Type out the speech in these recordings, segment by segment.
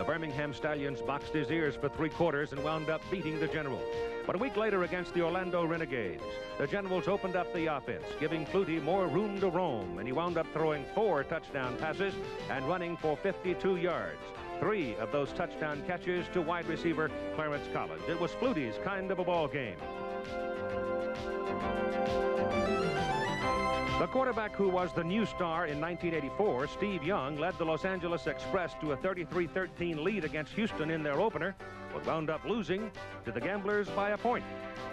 The Birmingham Stallions boxed his ears for 3 quarters and wound up beating the General. But a week later against the Orlando Renegades, the Generals opened up the offense, giving Flutie more room to roam, and he wound up throwing 4 touchdown passes and running for 52 yards. 3 of those touchdown catches to wide receiver Clarence Collins. It was Flutie's kind of a ball game. The quarterback who was the new star in 1984, Steve Young, led the Los Angeles Express to a 33-13 lead against Houston in their opener, but wound up losing to the Gamblers by a point.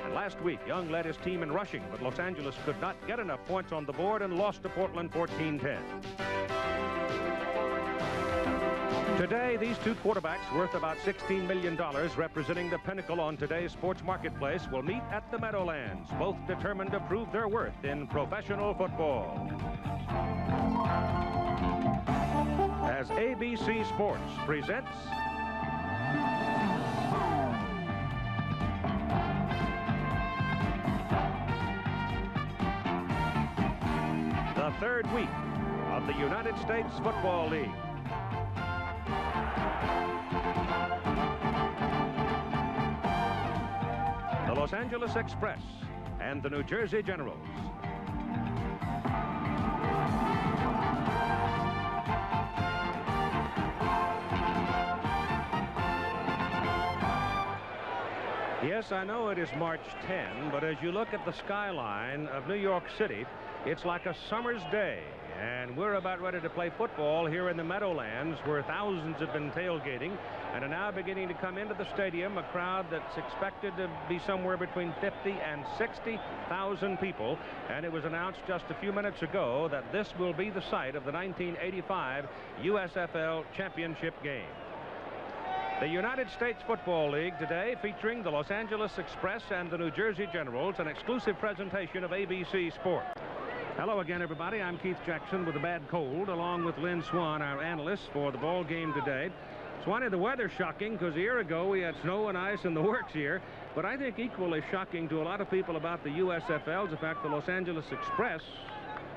And last week, Young led his team in rushing, but Los Angeles could not get enough points on the board and lost to Portland 14-10. Today, these 2 quarterbacks, worth about $16 million, representing the pinnacle on today's sports marketplace, will meet at the Meadowlands, both determined to prove their worth in professional football. As ABC Sports presents the 3rd week of the United States Football League. The Los Angeles Express and the New Jersey Generals. Yes, I know it is March 10, but as you look at the skyline of New York City, it's like a summer's day. And we're about ready to play football here in the Meadowlands, where thousands have been tailgating and are now beginning to come into the stadium, a crowd that's expected to be somewhere between 50 and 60,000 people. And it was announced just a few minutes ago that this will be the site of the 1985 USFL championship game. The United States Football League today, featuring the Los Angeles Express and the New Jersey Generals, an exclusive presentation of ABC Sport. Hello again, everybody. I'm Keith Jackson with a bad cold, along with Lynn Swan, our analyst for the ball game today. Swanee, the weather's shocking because a year ago we had snow and ice in the works here, but I think equally shocking to a lot of people about the USFL is the fact the Los Angeles Express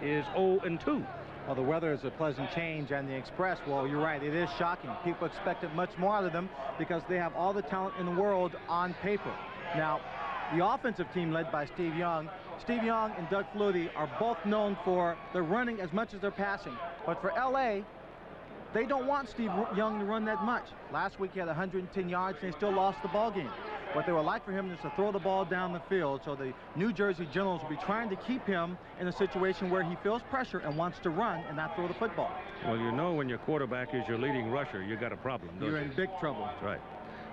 is 0-2. Well, the weather is a pleasant change, and the Express, well, you're right, it is shocking. People expected much more out of them because they have all the talent in the world on paper. Now, the offensive team led by Steve Young and Doug Flutie are both known for their running as much as they're passing. But for L.A., they don't want Steve Young to run that much. Last week he had 110 yards and they still lost the ball game. What they would like for him is to throw the ball down the field, so the New Jersey Generals will be trying to keep him in a situation where he feels pressure and wants to run and not throw the football. Well, you know, when your quarterback is your leading rusher, you got a problem, don't you? You're in big trouble. That's right.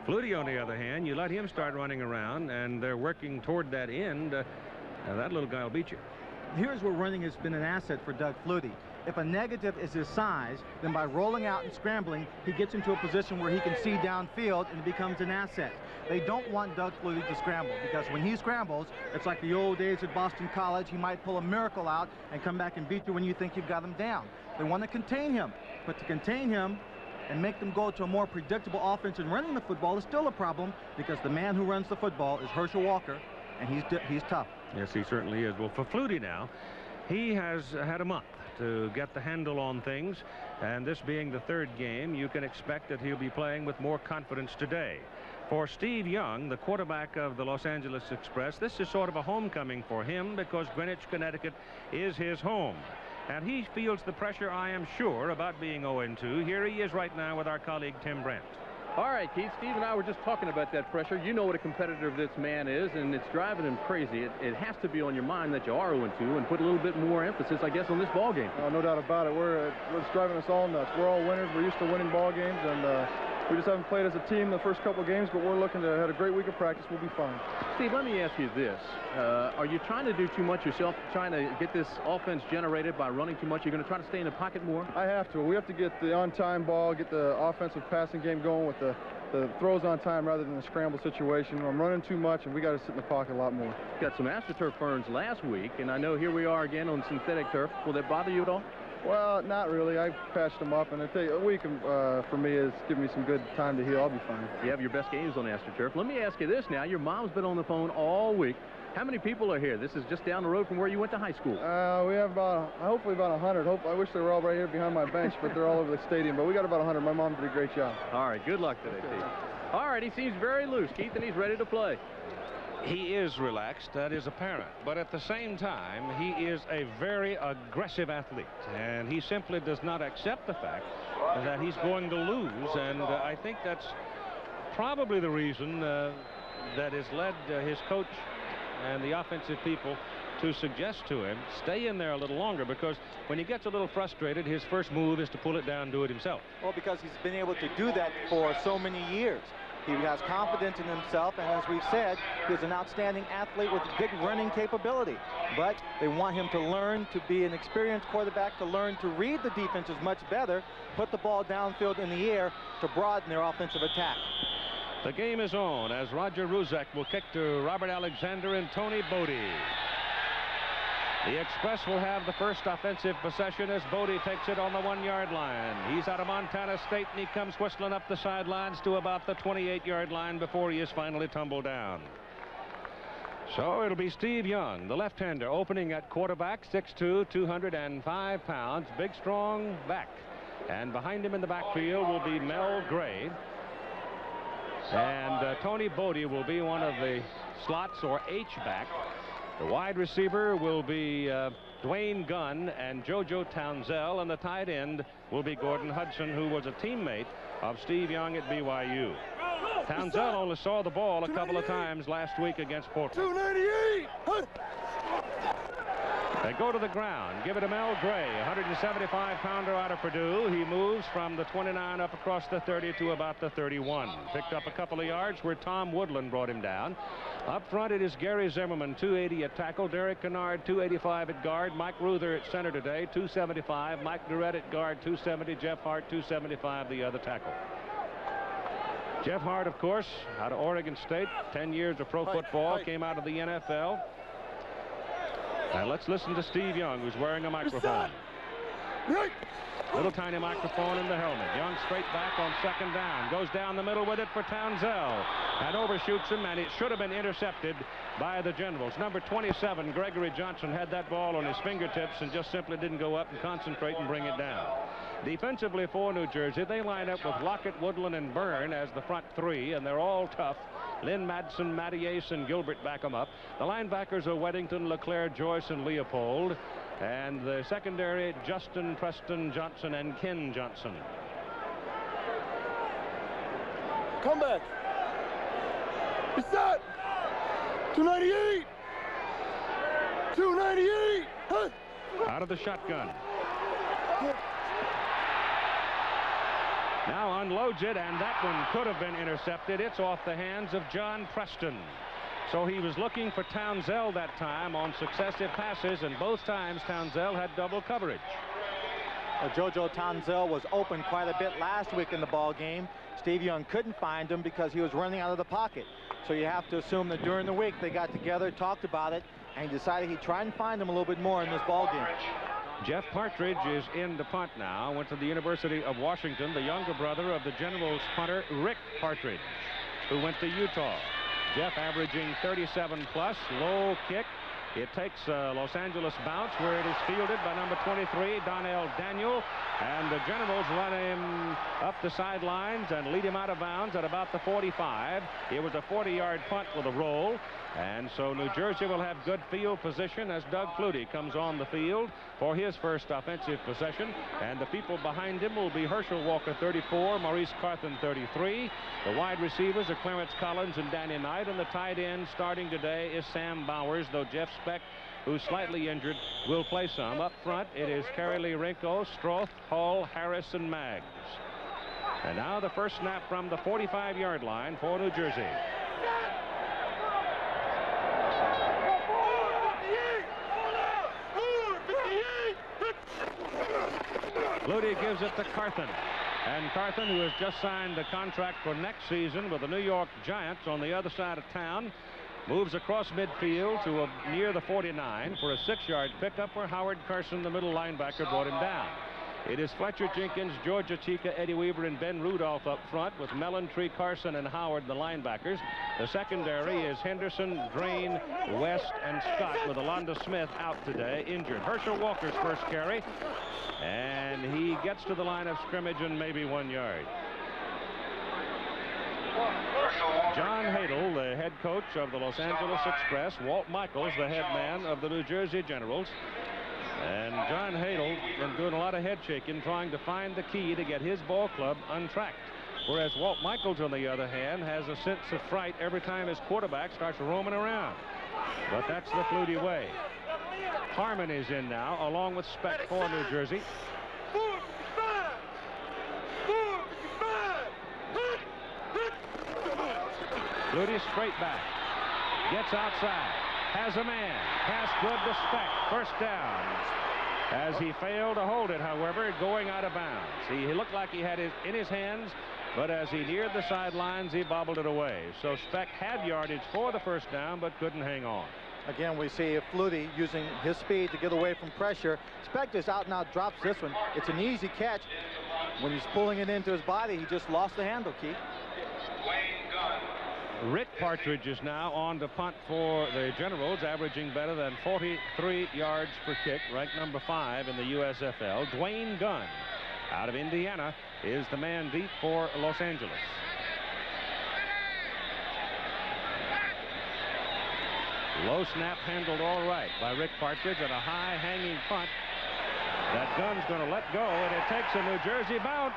Flutie, on the other hand, you let him start running around, and they're working toward that end. That little guy will beat you. Here's where running has been an asset for Doug Flutie. If a negative is his size, then by rolling out and scrambling, he gets into a position where he can see downfield and it becomes an asset. They don't want Doug Flutie to scramble, because when he scrambles, it's like the old days at Boston College. He might pull a miracle out and come back and beat you when you think you've got him down. They want to contain him, but to contain him and make them go to a more predictable offense and running the football is still a problem, because the man who runs the football is Herschel Walker, and he's tough. Yes, he certainly is. Well, for Flutie now, he has had a month to get the handle on things, and this being the 3rd game, you can expect that he'll be playing with more confidence today. For Steve Young, the quarterback of the Los Angeles Express, this is sort of a homecoming for him, because Greenwich, Connecticut is his home. And he feels the pressure, I am sure, about being 0-2. Here he is right now with our colleague Tim Brent. All right, Keith, Steve and I were just talking about that pressure. You know what a competitor this man is, and it's driving him crazy. It has to be on your mind that you are 0-2, and put a little bit more emphasis, I guess, on this ball game. Oh, no doubt about it. It's driving us all nuts. We're all winners. We're used to winning ball games, and we just haven't played as a team the first couple of games, but we're looking to have a great week of practice. We'll be fine. Steve, let me ask you this. Are you trying to do too much yourself, trying to get this offense generated by running too much? You're going to try to stay in the pocket more? I have to. We have to get the on-time ball, get the offensive passing game going with the throws on time rather than the scramble situation. I'm running too much, and we got to sit in the pocket a lot more. Got some AstroTurf ferns last week, and I know here we are again on synthetic turf. Will that bother you at all? Well, not really. I patched him up, and a week for me is giving me some good time to heal. I'll be fine. You have your best games on AstroTurf. Let me ask you this now. Your mom's been on the phone all week. How many people are here? This is just down the road from where you went to high school. We have hopefully about 100. I wish they were all right here behind my bench, but they're all over the stadium. But we got about 100. My mom did a great job. All right, good luck today, Keith. All right, he seems very loose, Keith, and he's ready to play. He is relaxed, that is apparent, but at the same time, he is a very aggressive athlete, and he simply does not accept the fact that he's going to lose, and I think that's probably the reason that has led his coach and the offensive people to suggest to him, stay in there a little longer, because when he gets a little frustrated, his first move is to pull it down and do it himself. Well, because he's been able to do that for so many years. He has confidence in himself, and as we've said, he's an outstanding athlete with big running capability. But they want him to learn to be an experienced quarterback, to learn to read the defenses much better, put the ball downfield in the air to broaden their offensive attack. The game is on as Roger Ruzek will kick to Robert Alexander and Tony Bodie. The Express will have the first offensive possession as Bodie takes it on the 1-yard line. He's out of Montana State, and he comes whistling up the sidelines to about the 28-yard line before he is finally tumbled down. So it'll be Steve Young, the left-hander, opening at quarterback, 6'2", 205 pounds, big, strong back. And behind him in the backfield will be Mel Gray. And Tony Bodie will be one of the slots or H-back. The wide receiver will be Dwayne Gunn and JoJo Townsell, and the tight end will be Gordon Hudson, who was a teammate of Steve Young at BYU. Townsell only saw the ball a couple of times last week against Portland. 298. They go to the ground, give it to Mel Gray, 175-pounder out of Purdue. He moves from the 29 up across the 30 to about the 31. Picked up a couple of yards where Tom Woodland brought him down. Up front, it is Gary Zimmerman, 280 at tackle. Derek Kennard, 285 at guard. Mike Ruther at center today, 275. Mike Durrett at guard, 270. Jeff Hart, 275, the other tackle. Jeff Hart, of course, out of Oregon State, 10 years of pro football, came out of the NFL. And let's listen to Steve Young, who's wearing a microphone. Little tiny microphone in the helmet. Young straight back on second down. Goes down the middle with it for Townsell. And overshoots him, and it should have been intercepted by the Generals. Number 27, Gregory Johnson, had that ball on his fingertips and just simply didn't go up and concentrate and bring it down. Defensively for New Jersey, they line up with Lockett, Woodland, and Byrne as the front three, and they're all tough. Lynn Madsen, Matty Yace, and Gilbert back them up. The linebackers are Weddington, LeClaire, Joyce, and Leopold. And the secondary, Justin, Preston, Johnson, and Ken Johnson. Come back. It's set. 298. 298. Huh. Out of the shotgun. Now unloads it, and that one could have been intercepted. It's off the hands of John Preston. So he was looking for Townsell that time on successive passes, and both times Townsell had double coverage. JoJo Townsell was open quite a bit last week in the ball game. Steve Young couldn't find him because he was running out of the pocket. So you have to assume that during the week they got together, talked about it, and he decided he'd try and find him a little bit more in this ball game. Jeff Partridge is in to punt now. Went to the University of Washington, the younger brother of the Generals punter Rick Partridge, who went to Utah. Jeff averaging 37 plus, low kick. It takes a Los Angeles bounce where it is fielded by number 23, Donnell Daniel. And the Generals run him up the sidelines and lead him out of bounds at about the 45. It was a 40-yard punt with a roll. And so New Jersey will have good field position as Doug Flutie comes on the field for his first offensive possession. And the people behind him will be Herschel Walker, 34, Maurice Carthen, 33. The wide receivers are Clarence Collins and Danny Knight. And the tight end starting today is Sam Bowers, though Jeff Speck, who's slightly injured, will play some. Up front, it is Kerry Lee Rinko, Stroth, Hall, Harris, and Maggs. And now the first snap from the 45-yard line for New Jersey. Flutie gives it to Carthen. And Carthen, who has just signed a contract for next season with the New York Giants on the other side of town, Moves across midfield to near the 49 for a 6-yard pickup where Howard Carson, the middle linebacker, brought him down. It is Fletcher Jenkins, George Achika, Eddie Weaver, and Ben Rudolph up front with Mellentree, Carson, and Howard, the linebackers. The secondary is Henderson, Drain, West, and Scott, with Alonda Smith out today, injured. Herschel Walker's first carry, and he gets to the line of scrimmage and maybe 1 yard. John Hadle, the head coach of the Los Angeles Express, Walt Michaels, the head man of the New Jersey Generals. And John Hadle been doing a lot of head shaking, trying to find the key to get his ball club untracked. Whereas Walt Michaels, on the other hand, has a sense of fright every time his quarterback starts roaming around. But that's the Flutie way. Harmon is in now, along with Speck for New Jersey. Flutie straight back. Gets outside. Has a man. Pass good to Speck. First down. As he failed to hold it, however, going out of bounds. He looked like he had it in his hands, but as he neared the sidelines, he bobbled it away. So Speck had yardage for the first down, but couldn't hang on. Again, we see Flutie using his speed to get away from pressure. Speck just out and out drops this one. It's an easy catch. When he's pulling it into his body, he just lost the handle, Keith. Rick Partridge is now on to punt for the Generals, averaging better than 43 yards per kick, ranked number 5 in the USFL. Dwayne Gunn, out of Indiana, is the man deep for Los Angeles. Low snap handled all right by Rick Partridge, and a high hanging punt that Gunn's going to let go, and it takes a New Jersey bounce,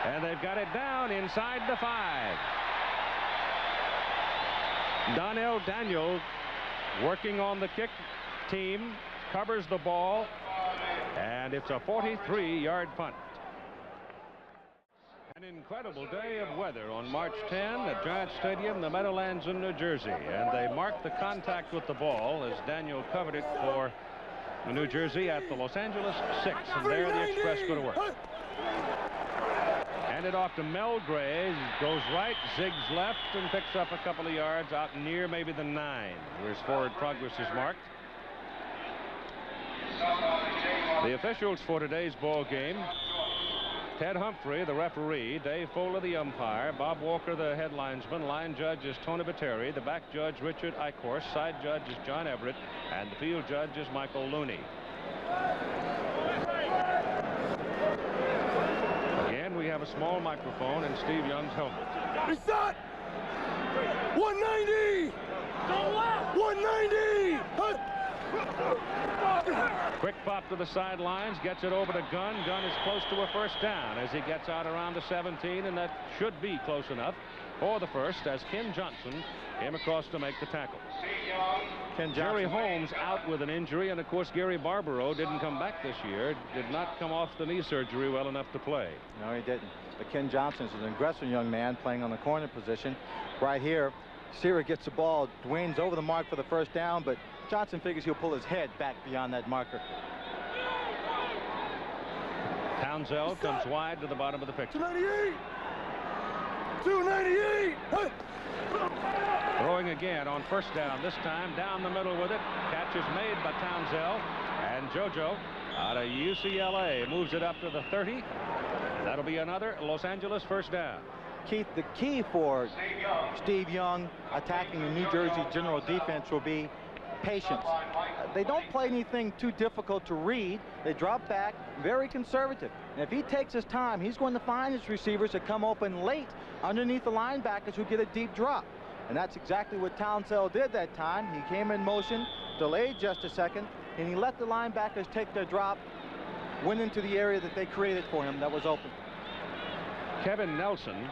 and they've got it down inside the 5. Donnell Daniel, working on the kick team, covers the ball, and it's a 43-yard punt. An incredible day of weather on March 10 at Giant Stadium, the Meadowlands in New Jersey, and they marked the contact with the ball as Daniel covered it for New Jersey at the Los Angeles 6, and there the Express go to work. Handed off to Mel Gray, goes right, zigs left, and picks up a couple of yards out near maybe the 9, where his forward progress is marked. The officials for today's ball game: Ted Humphrey, the referee; Dave Fuller, the umpire; Bob Walker, the head linesman; line judge is Tony Bateri; the back judge Richard Eichhorst; side judge is John Everett; and the field judge is Michael Looney. We have a small microphone in Steve Young's helmet. Reset! 190! 190! Quick pop to the sidelines, gets it over to Gunn. Gunn is close to a first down as he gets out around the 17, and that should be close enough for the first as Ken Johnson came across to make the tackle. Jerry Holmes out with an injury, and of course Gary Barbaro didn't come back this year, did not come off the knee surgery well enough to play. No, he didn't. But Ken Johnson is an aggressive young man playing on the corner position. Right here, Searer gets the ball. Dwayne's over the mark for the first down, but Johnson figures he'll pull his head back beyond that marker. Townsell comes wide to the bottom of the picture. 298! 298! Hey! Throwing again on first down, this time down the middle with it. Catch is made by Townsell, and JoJo out of UCLA moves it up to the 30. That'll be another Los Angeles first down. Keith, the key for Steve Young attacking the New Jersey General defense will be patience. They don't play anything too difficult to read. They drop back, very conservative. And if he takes his time, he's going to find his receivers that come open late underneath the linebackers who get a deep drop. And that's exactly what Townsell did that time. He came in motion, delayed just a second, and he let the linebackers take their drop, went into the area that they created for him that was open. Kevin Nelson,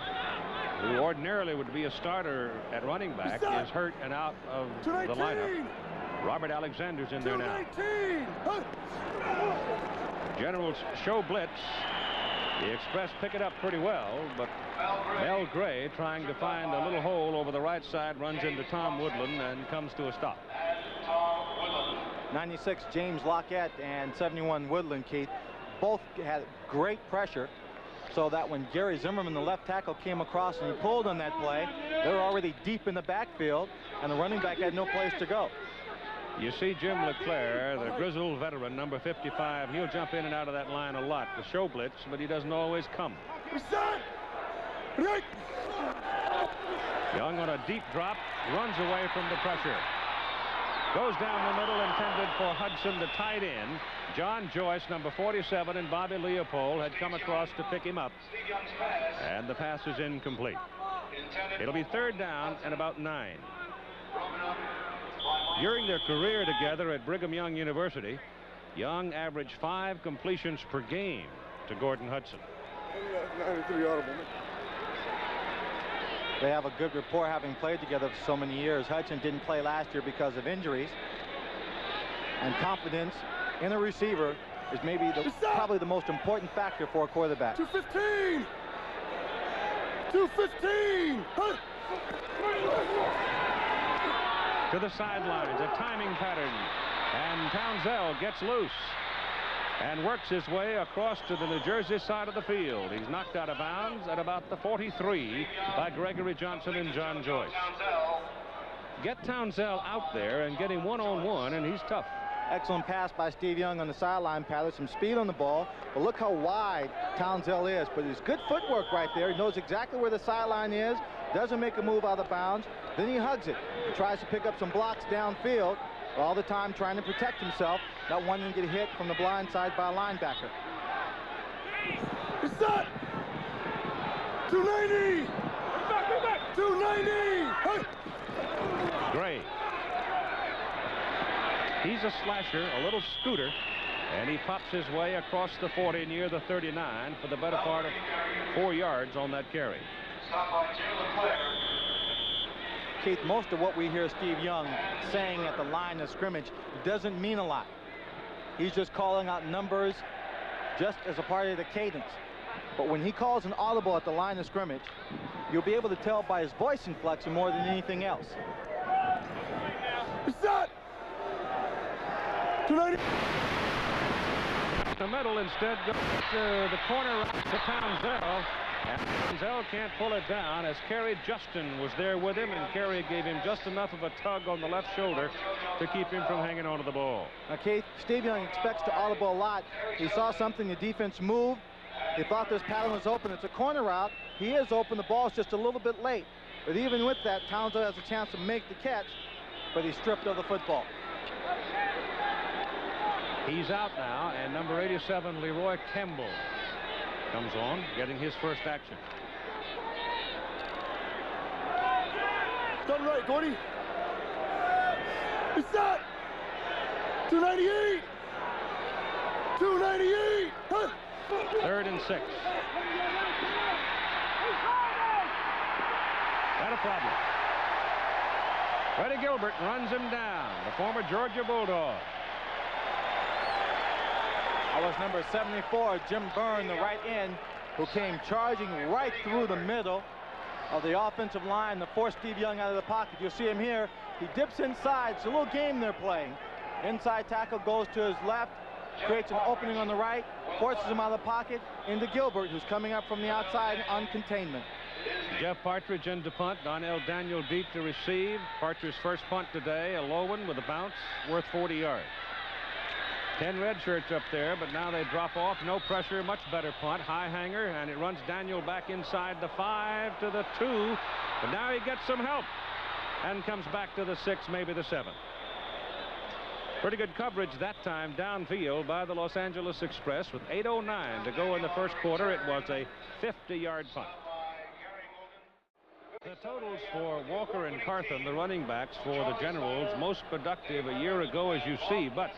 who ordinarily would be a starter at running back, is hurt and out of the lineup. Robert Alexander's in there now. Generals show blitz. The Express pick it up pretty well, but Mel Gray, trying to find a little hole over the right side, runs into Tom Woodland and comes to a stop. 96 James Lockett and 71 Woodland, Keith, both had great pressure. so that when Gary Zimmerman, the left tackle, came across and he pulled on that play, they were already deep in the backfield, and the running back had no place to go. You see Jim LeClaire, the grizzled veteran, number 55. He'll jump in and out of that line a lot to show blitz, but he doesn't always come. Young on a deep drop, runs away from the pressure. Goes down the middle, intended for Hudson, the tight end. John Joyce, number 47, and Bobby Leopold had come across to pick him up. And the pass is incomplete. It'll be 3rd down and about 9. During their career together at Brigham Young University, Young averaged 5 completions per game to Gordon Hudson. They have a good rapport, having played together for so many years. Hudson didn't play last year because of injuries. And confidence in a receiver is maybe probably the most important factor for a quarterback. 215! 215! To the sidelines, a timing pattern, and Townsell gets loose and works his way across to the New Jersey side of the field. He's knocked out of bounds at about the 43 by Gregory Johnson and John Joyce. Get Townsell out there and get him one-on-one, and he's tough. Excellent pass by Steve Young on the sideline pattern. Some speed on the ball, but look how wide Townsell is. But his good footwork right there. He knows exactly where the sideline is, doesn't make a move out of bounds, then he hugs it. He tries to pick up some blocks downfield, all the time trying to protect himself, not wanting to get hit from the blind side by a linebacker. It's set! 290! 290! Gray. He's a slasher, a little scooter, and he pops his way across the 40 near the 39 for the better part of 4 yards on that carry. Keith, most of what we hear Steve Young saying at the line of scrimmage doesn't mean a lot. He's just calling out numbers just as a part of the cadence. But when he calls an audible at the line of scrimmage, you'll be able to tell by his voice inflection more than anything else. Set! 290! The middle instead goes to the corner to Townsell. And Townsell can't pull it down as Kerry Justin was there with him, and Kerry gave him just enough of a tug on the left shoulder to keep him from hanging onto the ball. Now, Keith, Steve Young expects to audible a lot. He saw something, the defense moved. He thought this pattern was open. It's a corner route. He is open. The ball's just a little bit late. But even with that, Townsell has a chance to make the catch, but he's stripped of the football. He's out now, and number 87, Leroy Campbell, comes on, getting his first action. Done right, Gordy. It's set! 298! 298! 3rd and 6. Not a problem. Freddie Gilbert runs him down, the former Georgia Bulldog. That was number 74, Jim Byrne, the right end, who came charging right through the middle of the offensive line to force Steve Young out of the pocket. You'll see him here. He dips inside. It's a little game they're playing. Inside tackle goes to his left, creates an opening on the right, forces him out of the pocket into Gilbert, who's coming up from the outside on containment. Jeff Partridge in to punt. Donnell Daniel deep to receive. Partridge's first punt today, a low one with a bounce worth 40 yards. 10 red shirts up there, but now they drop off. No pressure, much better punt. High hanger, and it runs Daniel back inside the 5 to the 2. But now he gets some help and comes back to the 6, maybe the 7. Pretty good coverage that time downfield by the Los Angeles Express. With 8:09 to go in the first quarter, it was a 50-yard punt. The totals for Walker and Carthen, the running backs for the Generals, most productive a year ago, as you see, but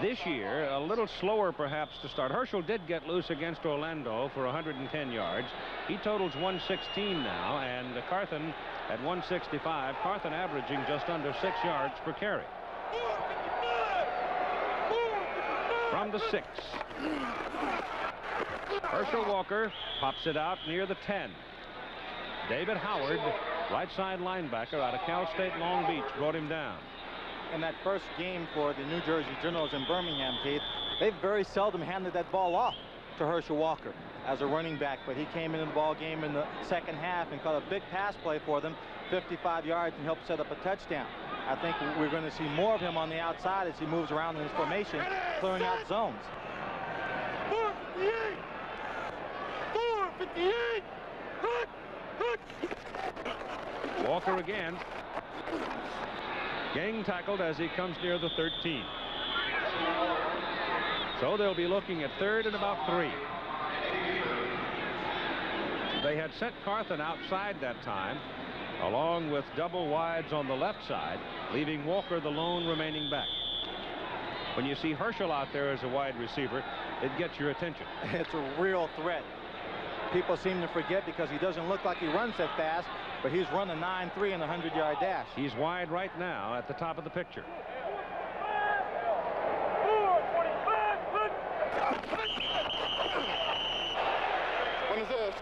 this year a little slower perhaps to start. Herschel did get loose against Orlando for 110 yards. He totals 116 now, and Carthen at 165. Carthen averaging just under 6 yards per carry. From the 6, Herschel Walker pops it out near the 10. David Howard, right side linebacker out of Cal State Long Beach, brought him down. In that first game for the New Jersey Generals in Birmingham, Keith, they very seldom handed that ball off. to Herschel Walker as a running back, but he came into the ball game in the second half and caught a big pass play for them, 55 yards, and helped set up a touchdown. I think we're going to see more of him on the outside as he moves around in his formation, clearing out zones. 458! 458! Walker again. Getting tackled as he comes near the 13. So they'll be looking at 3rd and about 3. They had sent Carthen outside that time, along with double wides on the left side, leaving Walker the lone remaining back. When you see Herschel out there as a wide receiver, it gets your attention. It's a real threat. People seem to forget because he doesn't look like he runs that fast, but he's run a 9.3 in a 100-yard dash. He's wide right now at the top of the picture. When is this?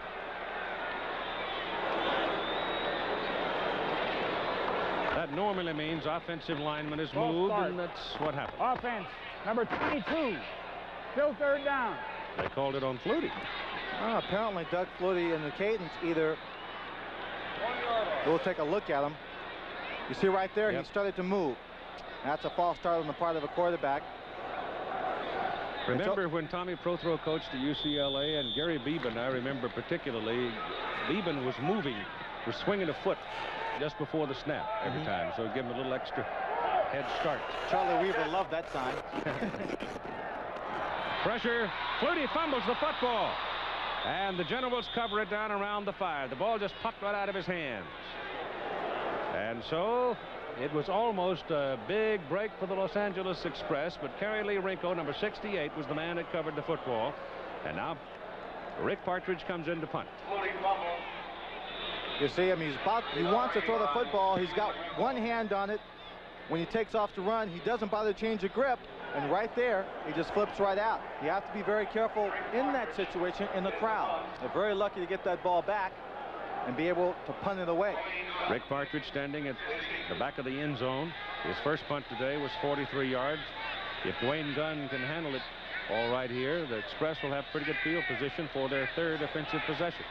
That normally means offensive lineman is moved, and that's what happened. Offense, number 22. Still 3rd down. They called it on Flutie. Apparently Doug Flutie and the Cadence either. We'll take a look at him. You see right there, Yep. He started to move. That's a false start on the part of a quarterback. Remember when Tommy Prothro coached at UCLA and Gary Beeben, I remember particularly, Beeben was moving, was swinging a foot just before the snap every time, so give him a little extra head start. Charlie Weaver loved that sign. Pressure. Flutie fumbles the football. And the Generals cover it down around the 5. The ball just popped right out of his hands. And so it was almost a big break for the Los Angeles Express, but Kerry Lee Rinko, number 68, was the man that covered the football. And now Rick Partridge comes in to punt. You see him, he wants to throw the football. He's got one hand on it. When he takes off to run, he doesn't bother to change the grip. And right there, he just flips right out. You have to be very careful in that situation in the crowd. They're very lucky to get that ball back and be able to punt it away. Rick Partridge standing at the back of the end zone. His first punt today was 43 yards. If Dwayne Gunn can handle it all right here, the Express will have pretty good field position for their 3rd offensive possession.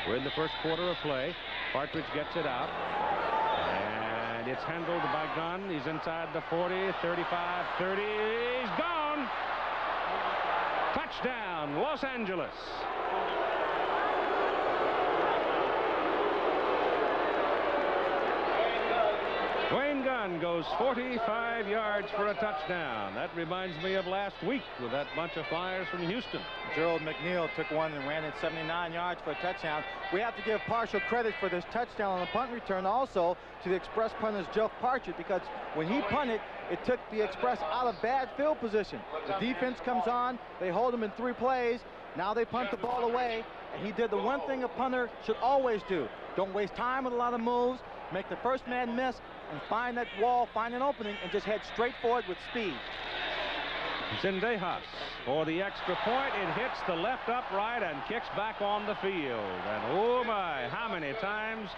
We're in the first quarter of play. Partridge gets it out. And it's handled by Gunn. He's inside the 40, 35, 30. He's gone. Touchdown, Los Angeles. Dwayne Gunn goes 45 yards for a touchdown. That reminds me of last week with that bunch of Flyers from Houston. Gerald McNeil took one and ran it 79 yards for a touchdown. We have to give partial credit for this touchdown on the punt return also to the Express punters Jeff Partridge, because when he punted, it took the Express out of bad field position. The defense comes on, they hold him in 3 plays. Now they punt the ball away, and he did the one thing a punter should always do. Don't waste time with a lot of moves. Make the first man miss and find that wall, find an opening, and just head straight forward with speed. Zendejas for the extra point. It hits the left upright and kicks back on the field. And oh my, how many times?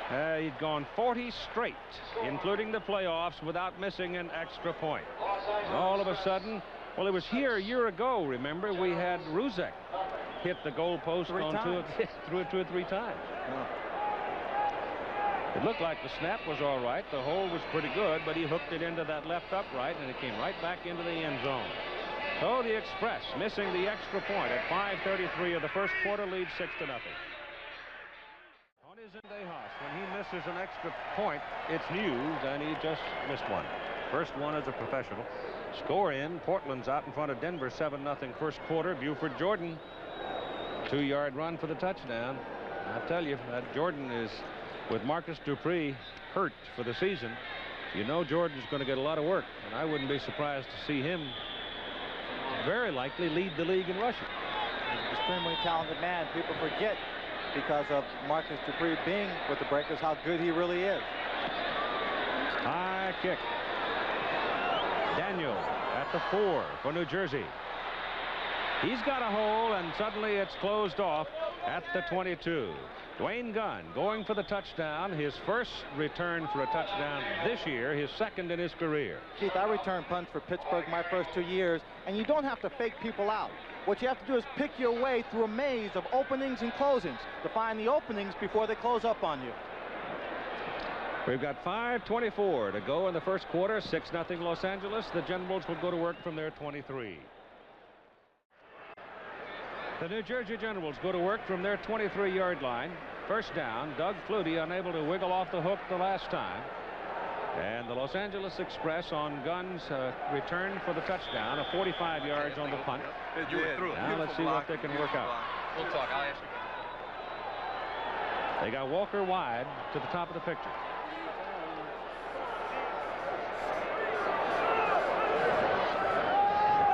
He'd gone 40 straight, including the playoffs, without missing an extra point. And all of a sudden, well, it was here a year ago, remember, we had Ruzek hit the goalpost on 2 or 3 times. Yeah. It looked like the snap was all right. The hole was pretty good, but he hooked it into that left upright, and it came right back into the end zone. So the Express missing the extra point at 5:33 of the first quarter, leads 6-0. Tony Zendejas, when he misses an extra point, it's news, and he just missed one. First one as a professional. Score in. Portland's out in front of Denver, 7-0 first quarter. Buford Jordan, 2-yard run for the touchdown. I tell you, that Jordan is, with Marcus Dupree hurt for the season, you know Jordan's going to get a lot of work, and I wouldn't be surprised to see him very likely lead the league in rushing. Extremely talented man. People forget, because of Marcus Dupree being with the Breakers, how good he really is. High kick. Daniel at the 4 for New Jersey. He's got a hole, and suddenly it's closed off at the 22. Dwayne Gunn going for the touchdown, his first return for a touchdown this year, his second in his career. Keith, I returned punts for Pittsburgh my first 2 years, and you don't have to fake people out. what you have to do is pick your way through a maze of openings and closings to find the openings before they close up on you. We've got 5:24 to go in the first quarter. 6-0 Los Angeles. The Generals will go to work from their 23. The New Jersey Generals go to work from their 23-yard line. First down. Doug Flutie unable to wiggle off the hook the last time. And the Los Angeles Express on Gunn's return for the touchdown of 45 yards on the punt. Now let's see what they can work out. We'll talk. I'll ask you. They got Walker wide to the top of the picture.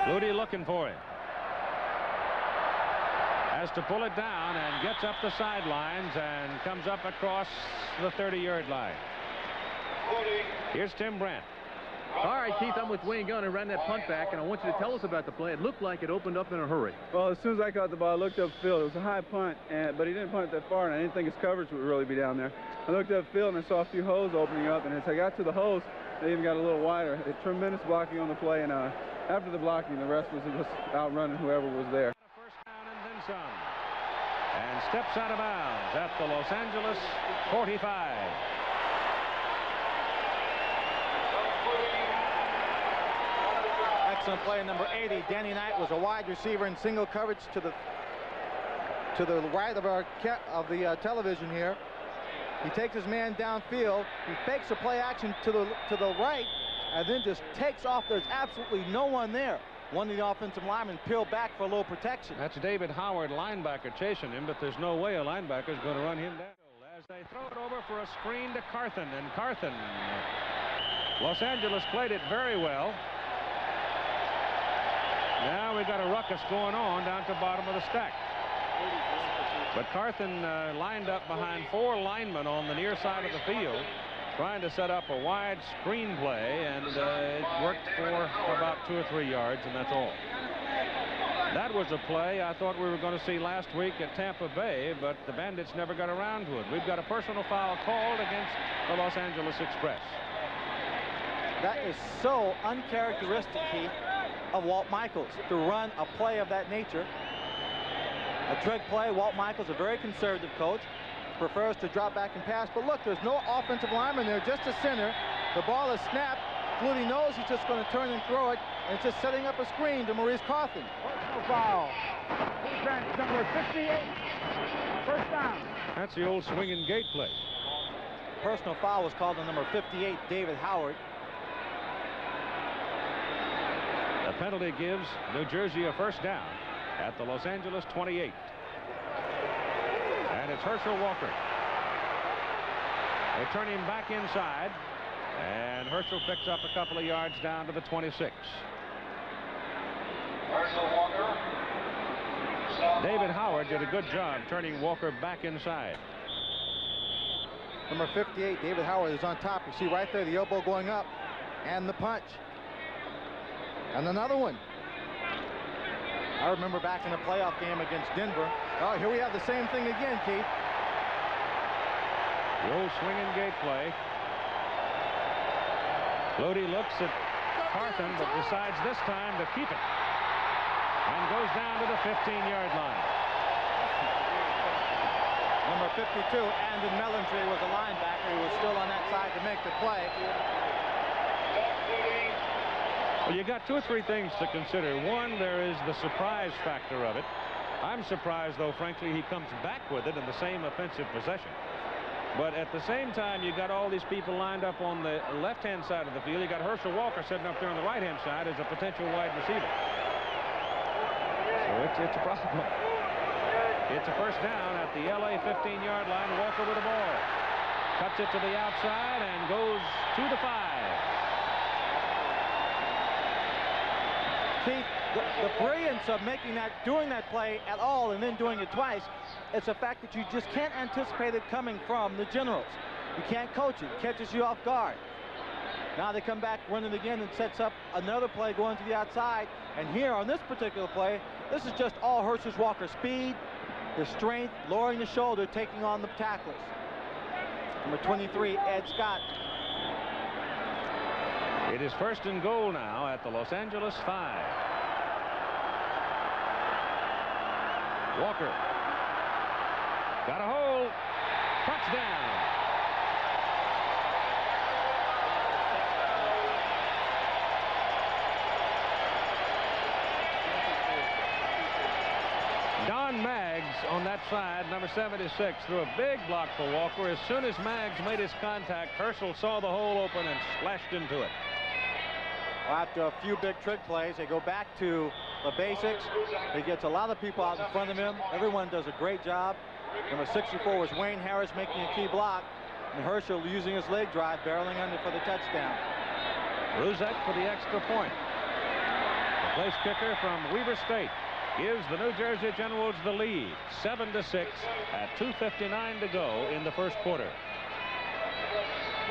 Flutie looking for him. Has to pull it down and gets up the sidelines and comes up across the 30-yard line. Here's Tim Brandt. All right, Keith, I'm with Wayne Gunn and ran that punt back, and I want you to tell us about the play. It looked like it opened up in a hurry. Well, as soon as I caught the ball, I looked upfield. It was a high punt, but he didn't punt it that far, and I didn't think his coverage would really be down there. I looked upfield, and I saw a few holes opening up, and as I got to the holes, they even got a little wider. Tremendous blocking on the play, and after the blocking, the rest was just outrunning whoever was there. First down and then some. And steps out of bounds at the Los Angeles 45. Excellent play, number 80. Danny Knight was a wide receiver in single coverage to the right of the television here. He takes his man downfield. He fakes a play action to the right, and then just takes off. There's absolutely no one there. One of the offensive linemen peeled back for a little protection. That's David Howard, linebacker, chasing him, but there's no way a linebacker is going to run him down. As they throw it over for a screen to Carthen, and Carthen, Los Angeles played it very well. Now we've got a ruckus going on down to the bottom of the stack. But Carthen lined up behind 4 linemen on the near side of the field, trying to set up a wide screen play, and it worked for about 2 or 3 yards, and that's all. That was a play I thought we were going to see last week at Tampa Bay, but the Bandits never got around to it. We've got a personal foul called against the Los Angeles Express. That is so uncharacteristic, Keith, of Walt Michaels to run a play of that nature. A trick play. Walt Michaels, a very conservative coach, prefers to drop back and pass. But look, there's no offensive lineman there, just a center. The ball is snapped. Flutie knows he's just going to turn and throw it, and it's just setting up a screen to Maurice Carthen. Personal foul. Defense number 58. First down. That's the old swinging gate play. Personal foul was called on number 58, David Howard. The penalty gives New Jersey a first down at the Los Angeles 28. And it's Herschel Walker. They turn him back inside, and Herschel picks up a couple of yards down to the 26. Herschel Walker. David Howard did a good job turning Walker back inside. Number 58, David Howard, is on top. You see right there the elbow going up and the punch. And another one. I remember back in a playoff game against Denver. Oh, here we have the same thing again, Keith. The old swinging gate play. Flutie looks at Carthen, but decides this time to keep it. And goes down to the 15-yard line. Number 52, Andon Mellentry, was a linebacker. He was still on that side to make the play. Well, you got 2 or 3 things to consider. One, there is the surprise factor of it. I'm surprised, though, frankly, he comes back with it in the same offensive possession. But at the same time, you got all these people lined up on the left-hand side of the field. You got Herschel Walker sitting up there on the right-hand side as a potential wide receiver. So it's a problem. It's a first down at the LA 15-yard line. Walker with the ball. Cuts it to the outside and goes to the 5. Keith, the brilliance of doing that play at all and then doing it twice, it's the fact that you just can't anticipate it coming from the Generals. You can't coach it. It catches you off guard. Now they come back, run it again, and sets up another play going to the outside. And here on this particular play, this is just all Herschel Walker's speed, his strength, lowering the shoulder, taking on the tacklers. Number 23, Ed Scott. It is first and goal now at the Los Angeles 5. Walker. Got a hold. Touchdown. Don Maggs on that side, number 76, threw a big block for Walker. As soon as Maggs made his contact, Herschel saw the hole open and splashed into it. Well, after a few big trick plays, they go back to the basics. He gets a lot of people out in front of him. Everyone does a great job. Number 64 was Wayne Harris making a key block, and Herschel using his leg drive, barreling under for the touchdown. Ruzek for the extra point. The place kicker from Weber State gives the New Jersey Generals the lead, 7-6, at 2:59 to go in the first quarter.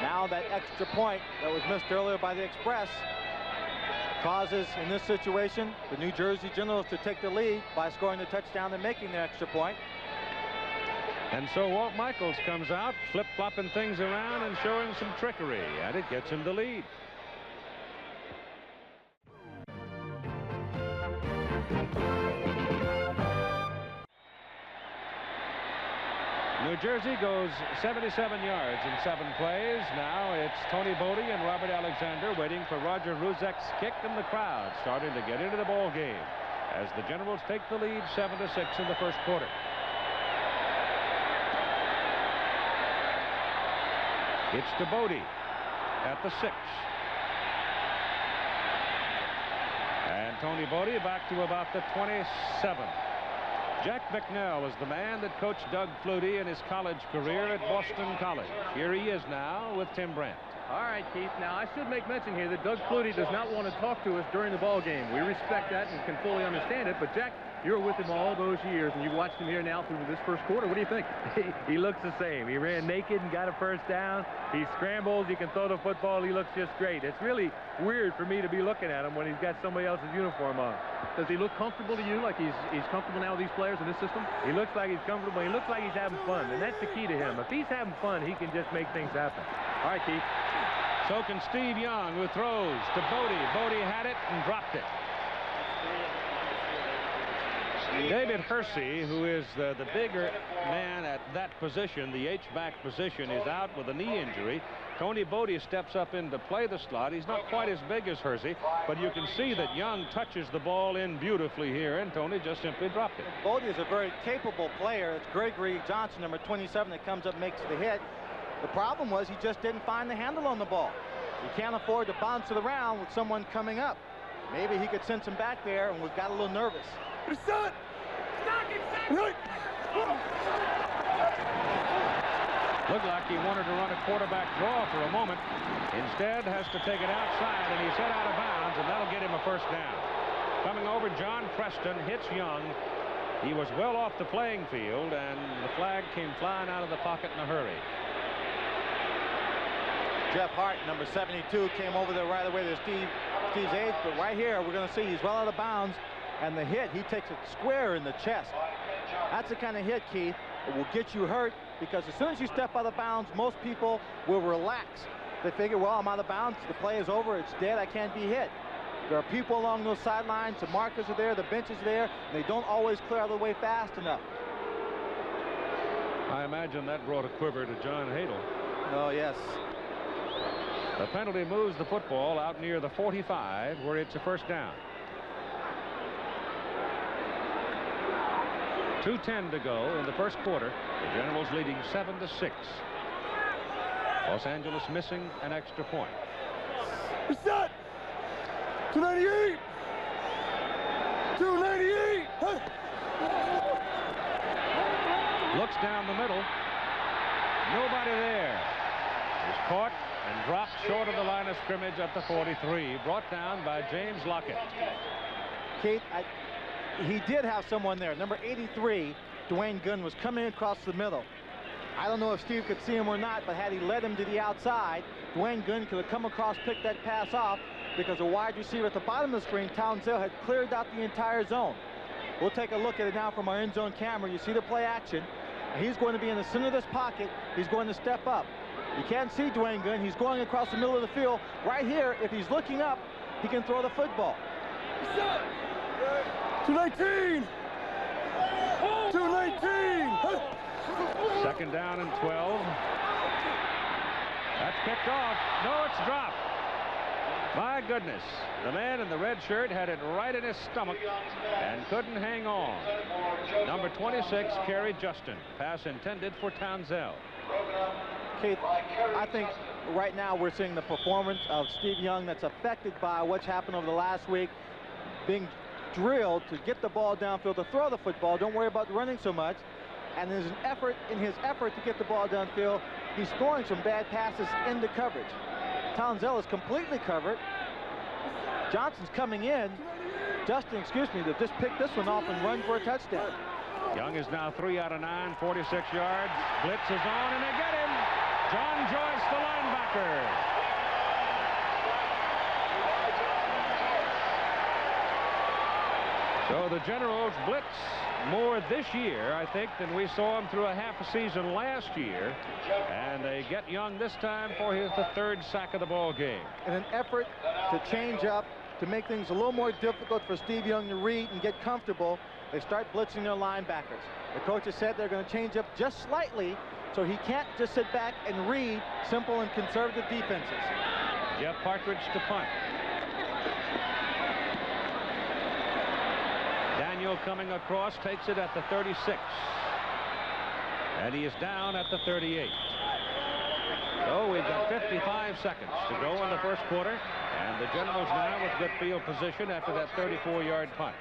Now that extra point that was missed earlier by the Express causes, in this situation, the New Jersey Generals to take the lead by scoring the touchdown and making the extra point. And so Walt Michaels comes out, flip-flopping things around and showing some trickery, and it gets him the lead. New Jersey goes 77 yards in 7 plays. Now it's Tony Bodie and Robert Alexander waiting for Roger Ruzek's kick, and the crowd starting to get into the ball game as the Generals take the lead 7-6 in the first quarter. It's to Bodie at the 6. And Tony Bodie back to about the 27. Jack McNell is the man that coached Doug Flutie in his college career at Boston College. Here he is now with Tim Brandt. All right, Keith. Now, I should make mention here that Doug Flutie does not want to talk to us during the ball game. We respect that and can fully understand it. But, Jack, you're with him all those years, and you've watched him here now through this first quarter. What do you think? He looks the same. He ran naked and got a first down. He scrambles. He can throw the football. He looks just great. It's really weird for me to be looking at him when he's got somebody else's uniform on. Does he look comfortable to you, like he's comfortable now with these players in this system? He looks like he's comfortable. He looks like he's having fun, and that's the key to him. If he's having fun, he can just make things happen. All right, Keith. So can Steve Young, who throws to Bodie. Bodie had it and dropped it. David Hersey, who is the bigger man at that position, the H-back position, is out with a knee injury. Tony Bodie steps up in to play the slot. He's not quite as big as Hersey, but you can see that Young touches the ball in beautifully here, and Tony just simply dropped it. Bodie is a very capable player. It's Gregory Johnson, number 27, that comes up, makes the hit. The problem was he just didn't find the handle on the ball. You can't afford to bounce it around with someone coming up. Maybe he could sense him back there and got a little nervous. Looked like he wanted to run a quarterback draw for a moment. Instead, has to take it outside, and he's hit out of bounds, and that'll get him a first down. Coming over, John Preston hits Young. He was well off the playing field, and the flag came flying out of the pocket in a hurry. Jeff Hart, number 72, came over there right away to Steve's age, but right here we're going to see he's well out of bounds, and the hit, he takes it square in the chest. That's the kind of hit, Keith, that will get you hurt, because as soon as you step out of bounds, most people will relax. They figure, well, I'm out of bounds, the play is over, it's dead, I can't be hit. There are people along those sidelines, the markers are there, the bench is there, and they don't always clear out of the way fast enough. I imagine that brought a quiver to John Hadle. Oh, yes. The penalty moves the football out near the 45, where it's a first down. 2:10 to go in the first quarter. The Generals leading 7-6. Los Angeles missing an extra point. Reset! 298! 298! Looks down the middle. Nobody there. Is caught and dropped short of the line of scrimmage at the 43. Brought down by James Lockett. Keith, he did have someone there. Number 83, Dwayne Gunn, was coming across the middle. I don't know if Steve could see him or not, but had he led him to the outside, Dwayne Gunn could have come across, picked that pass off, because the wide receiver at the bottom of the screen, Townsend, had cleared out the entire zone. We'll take a look at it now from our end zone camera. You see the play action. He's going to be in the center of this pocket. He's going to step up. You can't see Dwayne Gunn. He's going across the middle of the field. Right here, if he's looking up, he can throw the football. 219! Second down and 12. That's picked off. No, it's dropped. My goodness, the man in the red shirt had it right in his stomach and couldn't hang on. Number 26, Kerry Justin. Pass intended for Townsell. Keith, I think right now we're seeing the performance of Steve Young that's affected by what's happened over the last week, being drilled to get the ball downfield, to throw the football, don't worry about running so much. And there's an effort, in his effort to get the ball downfield, he's throwing some bad passes into coverage. Townsell is completely covered. Johnson's coming in. Justin, excuse me, to just pick this one off and run for a touchdown. Young is now 3 out of 9, 46 yards. Blitz is on, and they get him. John Joyce, the linebacker. So the Generals blitz more this year, I think, than we saw him through a half a season last year. And they get Young this time for the third sack of the ball game. In an effort to change up, to make things a little more difficult for Steve Young to read and get comfortable, they start blitzing their linebackers. The coaches said they're going to change up just slightly, so he can't just sit back and read simple and conservative defenses. Jeff Partridge to punt. Daniel coming across, takes it at the 36. And he is down at the 38. So we've got 55 seconds to go in the first quarter. And the Generals now with good field position after that 34-yard punt.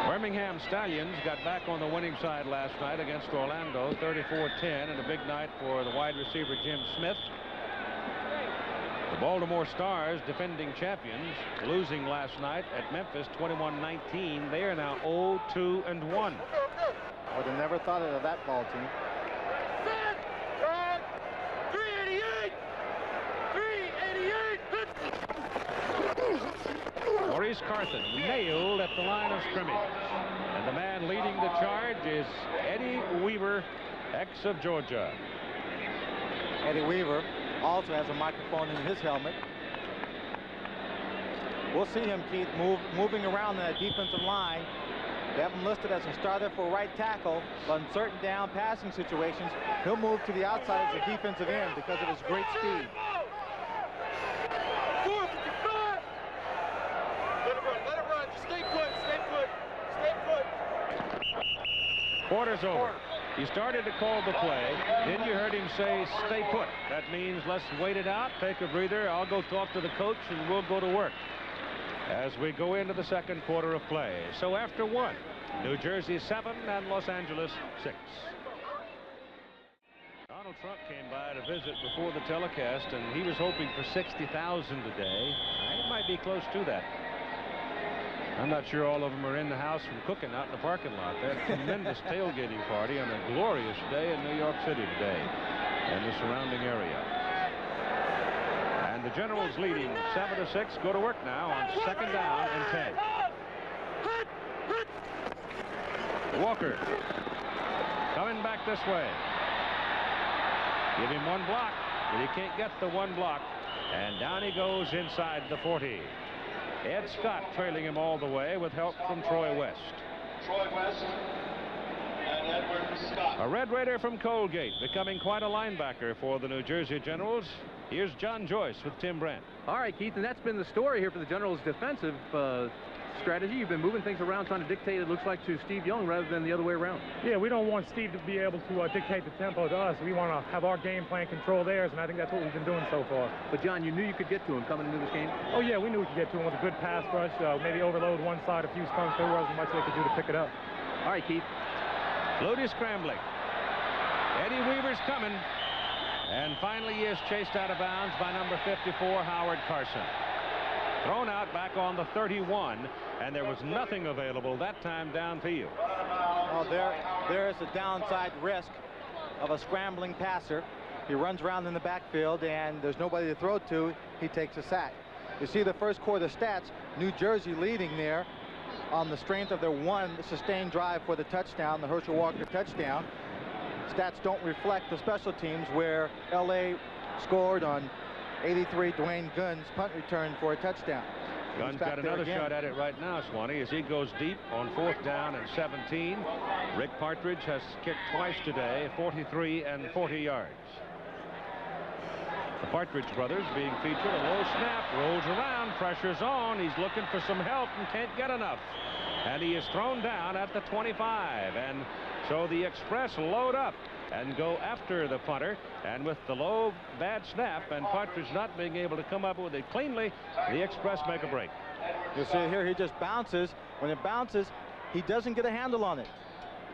Birmingham Stallions got back on the winning side last night against Orlando, 34-10, and a big night for the wide receiver Jim Smith. The Baltimore Stars, defending champions, losing last night at Memphis 21-19. They are now 0-2-1. Would have never thought of that ball team. 388! Maurice Carthen nailed at the line of scrimmage. And the man leading the charge is Eddie Weaver, ex of Georgia. Eddie Weaver also has a microphone in his helmet. We'll see him, Keith, moving around that defensive line. They have him listed as a starter for right tackle, but in certain down passing situations, he'll move to the outside as a defensive end because of his great speed. Let it run. Just stay put. Stay put. Quarter's over. He started to call the play. Then you heard him say, stay put. That means let's wait it out, take a breather. I'll go talk to the coach, and we'll go to work as we go into the second quarter of play. So after 1, New Jersey 7 and Los Angeles 6. Donald Trump came by to visit before the telecast, and he was hoping for 60,000 today. It might be close to that. I'm not sure all of them are in the house from cooking out in the parking lot. They had a tremendous tailgating party on a glorious day in New York City today and the surrounding area. And the Generals leading 7-6. Go to work now on second down and 10. Walker coming back this way. Give him one block, but he can't get the one block. And down he goes inside the 40. Ed Scott trailing him all the way with help from Troy West. Troy West and Edward Scott. A Red Raider from Colgate, becoming quite a linebacker for the New Jersey Generals. Here's John Joyce with Tim Brent. All right, Keith, and that's been the story here for the Generals' defensive strategy. You've been moving things around, trying to dictate, it looks like, to Steve Young rather than the other way around. Yeah, we don't want Steve to be able to dictate the tempo to us. We want to have our game plan control theirs, and I think that's what we've been doing so far. But, John, you knew you could get to him coming into this game? Oh, yeah, we knew we could get to him with a good pass rush, maybe overload one side, a few stunts. There wasn't much they could do to pick it up. All right, Keith. Flutie scrambling. Eddie Weaver's coming. And finally he is chased out of bounds by number 54, Howard Carson. Thrown out back on the 31, and there was nothing available that time downfield. Well, there is a downside risk of a scrambling passer. He runs around in the backfield, and there's nobody to throw to. He takes a sack. You see the first quarter stats, New Jersey leading there on the strength of their one sustained drive for the touchdown, the Herschel Walker touchdown. Stats don't reflect the special teams where L.A. scored on 83 Dwayne Gunn's punt return for a touchdown. Gunn's got another shot at it right now, Swanee, as he goes deep on 4th down and 17. Rick Partridge has kicked twice today, 43 and 40 yards. The Partridge brothers being featured. A low snap, rolls around, pressure's on. He's looking for some help and can't get enough. And he is thrown down at the 25. And so the Express load up and go after the punter, and with the low bad snap and Partridge not being able to come up with it cleanly, the Express make a break. You'll see here he just bounces. When it bounces, he doesn't get a handle on it.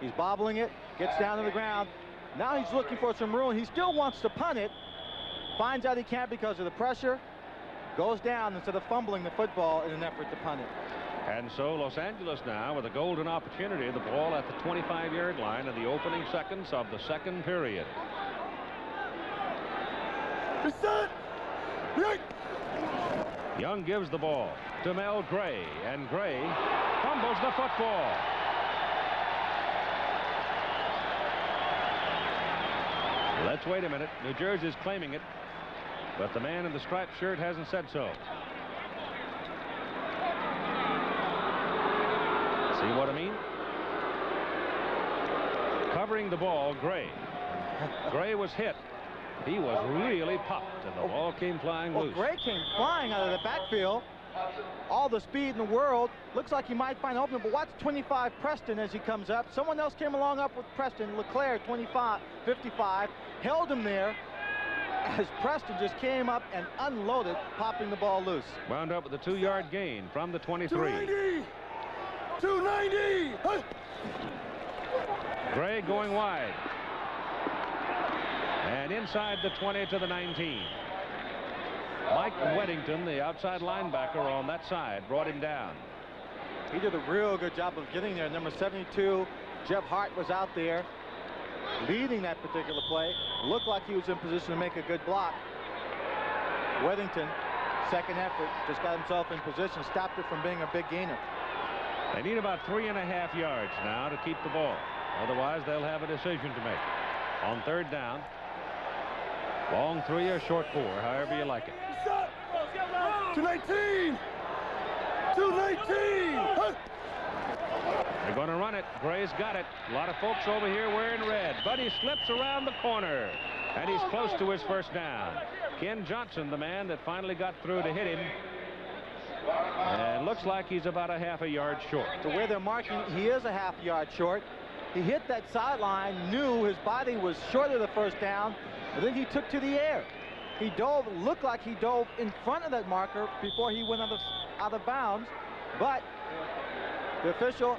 He's bobbling it, gets down to the ground. Now he's looking for some room. He still wants to punt it, finds out he can't because of the pressure, goes down instead of fumbling the football in an effort to punt it. And so Los Angeles now with a golden opportunity, the ball at the 25-yard line in the opening seconds of the second period. Young gives the ball to Mel Gray, and Gray fumbles the football. Let's wait a minute. New Jersey's claiming it, but the man in the striped shirt hasn't said so. See what I mean? Covering the ball, Gray. Gray was hit. He was really popped, and the ball came flying loose. Gray came flying out of the backfield. All the speed in the world. Looks like he might find an opening, but watch 25 Preston as he comes up. Someone else came along up with Preston. Leclerc, 25, 55, held him there as Preston just came up and unloaded, popping the ball loose. Wound up with a 2-yard gain from the 23. 290! Gray going wide. And inside the 20 to the 19. Mike Weddington, the outside linebacker on that side, brought him down. He did a real good job of getting there. Number 72, Jeff Hart, was out there leading that particular play. Looked like he was in position to make a good block. Weddington, second effort, just got himself in position, stopped it from being a big gainer. They need about 3.5 yards now to keep the ball. Otherwise, they'll have a decision to make. On 3rd down, long 3 or short 4, however you like it. 219! 219! They're going to run it. Gray's got it. A lot of folks over here wearing red, but he slips around the corner, and he's close to his first down. Ken Johnson, the man that finally got through to hit him, and looks like he's about a half a yard short. The way they're marking, he is a half yard short. He hit that sideline, knew his body was short of the first down, but then he took to the air. He dove, looked like he dove in front of that marker before he went out of bounds, but the official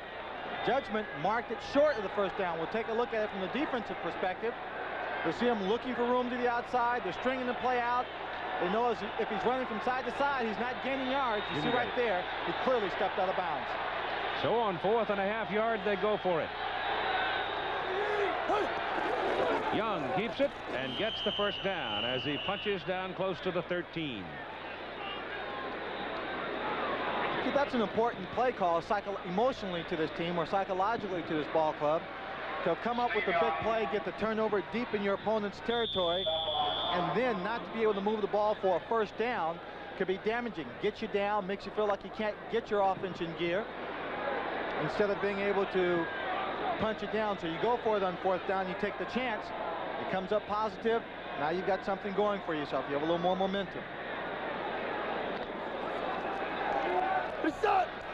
judgment marked it short of the first down. We'll take a look at it from the defensive perspective. We'll see him looking for room to the outside. They're stringing the play out. They know if he's running from side to side, he's not gaining yards. You see right there, he clearly stepped out of bounds. So on 4.5 yards, they go for it. Young keeps it and gets the first down as he punches down close to the 13. See, that's an important play call emotionally to this team, or psychologically to this ball club, to come up with a big play, get the turnover deep in your opponent's territory, and then not to be able to move the ball for a first down could be damaging. Gets you down, makes you feel like you can't get your offense in gear instead of being able to punch it down. So you go for it on 4th down, you take the chance, it comes up positive. Now you've got something going for yourself. You have a little more momentum.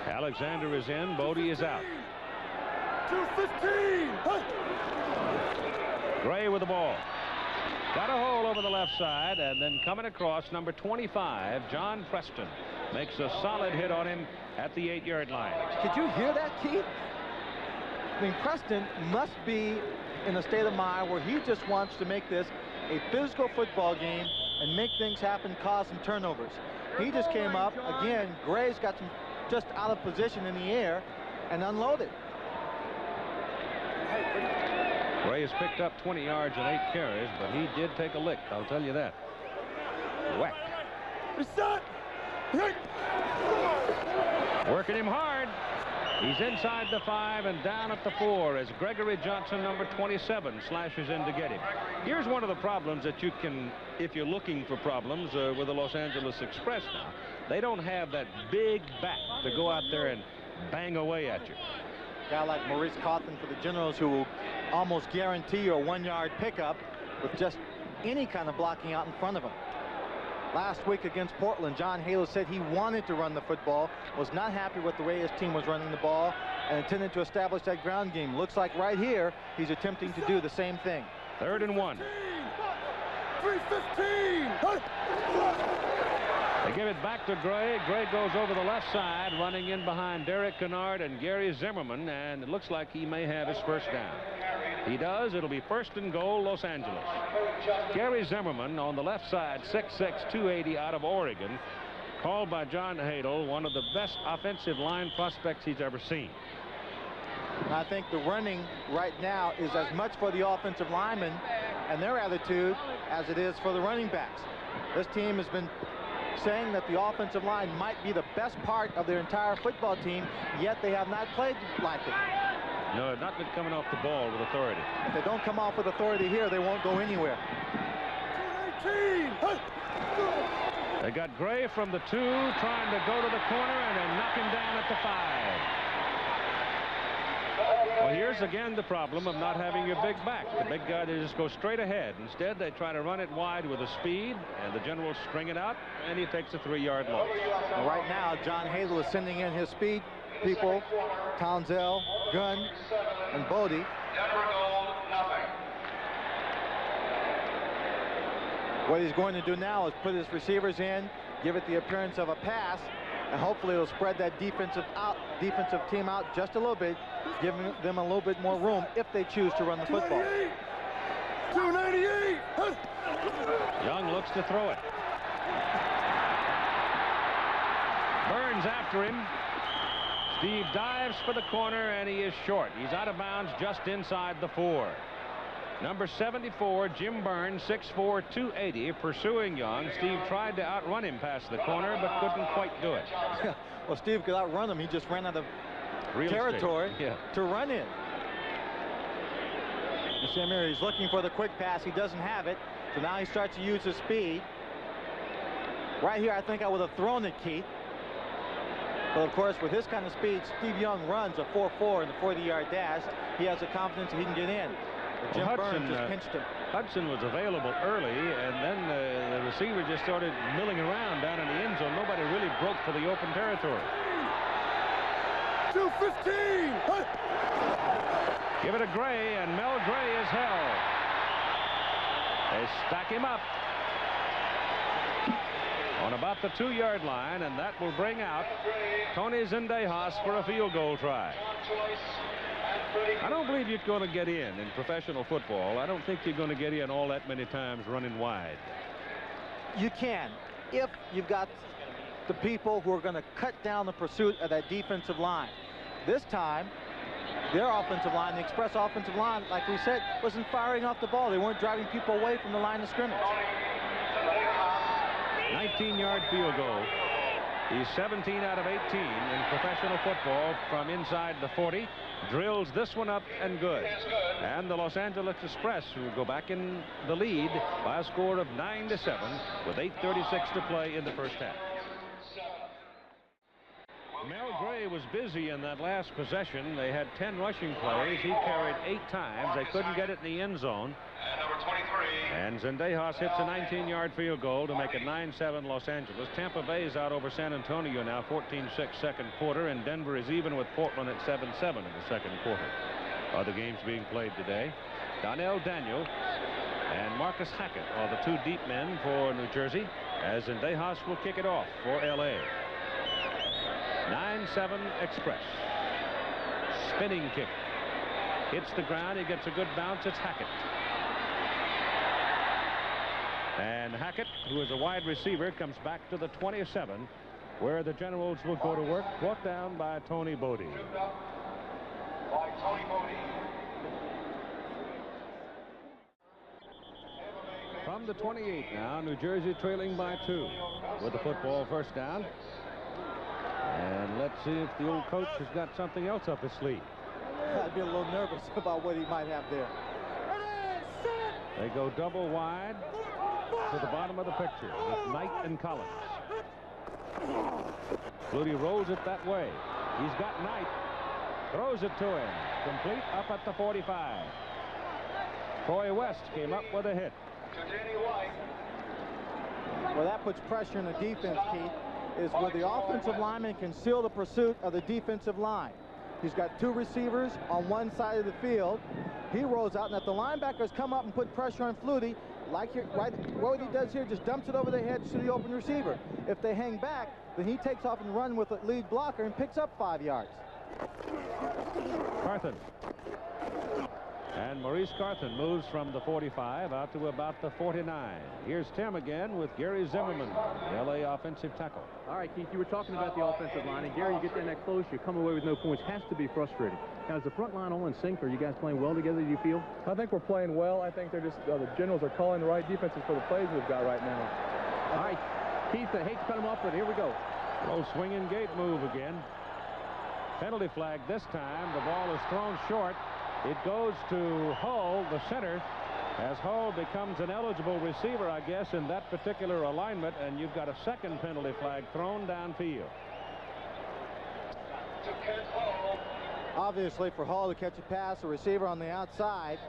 Alexander is in, Bodie is out. 215! Gray with the ball. Got a hole over the left side, and then coming across, number 25, John Preston, makes a solid hit on him at the 8-yard line. Did you hear that, Keith? I mean, Preston must be in a state of mind where he just wants to make this a physical football game and make things happen, cause some turnovers. He just came up. Again, Gray's got some just out of position in the air and unloaded. Gray has picked up 20 yards and 8 carries, but he did take a lick, I'll tell you that. Whack. Working him hard. He's inside the 5 and down at the 4 as Gregory Johnson, number 27, slashes in to get him. Here's one of the problems that you can, if you're looking for problems with the Los Angeles Express now. They don't have that big back to go out there and bang away at you. A guy like Maurice Cawthon for the Generals, who will almost guarantee you a 1-yard pickup with just any kind of blocking out in front of him. Last week against Portland, John Halo said he wanted to run the football, was not happy with the way his team was running the ball, and intended to establish that ground game. Looks like right here he's attempting to do the same thing. 3rd and 1. 3:15. They give it back to Gray. Gray goes over the left side, running in behind Derek Kennard and Gary Zimmerman, and it looks like he may have his first down. He does. It'll be 1st and goal, Los Angeles. Gary Zimmerman on the left side, 6'6", 280 out of Oregon, called by John Hadle one of the best offensive line prospects he's ever seen. I think the running right now is as much for the offensive linemen and their attitude as it is for the running backs. This team has been saying that the offensive line might be the best part of their entire football team, yet they have not played like it. No, they've not been coming off the ball with authority. If they don't come off with authority here, they won't go anywhere. 2:19. They got Gray from the 2, trying to go to the corner, and they knock him down at the 5. Well, here's again the problem of not having your big back. The big guy, they just go straight ahead. Instead, they try to run it wide with a speed, and the Generals string it out, and he takes a 3-yard loss. Well, right now, John Hadle is sending in his speed people, Townsell, Gunn, and Bodie. What he's going to do now is put his receivers in, give it the appearance of a pass, and hopefully it'll spread that defensive team out just a little bit, giving them a little bit more room if they choose to run the football. 298. Young looks to throw it. Burns after him. Steve dives for the corner, and he is short. He's out of bounds just inside the 4. Number 74, Jim Burns, 6'4", 280, pursuing Young. Steve tried to outrun him past the corner, but couldn't quite do it. Well, Steve could outrun him. He just ran out of territory to run in. You see him here, he's looking for the quick pass. He doesn't have it, so now he starts to use his speed. Right here, I think I would have thrown it, Keith. But, of course, with his kind of speed, Steve Young runs a 4.4 in the 40-yard dash. He has the confidence that he can get in. But Jim Burns just pinched him. Hudson was available early, and then the receiver just started milling around down in the end zone. Nobody really broke for the open territory. 2:15. Give it to Gray, and Mel Gray is held. They stack him up on about the 2-yard line, and that will bring out Tony Zendejas for a field goal try. I don't believe you're going to get in professional football. I don't think you're going to get in all that many times running wide. You can, if you've got the people who are going to cut down the pursuit of that defensive line. This time, their offensive line, the Express offensive line, like we said, wasn't firing off the ball. They weren't driving people away from the line of scrimmage. 19-yard field goal. He's 17 out of 18 in professional football from inside the 40. Drills this one up and good. And the Los Angeles Express will go back in the lead by a score of 9-7 with 8:36 to play in the first half. Mel Gray was busy in that last possession. They had 10 rushing plays. He carried 8 times. They couldn't get it in the end zone. And number 23. And Zendejas hits a 19-yard field goal to make it 9-7 Los Angeles. Tampa Bay is out over San Antonio now, 14-6 second quarter, and Denver is even with Portland at 7-7 in the second quarter. Other games being played today. Donnell Daniel and Marcus Hackett are the 2 deep men for New Jersey, as Zendejas will kick it off for L.A. 9-7 Express. Spinning kick. Hits the ground. He gets a good bounce. It's Hackett. And Hackett, who is a wide receiver, comes back to the 27, where the Generals will go to work, brought down by Tony Bodie. From the 28 now, New Jersey trailing by 2 with the football first down. And let's see if the old coach has got something else up his sleeve. I'd be a little nervous about what he might have there. They go double wide to the bottom of the picture with Knight and Collins. Flutie rolls it that way. He's got Knight. Throws it to him. Complete up at the 45. Troy West came up with a hit. Well, that puts pressure on the defense, Keith, is where the offensive lineman can seal the pursuit of the defensive line. He's got two receivers on one side of the field. He rolls out, and if the linebackers come up and put pressure on Flutie, like here, right, what he does here, just dumps it over their heads to the open receiver. If they hang back, then he takes off and runs with the lead blocker and picks up 5 yards. Carthen. And Maurice Carthen moves from the 45 out to about the 49. Here's Tim again with Gary Zimmerman, the LA offensive tackle. All right, Keith, you were talking about the offensive line, and Gary, you get in that close, you come away with no points. Has to be frustrating. Now, is the front line all in sync? Are you guys playing well together, do you feel? I think we're playing well. I think they're just the generals are calling the right defenses for the plays we've got right now. All right, Keith, I hate to cut him off, but here we go. Little swinging gate move again. Penalty flag this time. The ball is thrown short. It goes to Hull, the center, as Hull becomes an eligible receiver, I guess, in that particular alignment, and you've got a second penalty flag thrown downfield. Obviously, for Hall to catch a pass, a receiver on the outside,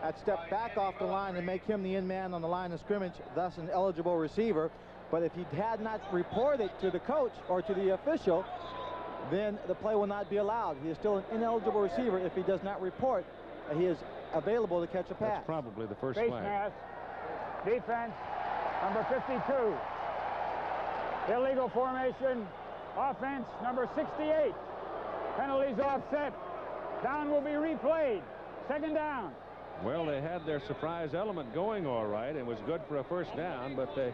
that step back off the line and make him the in man on the line of scrimmage, thus an eligible receiver. But if he had not reported to the coach or to the official, then the play will not be allowed. He is still an ineligible receiver if he does not report. He is available to catch a pass. That's probably the first Face flag. mask. Defense, number 52. Illegal formation. Offense, number 68. Penalties offset. Down will be replayed. Second down. Well, they had their surprise element going all right. It was good for a first down, but they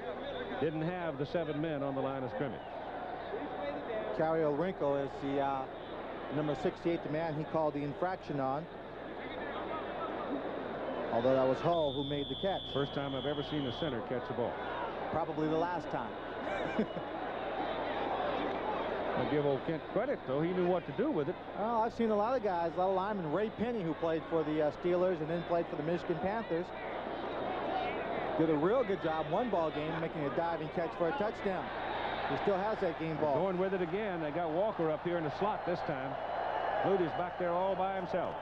didn't have the 7 men on the line of scrimmage. Cariel Wrinkle is the number 68, the man he called the infraction on. Although that was Hull who made the catch. First time I've ever seen a center catch a ball. Probably the last time. I give old Kent credit, though. He knew what to do with it. Well, I've seen a lot of guys, a lot of linemen. Ray Penny, who played for the Steelers and then played for the Michigan Panthers, did a real good job one ball game making a diving catch for a touchdown. He still has that game ball. Going with it again. They got Walker up here in the slot this time. Flutie's back there all by himself.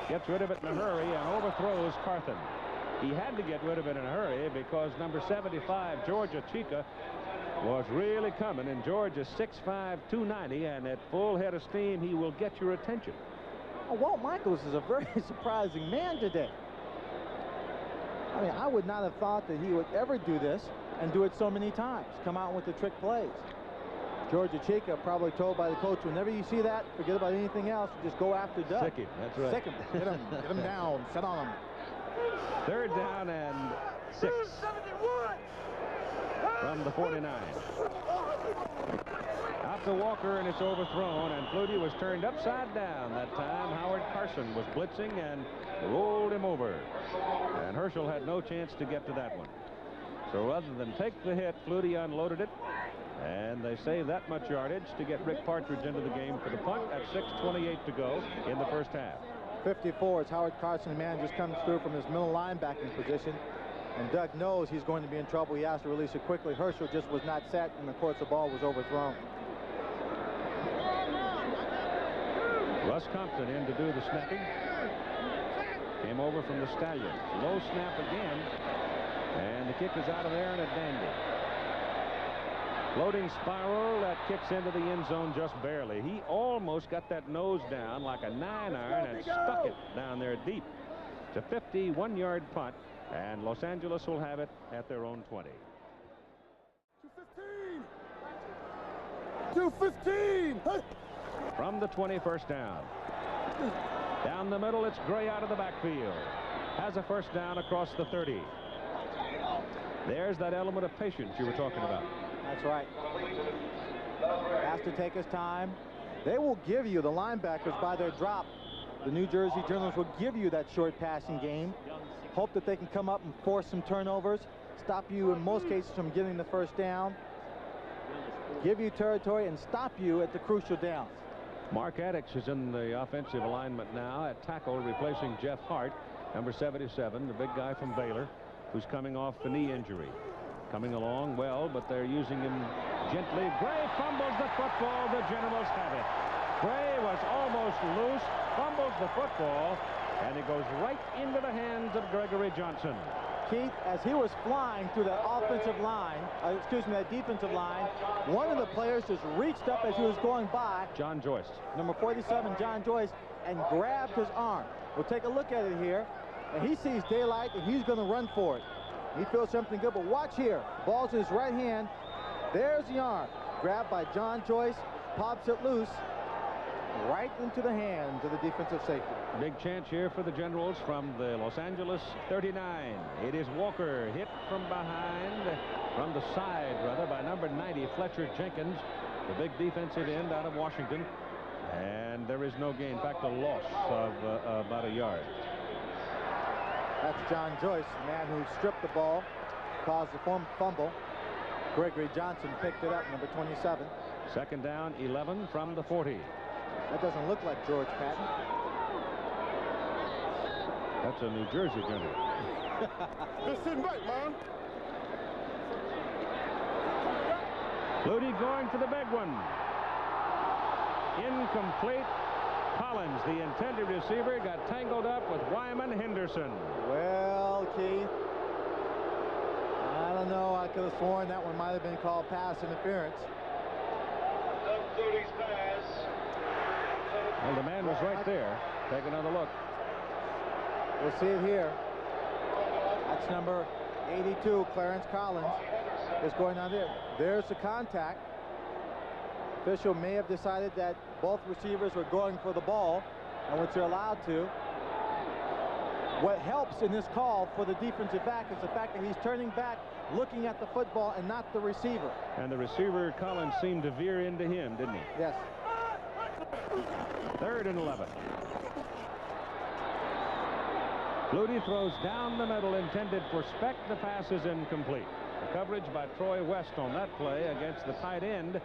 Gets rid of it in a hurry and overthrows Carthen. He had to get rid of it in a hurry because number 75, Georgia Chica, was really coming, and George is 6'5", 290, and at full head of steam, he will get your attention. Well, Walt Michaels is a very surprising man today. I mean, I would not have thought that he would ever do this and do it so many times, come out with the trick plays. Georgia Chica probably told by the coach, whenever you see that, forget about anything else, just go after Doug. Sick him, that's right. Sick him, get him down, sit on him. Third down and 6 from the 49. Out to Walker, and it's overthrown, and Flutie was turned upside down that time. Howard Carson was blitzing and rolled him over, and Herschel had no chance to get to that one. So rather than take the hit, Flutie unloaded it, and they saved that much yardage to get Rick Partridge into the game for the punt at 6:28 to go in the first half. 54 as Howard Carson, the man, just comes through from his middle linebacking position, and Doug knows he's going to be in trouble. He has to release it quickly. Herschel just was not set, and of course the ball was overthrown. Russ Compton in to do the snapping. Came over from the Stallions. Low snap again, and the kick is out of there and a dandy. Floating spiral that kicks into the end zone just barely. He almost got that nose down like a 9-iron and stuck it down there deep. It's a 51-yard punt, and Los Angeles will have it at their own 20. 215. From the 21st down. Down the middle, it's Gray out of the backfield. Has a first down across the 30. There's that element of patience you were talking about. That's right. Has to take his time. They will give you, the linebackers, by their drop, the New Jersey Generals will give you that short passing game. Hope that they can come up and force some turnovers, stop you in most cases from getting the first down, give you territory, and stop you at the crucial downs. Mark Addix is in the offensive alignment now at tackle, replacing Jeff Hart, number 77, the big guy from Baylor, who's coming off the knee injury. Coming along well, but they're using him Gently, Gray fumbles the football. The Generals have it. Gray was almost loose, fumbles the football, and it goes right into the hands of Gregory Johnson. Keith, as he was flying through that offensive line, that defensive line, one of the players just reached up as he was going by. John Joyce. Number 47, John Joyce, and grabbed his arm. We'll take a look at it here. And he sees daylight, and he's going to run for it. He feels something good, but watch here. Ball's in his right hand. There's the arm. Grabbed by John Joyce, pops it loose, right into the hands of the defensive safety. Big chance here for the Generals from the Los Angeles 39. It is Walker, hit from behind, from the side, rather, by number 90, Fletcher Jenkins, the big defensive end out of Washington. And there is no gain. In fact, a loss of about a yard. That's John Joyce, the man who stripped the ball, caused the fumble. Gregory Johnson picked it up, number 27. Second down, 11 from the 40. That doesn't look like George Patton. That's a New Jersey General. Just sitting back, man. Flutie going for the big one. Incomplete. Collins, the intended receiver, got tangled up with Wyman Henderson. Well, Keith, I don't know. I could have sworn that one might have been called pass interference. Well, the man was right there. Take another look. We'll see it here. That's number 82, Clarence Collins, is going on there. There's the contact. Official may have decided that both receivers were going for the ball, and which they're allowed to. What helps in this call for the defensive back is the fact that he's turning back, looking at the football and not the receiver. And the receiver, Collins, seemed to veer into him, didn't he? Yes. 3rd and 11. Flutie throws down the middle, intended for Speck. The pass is incomplete. The coverage by Troy West on that play against the tight end.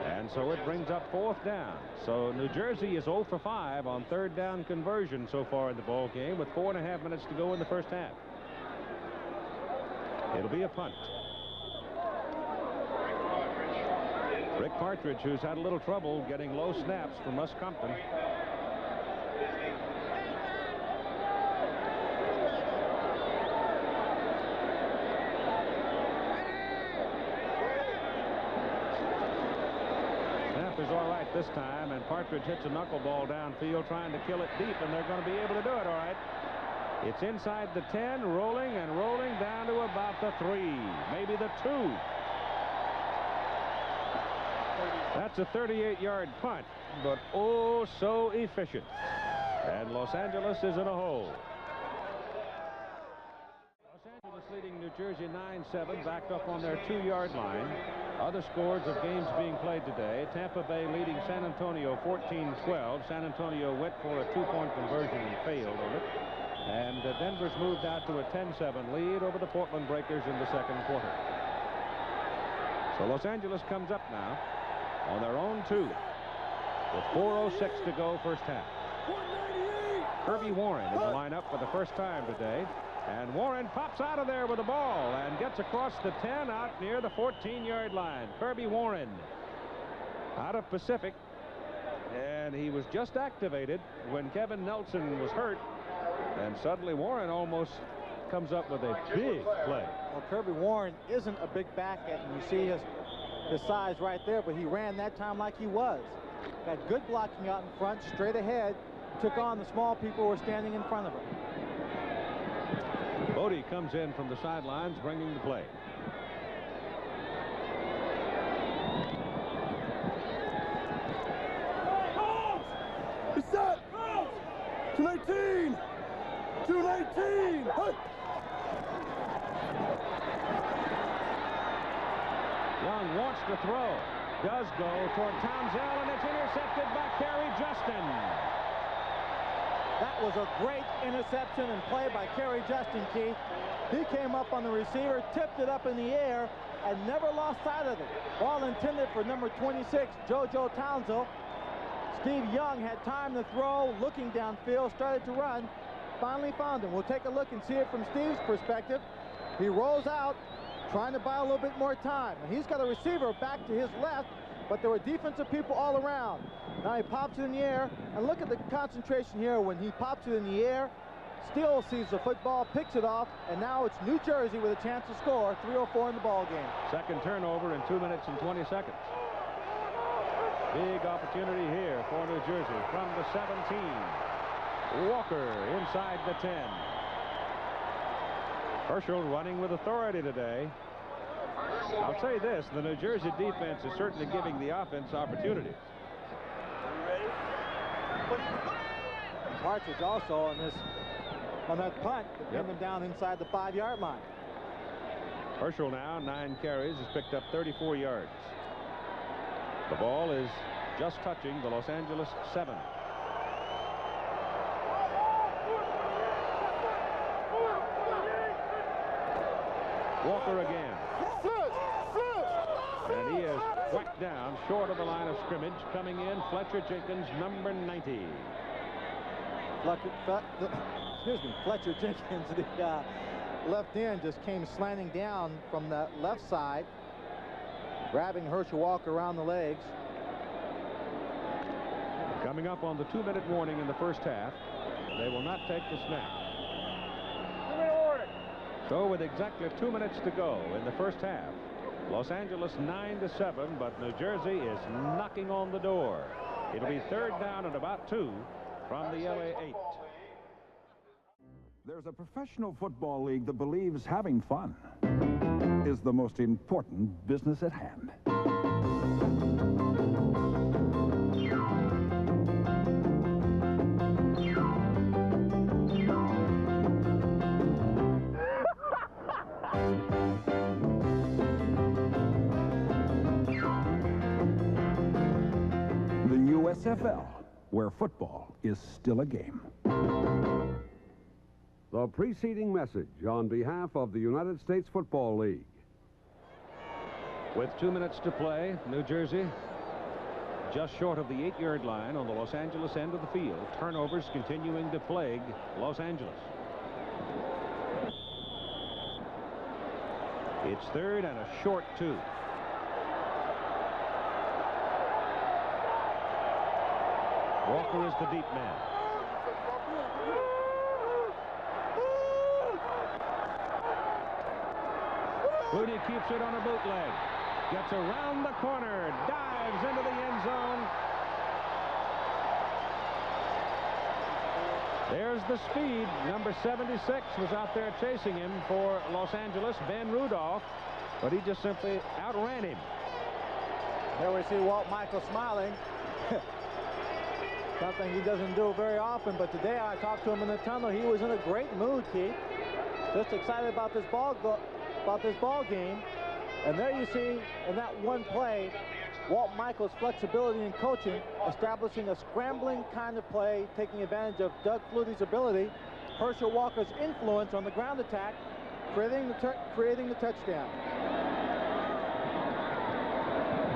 And so it brings up 4th down. So New Jersey is 0 for 5 on 3rd down conversion so far in the ball game, with 4.5 minutes to go in the first half. It'll be a punt. Rick Partridge, who's had a little trouble getting low snaps from Russ Compton. Is all right this time, and Partridge hits a knuckleball downfield trying to kill it deep, and they're going to be able to do it all right. It's inside the 10, rolling and rolling down to about the 3, maybe the 2. That's a 38-yard punt, but oh so efficient. And Los Angeles is in a hole. Los Angeles leading New Jersey 9-7, backed up on their 2-yard line. Other scores of games being played today. Tampa Bay leading San Antonio 14-12. San Antonio went for a 2-point conversion and failed on it. And Denver's moved out to a 10-7 lead over the Portland Breakers in the second quarter. So Los Angeles comes up now on their own 2 with 4:06 to go first half. Herbie Warren in the lineup for the first time today. And Warren pops out of there with the ball and gets across the 10 out near the 14-yard line. Kirby Warren out of Pacific. And he was just activated when Kevin Nelson was hurt. And suddenly Warren almost comes up with a big play. Well, Kirby Warren isn't a big back, and you see his size right there, but he ran that time like he was. Got good blocking out in front, straight ahead, took on the small people who were standing in front of him. Bodie comes in from the sidelines, bringing the play. He's set. 219. 219. Hey. Young wants to throw. Does go toward Townsell, and it's intercepted by Kerry Justin. That was a great interception and play by Kerry Justin, Keith. He came up on the receiver, tipped it up in the air, and never lost sight of it. Ball intended for number 26, JoJo Townsell. Steve Young had time to throw, looking downfield, started to run, finally found him. We'll take a look and see it from Steve's perspective. He rolls out, trying to buy a little bit more time. And he's got a receiver back to his left, but there were defensive people all around. Now he pops it in the air, and look at the concentration here. When he pops it in the air, Steele sees the football, picks it off, and now it's New Jersey with a chance to score. 3:04 in the ball game. Second turnover in 2 minutes and 20 seconds. Big opportunity here for New Jersey from the 17. Walker inside the 10. Herschel running with authority today. I'll say this, the New Jersey defense is certainly giving the offense opportunities. Partridge also on that punt to pin them down inside the 5-yard line. Herschel now 9 carries, has picked up 34 yards. The ball is just touching the Los Angeles 7. Walker again. And he is whacked down short of the line of scrimmage. Coming in, Fletcher Jenkins, number 90. Fletcher Jenkins, the left end, just came slanting down from the left side, grabbing Herschel Walker around the legs. Coming up on the 2-minute warning in the first half. They will not take the snap. So with exactly 2 minutes to go in the first half, Los Angeles 9-7, but New Jersey is knocking on the door. It'll be 3rd down and about 2 from the LA 8. There's a professional football league that believes having fun is the most important business at hand. The USFL, where football is still a game. The preceding message on behalf of the United States Football League. With 2 minutes to play, New Jersey just short of the 8-yard line on the Los Angeles end of the field. Turnovers continuing to plague Los Angeles. It's 3rd and a short 2. Walker is the deep man. Moody keeps it on a bootleg. Gets around the corner. Dives into the end zone. There's the speed. Number 76 was out there chasing him for Los Angeles, Ben Rudolph, but he just simply outran him. There we see Walt Michael smiling. Something he doesn't do very often, but today I talked to him in the tunnel. He was in a great mood, Keith. Just excited about this ball game. And there you see in that one play Walt Michael's flexibility in coaching, establishing a scrambling kind of play, taking advantage of Doug Flutie's ability, Herschel Walker's influence on the ground attack, creating the touchdown.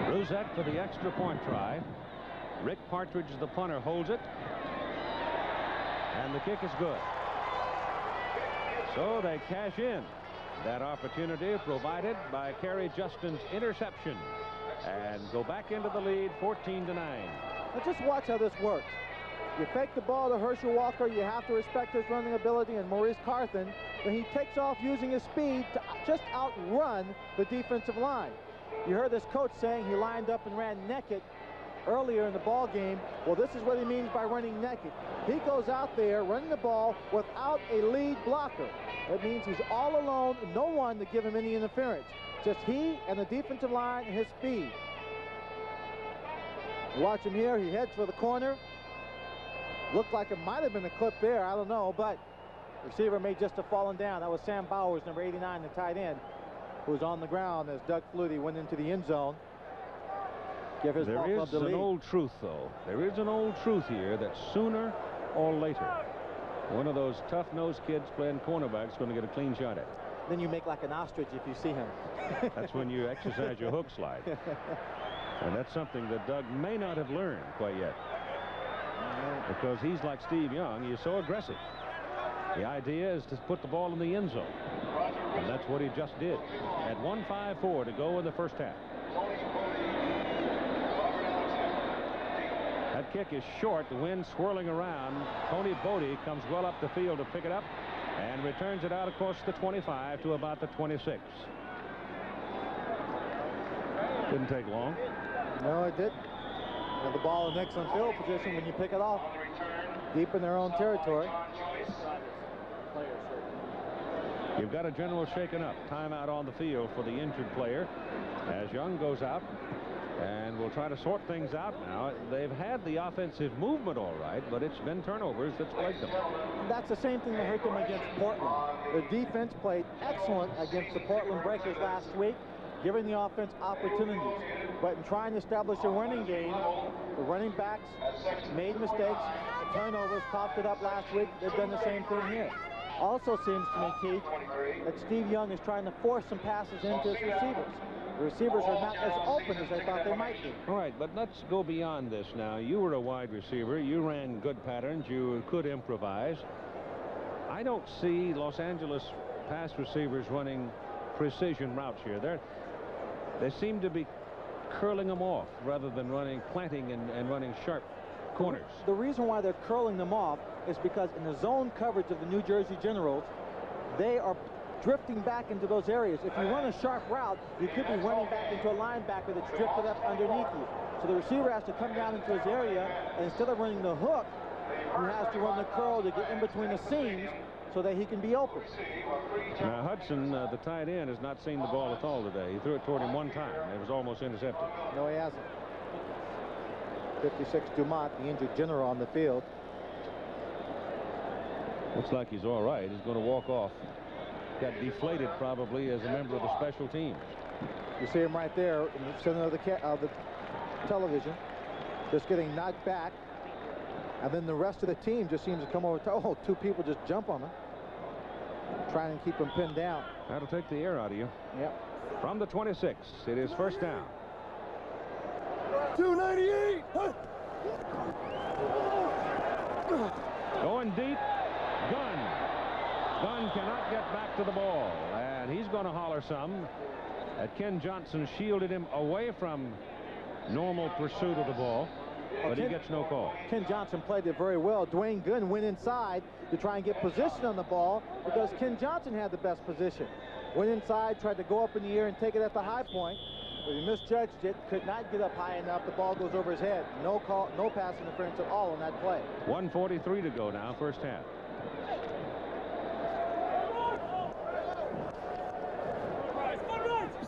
Bruzek for the extra point try. Rick Partridge, the punter, holds it. And the kick is good. So they cash in that opportunity provided by Kerry Justin's interception and go back into the lead 14-9. Now just watch how this works. You fake the ball to Herschel Walker. You have to respect his running ability, and Maurice Carthen, when he takes off using his speed to just outrun the defensive line. You heard this coach saying he lined up and ran naked earlier in the ball game. Well, this is what he means by running naked. He goes out there running the ball without a lead blocker. That means he's all alone, no one to give him any interference. Just he and the defensive line and his speed. Watch him here. He heads for the corner. Looked like it might have been a clip there. I don't know, but receiver may just have fallen down. That was Sam Bowers, number 89, the tight end, who was on the ground as Doug Flutie went into the end zone. Give his ball club the lead. There is an old truth, though. There is an old truth here that sooner or later, one of those tough-nosed kids playing cornerback is going to get a clean shot at it. Then you make like an ostrich if you see him. That's when you exercise your hook slide. And that's something that Doug may not have learned quite yet. Because he's like Steve Young. He's so aggressive. The idea is to put the ball in the end zone. And that's what he just did. At 1:54 to go in the first half. That kick is short. The wind swirling around. Tony Bodie comes well up the field to pick it up and returns it out across the 25 to about the 26. Didn't take long. No, it didn't. With the ball in excellent field position when you pick it off deep in their own territory. You've got a general shaken up. Timeout on the field for the injured player as Young goes out. And we'll try to sort things out now. They've had the offensive movement all right, but it's been turnovers that's plagued them. That's the same thing that hurt them against Portland. The defense played excellent against the Portland Breakers last week, giving the offense opportunities. But in trying to establish a running game, the running backs made mistakes. Turnovers popped it up last week. They've done the same thing here. Also seems to me, Keith, that Steve Young is trying to force some passes into his receivers. The receivers are not as open as I thought they might be. All right, but let's go beyond this now. You were a wide receiver. You ran good patterns. You could improvise. I don't see Los Angeles pass receivers running precision routes here. They seem to be curling them off rather than planting and running sharp corners. The reason why they're curling them off is because in the zone coverage of the New Jersey Generals, they are drifting back into those areas. If you run a sharp route, you could be running back into a linebacker that's drifted up underneath you. So the receiver has to come down into his area, and instead of running the hook, he has to run the curl to get in between the seams so that he can be open. Now Hudson, the tight end, has not seen the ball at all today. He threw it toward him one time. It was almost intercepted. No, he hasn't. 56 Dumont, the injured general, on the field. Looks like he's all right. He's going to walk off. Got deflated probably as a member of the special teams. You see him right there in the center of the television, just getting knocked back, and then the rest of the team just seems to come over to, oh, two people just jump on him, trying to keep him pinned down. That'll take the air out of you. Yep. From the 26, it is first down. 298. Going deep. Gunn cannot get back to the ball, and he's going to holler some. Ken Johnson shielded him away from normal pursuit of the ball, but he gets no call. Ken Johnson played it very well. Dwayne Gunn went inside to try and get position on the ball because Ken Johnson had the best position. Went inside, tried to go up in the air and take it at the high point, but he misjudged it, could not get up high enough. The ball goes over his head. No call, no pass interference at all on that play. 1:43 to go now, first half.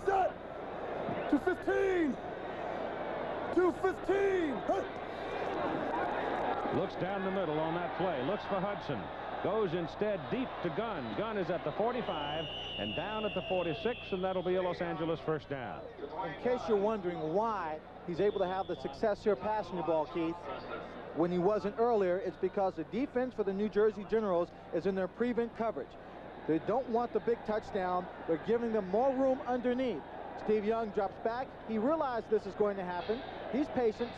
Set. 215. 215. Looks down the middle on that play. Looks for Hudson. Goes instead deep to Gunn. Gunn is at the 45 and down at the 46, and that'll be a Los Angeles first down. In case you're wondering why he's able to have the success here passing the ball, Keith, when he wasn't earlier, it's because the defense for the New Jersey Generals is in their prevent coverage. They don't want the big touchdown. They're giving them more room underneath. Steve Young drops back. He realized this is going to happen. He's patient.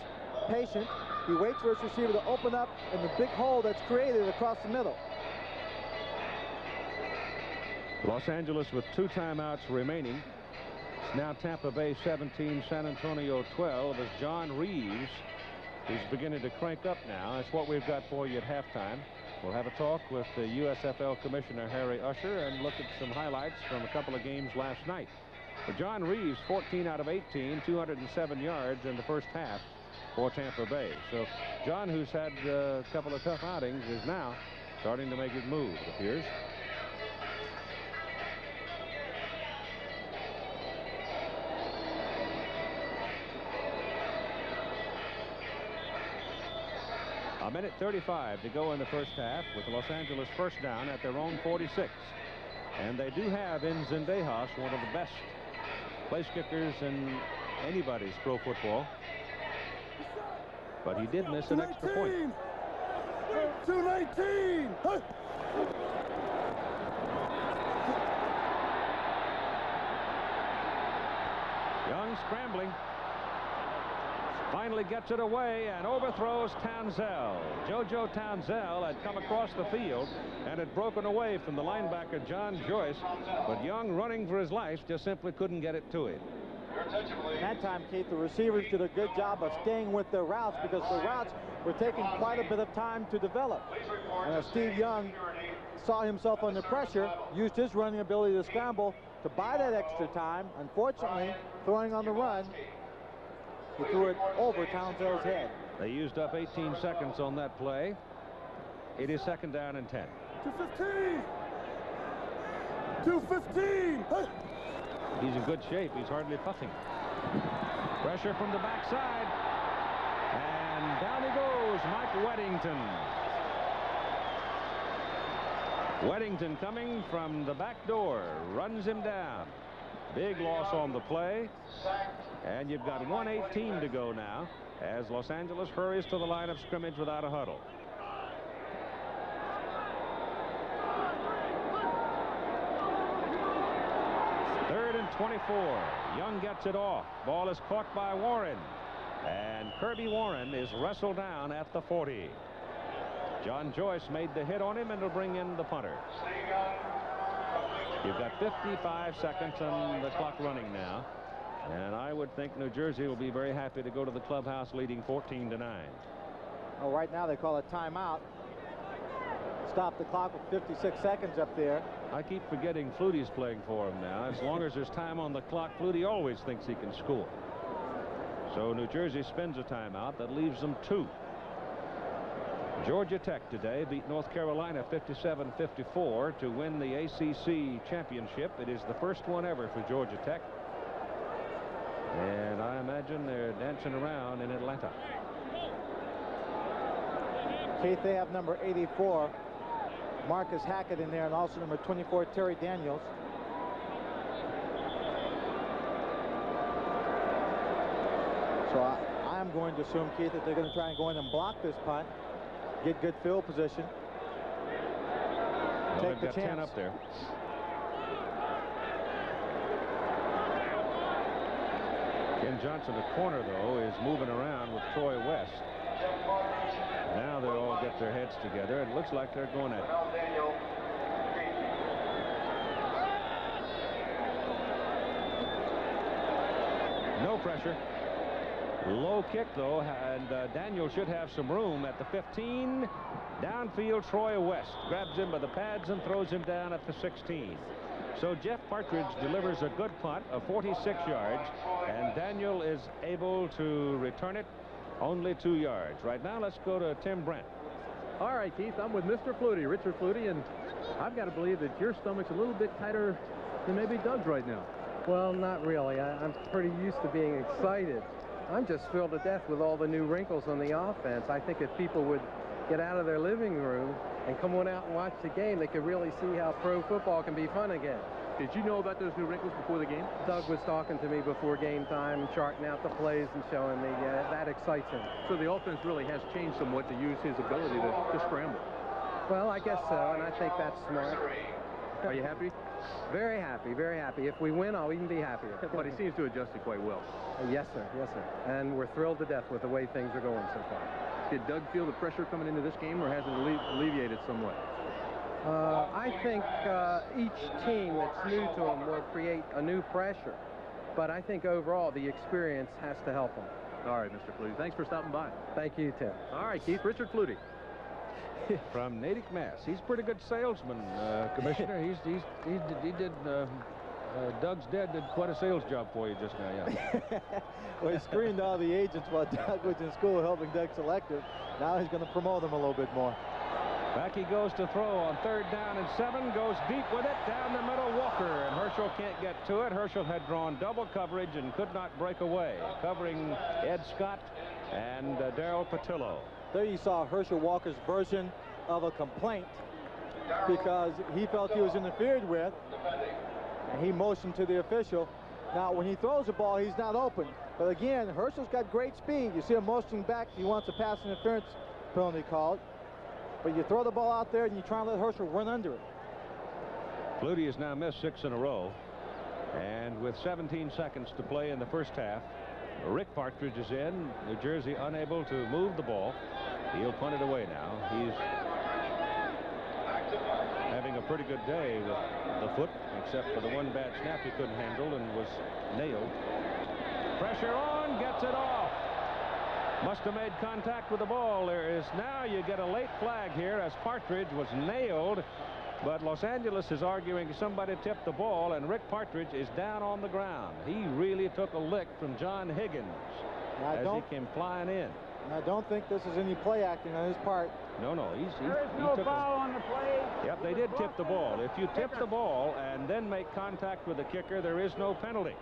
He waits for his receiver to open up in the big hole that's created across the middle. Los Angeles with 2 timeouts remaining. It's now Tampa Bay 17, San Antonio 12, as John Reeves is beginning to crank up now. That's what we've got for you at halftime. We'll have a talk with the USFL Commissioner Harry Usher and look at some highlights from a couple of games last night. For John Reeves, 14 out of 18, 207 yards in the first half for Tampa Bay. So John, who's had a couple of tough outings, is now starting to make his move, it appears. A minute 35 to go in the first half with Los Angeles first down at their own 46. And they do have in Zendejas one of the best place kickers in anybody's pro football. But he did miss an extra point. 219. Young scrambling. Finally gets it away and overthrows Townsell. JoJo Townsell had come across the field and had broken away from the linebacker John Joyce, but Young, running for his life, just simply couldn't get it to him. That time, Keith, the receivers did a good job of staying with their routes because the routes were taking quite a bit of time to develop. And as Steve Young saw himself under pressure, used his running ability to scramble to buy that extra time. Unfortunately, throwing on the run, he threw it over Townsell's head. They used up 18 seconds on that play. It is 2nd down and 10. 215. 215. He's in good shape. He's hardly puffing. Pressure from the backside. And down he goes, Mike Weddington. Weddington coming from the back door, runs him down. Big loss on the play. And you've got 1:18 to go now as Los Angeles hurries to the line of scrimmage without a huddle. Third and 24. Young gets it off. Ball is caught by Warren. And Kirby Warren is wrestled down at the 40. John Joyce made the hit on him and will bring in the punter. You've got 55 seconds on the clock running now. And I would think New Jersey will be very happy to go to the clubhouse leading 14-9. Oh, right now they call a timeout. Stop the clock with 56 seconds up there. I keep forgetting Flutie's playing for him now. As long as there's time on the clock, Flutie always thinks he can score. So New Jersey spends a timeout. That leaves them 2. Georgia Tech today beat North Carolina 57-54 to win the ACC championship. It is the first one ever for Georgia Tech. And I imagine they're dancing around in Atlanta. Keith, they have number 84, Marcus Hackett, in there, and also number 24, Terry Daniels. So I'm going to assume, Keith, that they're going to try and go in and block this punt, get good field position, well, take the got chance. 10 up there. Ken Johnson, the corner, though, is moving around with Troy West. Now they all get their heads together. It looks like they're going at it. No pressure. Low kick, though, and Daniel should have some room at the 15. Downfield, Troy West grabs him by the pads and throws him down at the 16. So Jeff Partridge delivers a good punt of 46 yards, and Daniel is able to return it only 2 yards. Right now, let's go to Tim Brent. All right, Keith, I'm with Mr. Flutie, Richard Flutie, and I've got to believe that your stomach's a little bit tighter than maybe Doug's right now. Well, not really. I'm pretty used to being excited. I'm just filled to death with all the new wrinkles on the offense. I think if people would get out of their living room and come on out and watch the game, they could really see how pro football can be fun again. Did you know about those new wrinkles before the game? Doug was talking to me before game time, charting out the plays and showing me. That excites him. So the offense really has changed somewhat to use his ability to scramble. Well, I guess so, and I think that's smart. Are you happy? Very happy, very happy. If we win, I'll even be happier. But he seems to adjust it quite well. Yes, sir. Yes, sir. And we're thrilled to death with the way things are going so far. Did Doug feel the pressure coming into this game, or has it alleviated somewhat? I think each team that's new to them will create a new pressure. But I think overall the experience has to help them. All right, Mr. Flutie. Thanks for stopping by. Thank you, Tim. All right, Keith. Richard Flutie. From Natick, Mass. He's a pretty good salesman, Commissioner. He did Doug's dad did quite a sales job for you just now, yeah. Well, he screened all the agents while Doug was in school helping Doug Selective. Now he's going to promote them a little bit more. Back he goes to throw on 3rd down and 7. Goes deep with it down the middle. Walker, and Herschel can't get to it. Herschel had drawn double coverage and could not break away, covering Ed Scott and Darrell Patillo. There you saw Herschel Walker's version of a complaint because he felt he was interfered with, and he motioned to the official. Now, when he throws the ball, he's not open. But again, Herschel's got great speed. You see him motioning back. He wants a pass interference penalty called. But you throw the ball out there and you try and let Herschel run under it. Flutie has now missed 6 in a row. And with 17 seconds to play in the first half, Rick Partridge is in. New Jersey unable to move the ball. He'll punt it away now. He's having a pretty good day with the foot, except for the one bad snap he couldn't handle and was nailed. Pressure on, gets it off. Must have made contact with the ball. There is now, you get a late flag here as Partridge was nailed, but Los Angeles is arguing somebody tipped the ball, and Rick Partridge is down on the ground. He really took a lick from John Higgins as he came flying in. And I don't think this is any play acting on his part. No, he no took foul on the play. Yep, they did tip the ball. If you tip the ball and then make contact with the kicker, there is no penalty.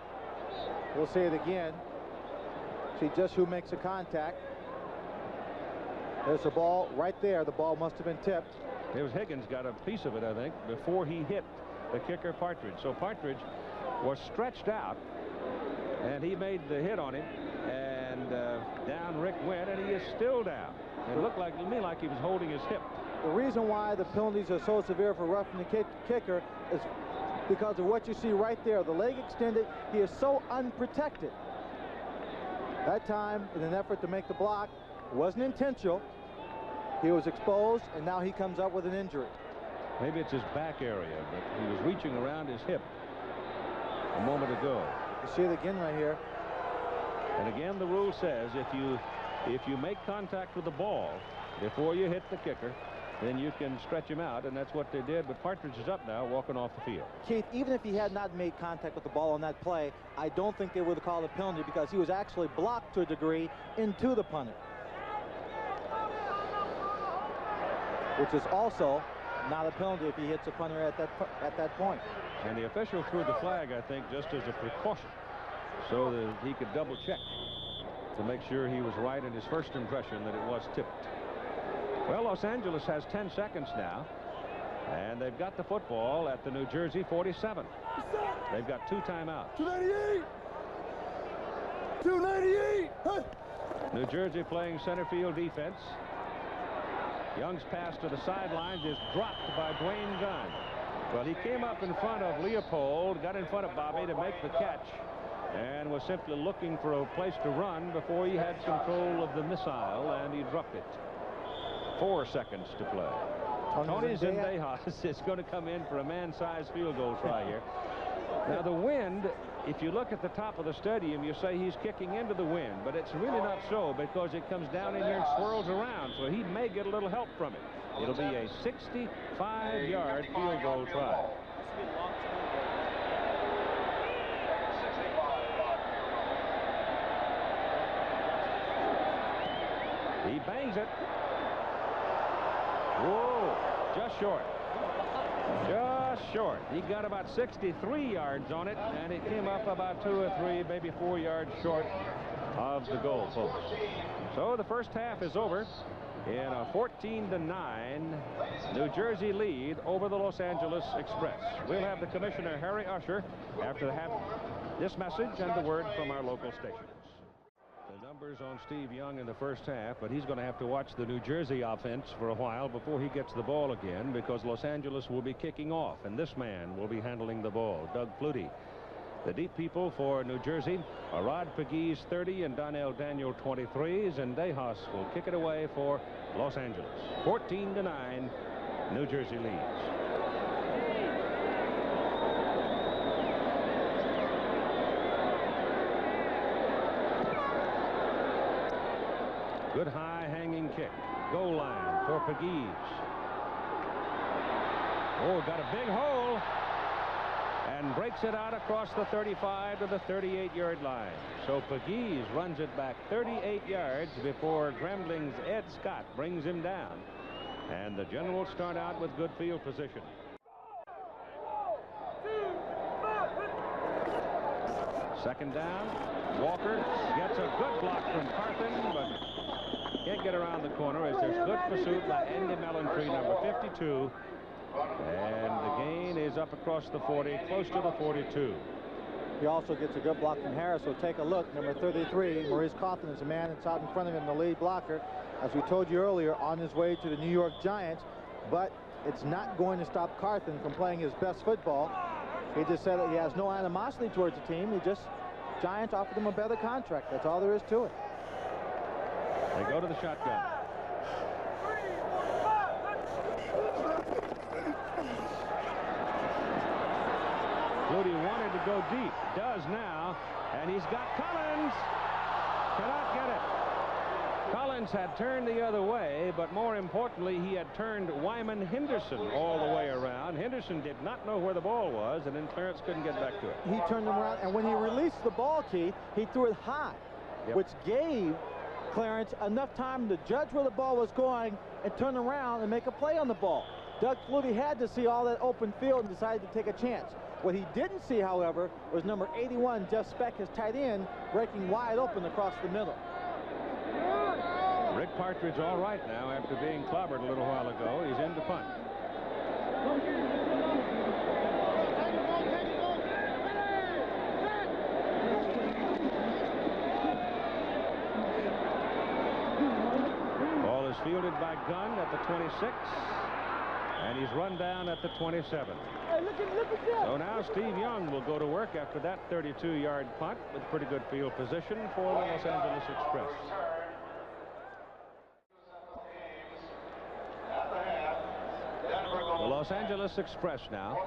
We'll see it again. See just who makes the contact. There's the ball right there. The ball must have been tipped. It was Higgins got a piece of it, I think, before he hit the kicker Partridge. So Partridge was stretched out, and he made the hit on him, and down Rick went, and he is still down. It looked like to me like he was holding his hip. The reason why the penalties are so severe for roughing the kicker is because of what you see right there. The leg extended. He is so unprotected. That time, in an effort to make the block, wasn't intentional. He was exposed, and now he comes up with an injury. Maybe it's his back area, but he was reaching around his hip a moment ago. You see it again right here. And again, the rule says if you make contact with the ball before you hit the kicker, then you can stretch him out, and that's what they did. But Partridge is up now, walking off the field. Keith, even if he had not made contact with the ball on that play, I don't think they would have called a penalty because he was actually blocked to a degree into the punter, which is also not a penalty if he hits a punter at that point. And the official threw the flag, I think, just as a precaution, so that he could double check to make sure he was right in his first impression that it was tipped. Well, Los Angeles has 10 seconds now, and they've got the football at the New Jersey 47. They've got 2 timeouts. 298. 298. Huh. New Jersey playing center field defense. Young's pass to the sidelines is dropped by Dwayne Gunn. Well, he came up in front of Leopold, got in front of Bobby to make the catch, and was simply looking for a place to run before he had control of the missile, and he dropped it. 4 seconds to play. Tony Zendejas is going to come in for a man-sized field goal try here. Now, the wind, if you look at the top of the stadium, you say he's kicking into the wind, but it's really not so because it comes down in here and swirls around, so he may get a little help from it. It'll be a 65-yard field goal try. He bangs it. Whoa, just short. Just short. He got about 63 yards on it, and it came up about 2 or 3, maybe 4 yards short of the goal post. So the first half is over in a 14-9 New Jersey lead over the Los Angeles Express. We'll have the Commissioner, Harry Usher, after this message and the word from our local stations. The numbers on Steve Young in the first half, but he's going to have to watch the New Jersey offense for a while before he gets the ball again, because Los Angeles will be kicking off, and this man will be handling the ball, Doug Flutie. The deep people for New Jersey are Rod Pegues 30 and Donnell Daniel 23s, and Dejas will kick it away for Los Angeles. 14-9, New Jersey leads. Good high hanging kick. Goal line for Pegues. Oh, got a big hole. And breaks it out across the 35 to the 38-yard line. So Pegues runs it back 38 yards before Grambling's Ed Scott brings him down. And the Generals start out with good field position. Second down. Walker gets a good block from Carthen, but can't get around the corner as there's good pursuit by Andy Mellentry, number 52. And the gain is up across the 40, close to the 42. He also gets a good block from Harris, so take a look. Number 33, Maurice Carthen, is the man that's out in front of him, the lead blocker, as we told you earlier, on his way to the New York Giants. But it's not going to stop Carthen from playing his best football. He just said that he has no animosity towards the team. He just Giants offered him a better contract. That's all there is to it. They go to the shotgun. Flutie wanted to go deep. Does now. And he's got Collins. Cannot get it. Collins had turned the other way, but more importantly, he had turned Wyman Henderson all the way around. Henderson did not know where the ball was, and then Clarence couldn't get back to it. He turned him around, and when he released the ball, Keith, he threw it high, which gave Clarence enough time to judge where the ball was going and turn around and make a play on the ball. Doug Flutie had to see all that open field and decided to take a chance. What he didn't see, however, was number 81, Jeff Speck, his tight end, breaking wide open across the middle. Rick Partridge all right now after being clobbered a little while ago. He's in to punt. Ball is fielded by Gunn at the 26, and he's run down at the 27. So now Steve Young will go to work after that 32-yard punt with pretty good field position for the Los Angeles Express. The Los Angeles Express now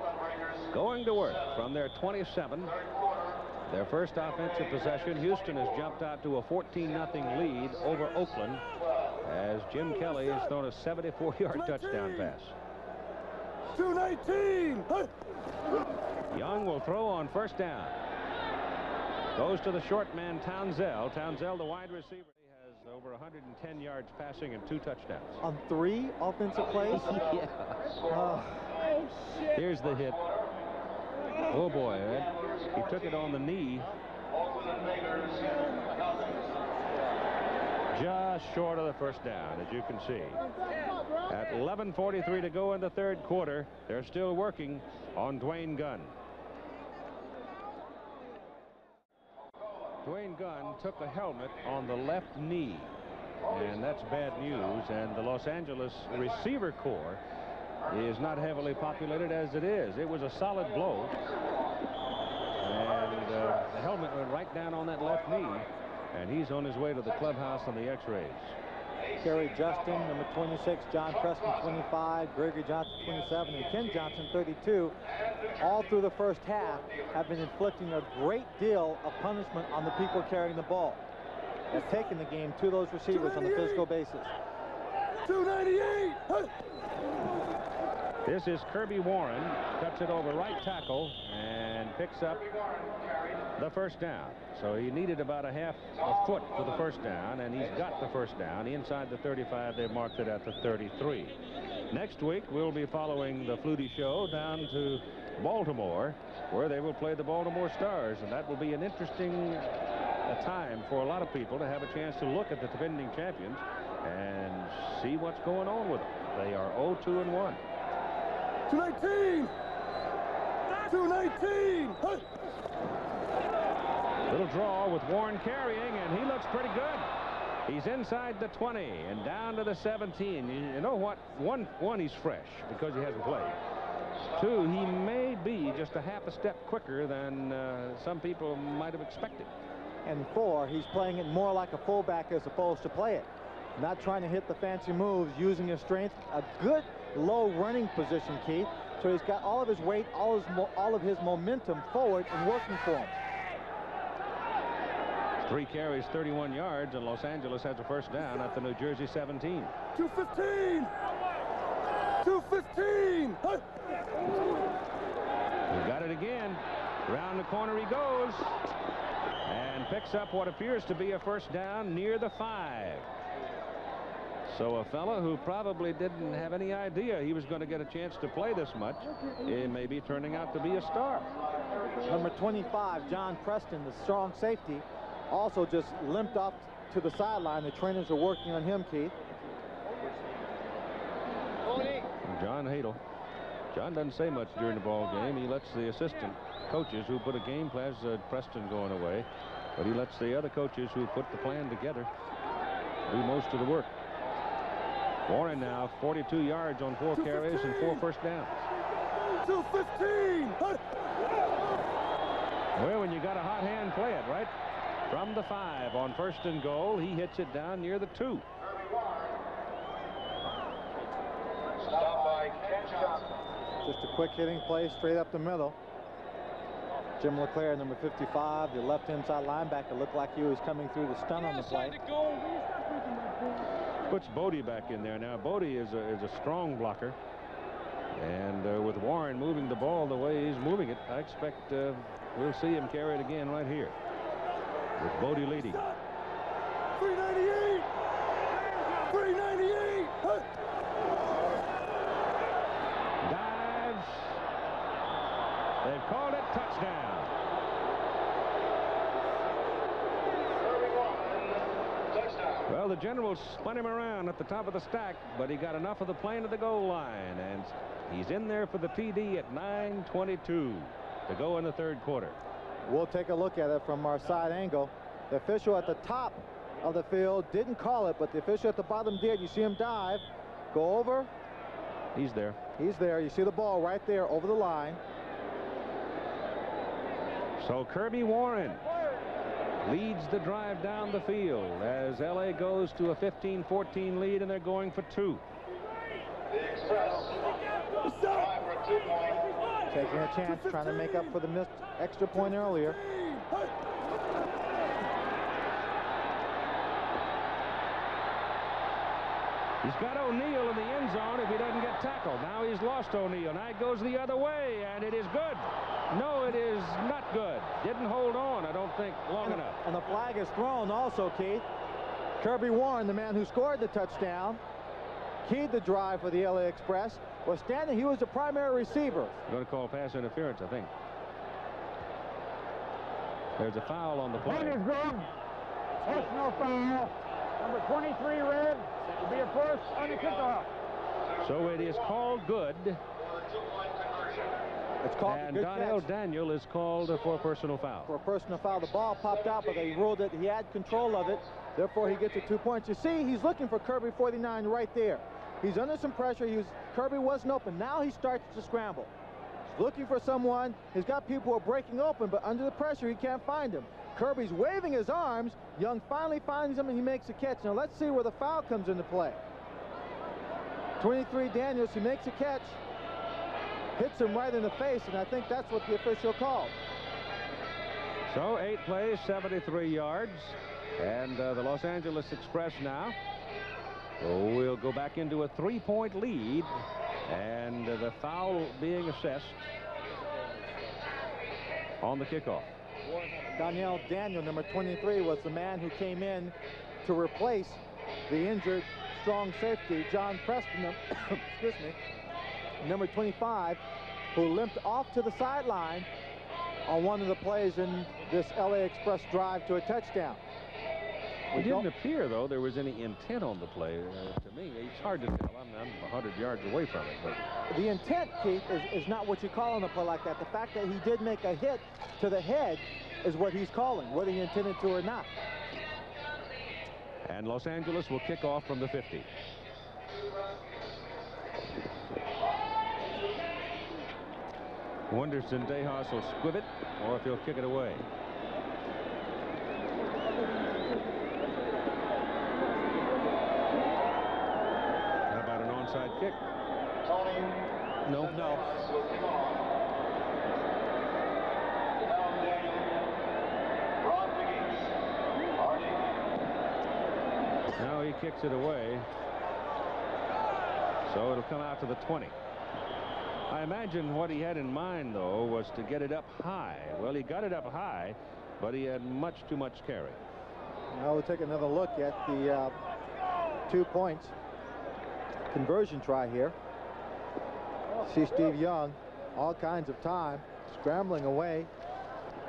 going to work from their 27. Their first offensive possession. Houston has jumped out to a 14-0 lead over Oakland as Jim Kelly has thrown a 74-yard touchdown pass. 219. Young will throw on first down. Goes to the short man, Townsell. Townsell, the wide receiver. Over 110 yards passing and 2 touchdowns. On 3 offensive plays? Here's the hit. Oh, boy. He took it on the knee. Just short of the first down, as you can see. At 11:43 to go in the third quarter, they're still working on Dwayne Gunn. Dwayne Gunn took a helmet on the left knee, and that's bad news. And the Los Angeles receiver corps is not heavily populated as it is. It was a solid blow, and the helmet went right down on that left knee, and he's on his way to the clubhouse on the x-rays. Kerry Justin, number 26, John Preston, 25, Gregory Johnson, 27, and Ken Johnson, 32, all through the first half have been inflicting a great deal of punishment on the people carrying the ball. They've taken the game to those receivers on a physical basis. 298. This is Kirby Warren, cuts it over right tackle and picks up the first down. So he needed about a foot for the first down, and he's got the first down. Inside the 35, they've marked it at the 33. Next week, we'll be following the Flutie show down to Baltimore, where they will play the Baltimore Stars, and that will be an interesting time for a lot of people to have a chance to look at the defending champions and see what's going on with them. They are 0-2-1. 219. 219. Little draw with Warren carrying, and he looks pretty good. He's inside the 20 and down to the 17. You know what? One, he's fresh because he hasn't played. 2, he may be just a half a step quicker than some people might have expected. And 4, he's playing it more like a fullback as opposed to play it. Not trying to hit the fancy moves, using his strength. A good low running position, Keith. So he's got all of his weight, all of his momentum forward and working for him. 3 carries, 31 yards, and Los Angeles has a first down at the New Jersey 17. 215. 215. He got it again. Around the corner he goes and picks up what appears to be a first down near the 5. So a fella who probably didn't have any idea he was going to get a chance to play this much, it may be turning out to be a star. Number 25, John Preston, the strong safety, also just limped off to the sideline. The trainers are working on him, Keith. John Hadel. John doesn't say much during the ball game. He lets the assistant coaches who put a game plan, Preston going away, but he lets the other coaches who put the plan together do most of the work. Warren now 42 yards on 4 carries and 4 first downs. 215. Well, when you got a hot hand, play it, right? From the 5 on 1st and goal, he hits it down near the 2. Stop by Ken Johnson. Just a quick hitting play straight up the middle. Jim LeClaire, number 55, the left inside linebacker, looked like he was coming through the stun on the play. Puts Bodie back in there now. Bodie is a strong blocker. And with Warren moving the ball the way he's moving it, I expect we'll see him carry it again right here, with Bodie leading. 398! 398! Dives. They've called it touchdown. Well, the Generals spun him around at the top of the stack, but he got enough of the plane to the goal line, and he's in there for the TD at 9:22 to go in the 3rd quarter. We'll take a look at it from our side angle. The official at the top of the field didn't call it, but the official at the bottom did. You see him dive, go over. He's there. He's there. You see the ball right there over the line. So Kirby Warren leads the drive down the field as LA goes to a 15-14 lead, and they're going for 2. The Express. Taking a chance, trying to make up for the missed extra point earlier. He's got O'Neal in the end zone if he doesn't get tackled. Now he's lost O'Neal. Now it goes the other way, and it is good. No, it is not good. Didn't hold on, I don't think, long enough. And the flag is thrown also, Keith. Kirby Warren, the man who scored the touchdown, keyed the drive for the LA Express, was standing. He was the primary receiver. Going to call pass interference, I think. There's a foul on the play. Point is good. Personal foul. Number 23, red. Will be a first on the kickoff. So it is called good. It's called and a good Donnell catch. Daniel is called for a personal foul. For a personal foul. The ball popped out, but they ruled it. He had control of it. Therefore, he gets the 2 points. You see, he's looking for Kirby 49 right there. He's under some pressure. Kirby wasn't open. Now he starts to scramble. He's looking for someone. He's got people who are breaking open, but under the pressure, he can't find him. Kirby's waving his arms. Young finally finds him, and he makes a catch. Now, let's see where the foul comes into play. 23 Daniels, he makes a catch. Hits him right in the face, and I think that's what the official called. So 8 plays, 73 yards, and the Los Angeles Express now will go back into a 3-point lead, and the foul being assessed on the kickoff. Donnell Daniel, number 23, was the man who came in to replace the injured strong safety, John Preston, excuse me, number 25, who limped off to the sideline on one of the plays in this LA Express drive to a touchdown. It didn't appear, though, there was any intent on the play. To me, it's hard to tell. I'm 100 yards away from it. But the intent, Keith, is not what you call on a play like that. The fact that he did make a hit to the head is what he's calling, whether he intended to or not. And Los Angeles will kick off from the 50. Wonders if Dejas will squib it or if he'll kick it away. How about an onside kick? No. No. Now he kicks it away. So it'll come out to the 20. I imagine what he had in mind, though, was to get it up high. Well, he got it up high, but he had much too much carry. Now we'll take another look at the 2 points conversion try here. See Steve Young, all kinds of time, scrambling away.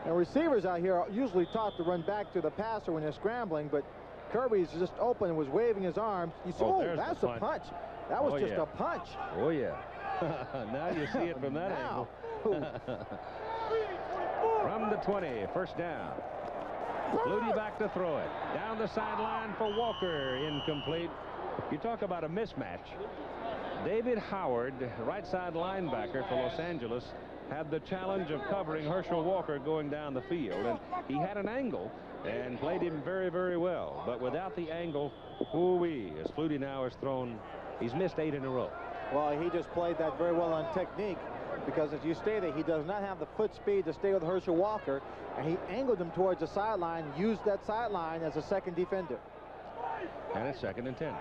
And receivers out here are usually taught to run back to the passer when they're scrambling, but Kirby's just open and was waving his arms. You see, that's a punch. That was just a punch. Oh, yeah. Now you see it from that angle. From the 20, first down. Flutie back to throw it. Down the sideline for Walker, incomplete. You talk about a mismatch. David Howard, right side linebacker for Los Angeles, had the challenge of covering Herschel Walker going down the field, and he had an angle and played him very, very well. But without the angle, ooh-wee, as Flutie now has thrown, he's missed 8 in a row. Well, he just played that very well on technique, because as you stated, he does not have the foot speed to stay with Herschel Walker, and he angled him towards the sideline, used that sideline as a second defender. And it's 2nd and 10.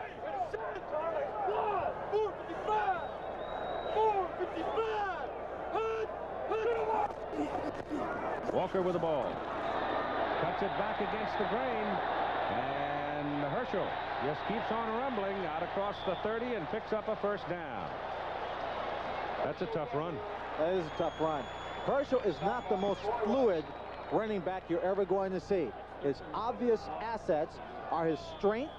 Walker with the ball. Cuts it back against the grain. And Herschel just keeps on rumbling out across the 30 and picks up a first down. That's a tough run. That is a tough run. Herschel is not the most fluid running back you're ever going to see. His obvious assets are his strength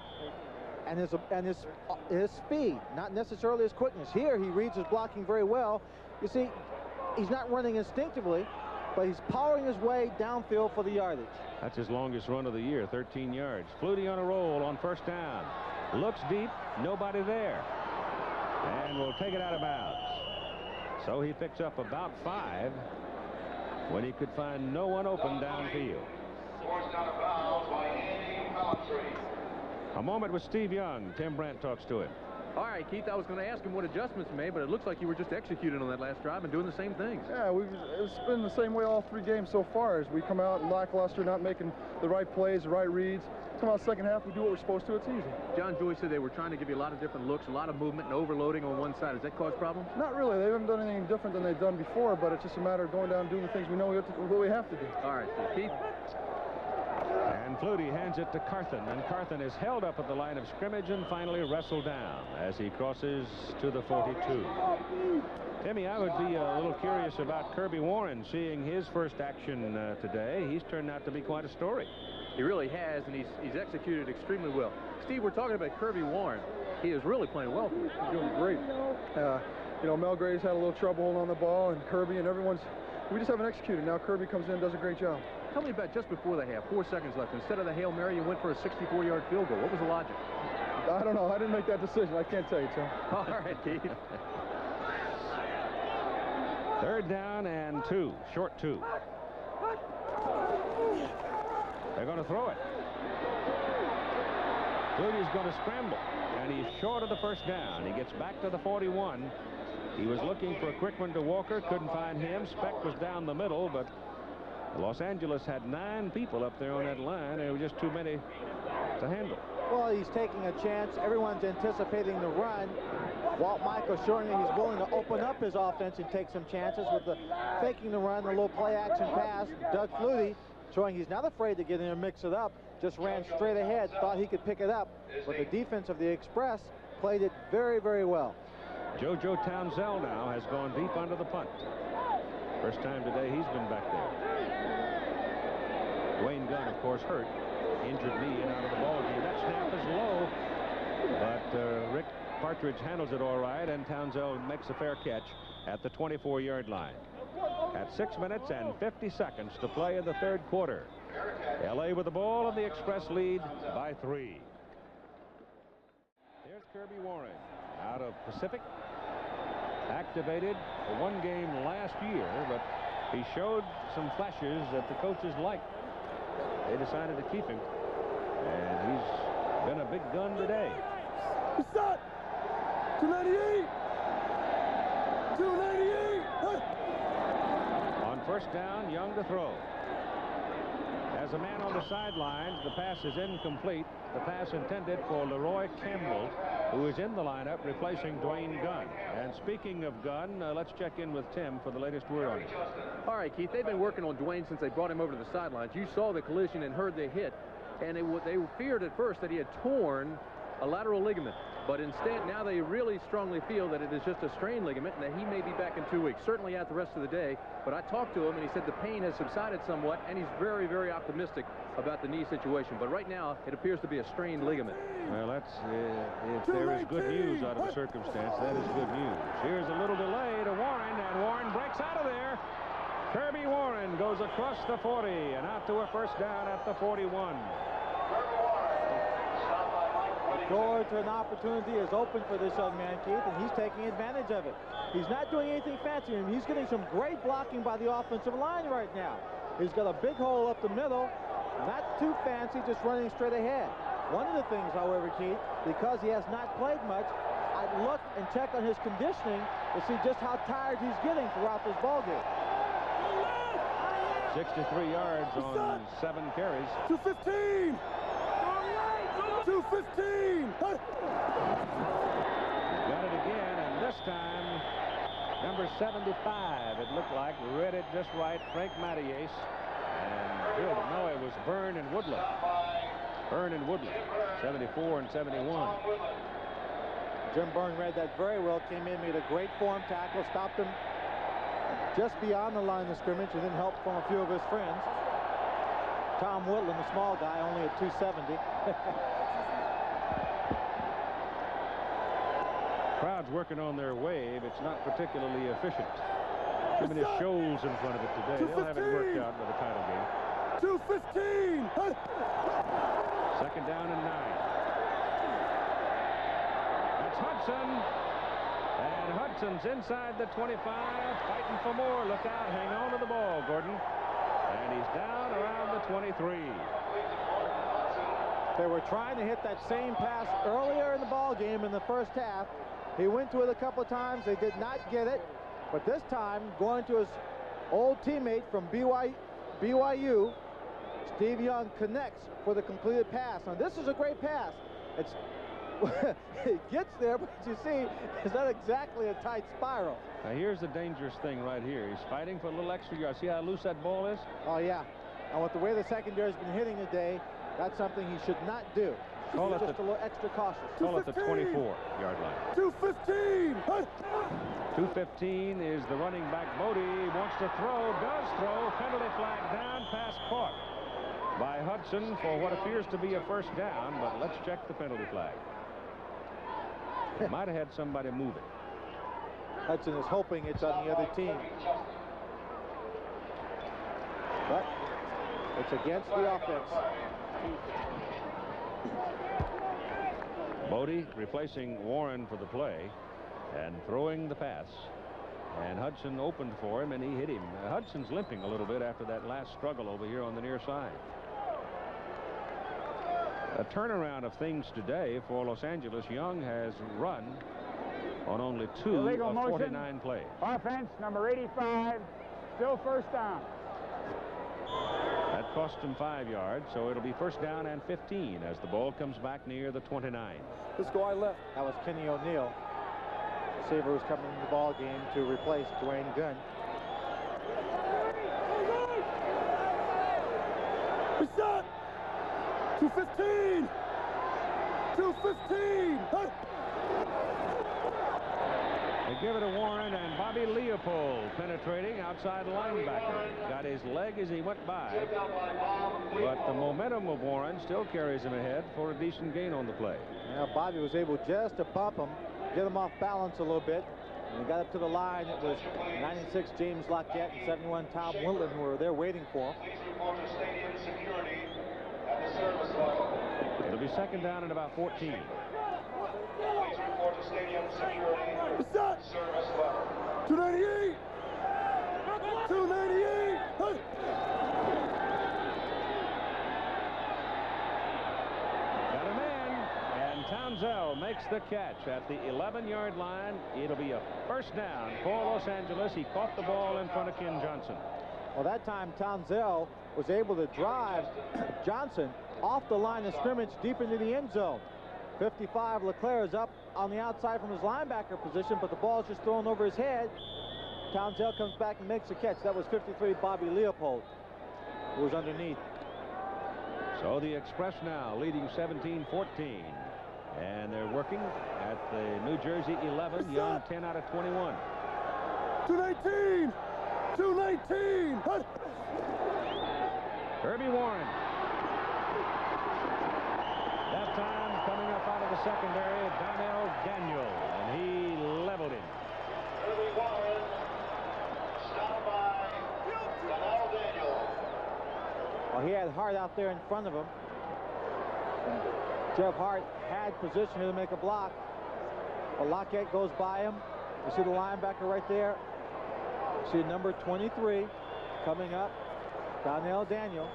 and his speed, not necessarily his quickness. Here he reads his blocking very well. You see, he's not running instinctively, but he's powering his way downfield for the yardage. That's his longest run of the year, 13 yards. Flutie on a roll on first down. Looks deep, nobody there. And will take it out of bounds. So he picks up about 5 when he could find no one open downfield. Forced out of bounds by Andy Maltree. A moment with Steve Young. Tim Brandt talks to him. All right, Keith, I was going to ask him what adjustments he made, but it looks like you were just executing on that last drive and doing the same things. Yeah, it's been the same way all 3 games so far. As we come out lackluster, not making the right plays, the right reads. Come out second half, we do what we're supposed to. It's easy. John Joyce said they were trying to give you a lot of different looks, a lot of movement and overloading on one side. Does that cause problems? Not really. They haven't done anything different than they've done before, but it's just a matter of going down and doing the things we know what we have to do. All right, so Keith. And Flutie hands it to Carthen, and Carthen is held up at the line of scrimmage and finally wrestled down as he crosses to the 42. Timmy, I would be a little curious about Kirby Warren seeing his first action today. He's turned out to be quite a story. He really has, and he's executed extremely well. Steve, we're talking about Kirby Warren. He is really playing well. He's doing great. You know, Mel Gray's had a little trouble holding on the ball, and Kirby and we just haven't executed. Now Kirby comes in, does a great job. Tell me about just before the half, 4 seconds left. Instead of the Hail Mary, you went for a 64-yard field goal. What was the logic? I don't know. I didn't make that decision. I can't tell you, Tim. All right, Keith. 3rd down and 2. Short 2. They're going to throw it. Flutie's going to scramble, and he's short of the first down. He gets back to the 41. He was looking for a quick one to Walker, couldn't find him. Speck was down the middle, but Los Angeles had 9 people up there on that line. There were just too many to handle. Well, he's taking a chance. Everyone's anticipating the run. Walt Michael showing that he's willing to open up his offense and take some chances with the faking the run, the little play action pass. Doug Flutie showing he's not afraid to get in and mix it up. Just ran straight ahead, thought he could pick it up. But the defense of the Express played it very, very well. JoJo Townsell now has gone deep under the punt. First time today he's been back there. Dwayne Gunn, of course, hurt. Injured knee and out of the ball game. That snap is low, but Rick Partridge handles it all right, and Townsell makes a fair catch at the 24-yard line. At 6 minutes and 50 seconds to play in the 3rd quarter. L.A. with the ball, and the Express lead by 3. Here's Kirby Warren out of Pacific. Activated for 1 game last year, but he showed some flashes that the coaches liked. They decided to keep him, and he's been a big gun today. He's set. 298. 298. On first down, Young to throw. As a man on the sidelines, the pass is incomplete. The pass intended for Leroy Campbell, who is in the lineup replacing Dwayne Gunn. And speaking of Gunn, let's check in with Tim for the latest word on it. All right, Keith, they've been working on Dwayne since they brought him over to the sidelines. You saw the collision and heard the hit, and they feared at first that he had torn a lateral ligament. But instead, now they really strongly feel that it is just a strained ligament and that he may be back in 2 weeks. Certainly out the rest of the day. But I talked to him, and he said the pain has subsided somewhat, and he's very, very optimistic about the knee situation. But right now, it appears to be a strained ligament. Well, that's if there is good news out of the circumstance, that is good news. Here's a little delay to Warren, and Warren breaks out of there. Kirby Warren goes across the 40 and out to a first down at the 41. door to an opportunity is open for this young man, Keith, and he's taking advantage of it. He's not doing anything fancy. He's getting some great blocking by the offensive line right now. He's got a big hole up the middle, not too fancy, just running straight ahead. One of the things, however, Keith, because he has not played much, I'd look and check on his conditioning to see just how tired he's getting throughout this ball game. 63 yards on 7 carries. 215! 215! Got it again, and this time, number 75, it looked like, read it just right, Frank Mattias. And good. No, it was Byrne and Woodland. Byrne and Woodland, 74 and 71. Jim Byrne read that very well, came in, made a great form tackle, stopped him just beyond the line of scrimmage, and then helped from a few of his friends. Tom Woodland, the small guy, only at 270. Crowd's working on their wave. It's not particularly efficient. Too many shoals in front of it today. They'll have it worked out by the title game. 215! Second down and 9. That's Hudson. And Hudson's inside the 25, fighting for more. Look out, hang on to the ball, Gordon. And he's down around the 23. They were trying to hit that same pass earlier in the ball game in the first half. He went to it a couple of times. They did not get it. But this time, going to his old teammate from BYU, Steve Young connects for the completed pass. Now, this is a great pass. It gets there, but you see, it's not exactly a tight spiral. Now, here's the dangerous thing right here. He's fighting for a little extra yard. See how loose that ball is? Oh, yeah. And with the way the secondary has been hitting today, that's something he should not do. Call it just a little extra cautious. Call it the 24-yard line. 215! 215 is the running back. Bodie wants to throw, does throw. Penalty flag down, pass caught by Hudson for what appears to be a first down, but let's check the penalty flag. Might have had somebody move it. Hudson is hoping it's on the other team. But it's against the offense. Bodie replacing Warren for the play and throwing the pass. And Hudson opened for him, and he hit him. Hudson's limping a little bit after that last struggle over here on the near side. A turnaround of things today for Los Angeles. Young has run on only 2 Illegal of motion. 49 plays. Offense, number 85, still first down. That cost him 5 yards, so it'll be first down and 15 as the ball comes back near the 29. Let's go left. That was Kenny O'Neill. Receiver who's coming in the ball game to replace Dwayne Gunn. Reset! 215! 215! They give it to Warren, and Bobby Leopold penetrating outside linebacker. Got his leg as he went by. But the momentum of Warren still carries him ahead for a decent gain on the play. Yeah, Bobby was able just to bump him, get him off balance a little bit. When he got up to the line, it was 96 James Lockett and 71 Tom Woodland who were there waiting for him. It'll be second down at about 14. Please report to stadium security. Service level. 298! 298! Got him in, and Townsell makes the catch at the 11-yard line. It'll be a first down for Los Angeles. He caught the ball in front of Ken Johnson. Well, that time Townsell was able to drive Johnson off the line of scrimmage deep into the end zone. 55 Leclerc is up on the outside from his linebacker position, but the ball is just thrown over his head. Townsell comes back and makes a catch. That was 53 Bobby Leopold, who was underneath. So the Express now leading 17-14. And they're working at the New Jersey 11. Young 10 out of 21. 219! 219! Herbie Warren. That time coming up out of the secondary, Donnell Daniel, and he leveled him. Herbie Warren, stopped by Donnell Daniel. Well, he had Hart out there in front of him. Jeff Hart had position here to make a block, but Lockett goes by him. You see the linebacker right there. You see number 23 coming up, Donnell Daniel,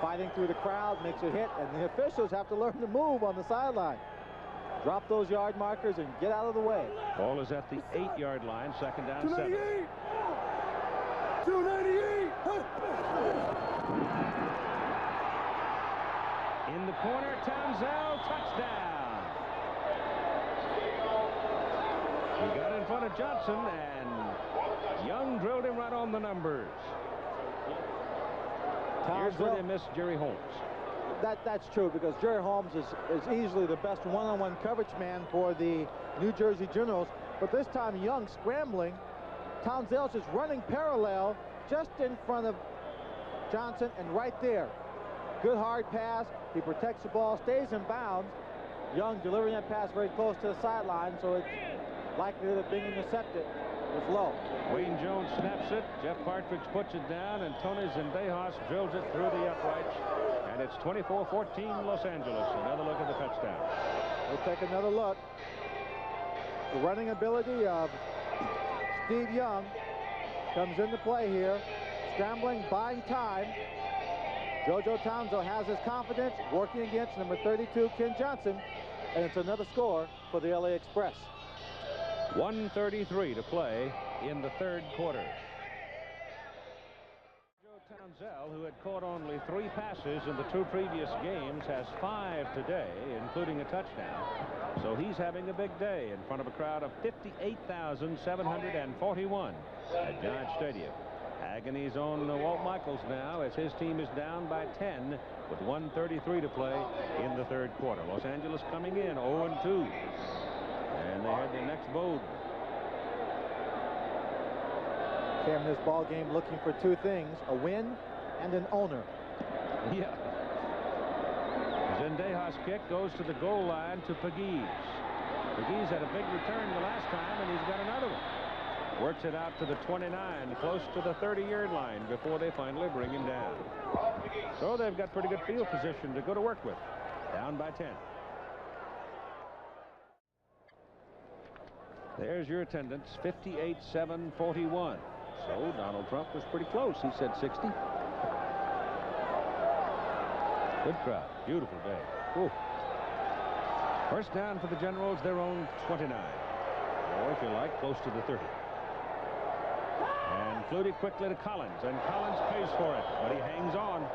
fighting through the crowd, makes a hit, and the officials have to learn to move on the sideline. Drop those yard markers and get out of the way. Ball is at the 8-yard line, second down, 7. 298! In the corner, Townsend, touchdown. He got in front of Johnson, and Young drilled him right on the numbers. Here's where they missed Jerry Holmes. That's true, because Jerry Holmes is easily the best one-on-one coverage man for the New Jersey Generals. But this time, Young scrambling. Townsend's just running parallel just in front of Johnson, and right there. Good hard pass. He protects the ball, stays in bounds. Young delivering that pass very close to the sideline, so it's likelihood of being intercepted was low. Wayne Jones snaps it. Jeff Partridge puts it down, and Tony Zendejas drills it through the uprights. And it's 24-14 Los Angeles. Another look at the touchdown. We'll take another look. The running ability of Steve Young comes into play here. Scrambling, buying time. JoJo Townsend has his confidence, working against number 32, Ken Johnson. And it's another score for the LA Express. 1:33 to play in the third quarter. Joe Townsend, who had caught only 3 passes in the 2 previous games, has 5 today, including a touchdown. So he's having a big day in front of a crowd of 58,741 at Giant Stadium. Agony's on Walt Michaels now, as his team is down by 10 with 1:33 to play in the third quarter. Los Angeles coming in 0-2. And they had their next bode. Came this ball game looking for 2 things, a win and an owner. Yeah. Zendejas' kick goes to the goal line to Pegues. Pegues had a big return the last time, and he's got another one. Works it out to the 29, close to the 30-yard line before they finally bring him down. So they've got pretty good field position to go to work with. Down by 10. There's your attendance, 58,741. So Donald Trump was pretty close. He said 60. Good crowd. Beautiful day. Ooh. First down for the Generals, their own 29. Or if you like, close to the 30. And Flutie quickly to Collins, and Collins pays for it, but he hangs on.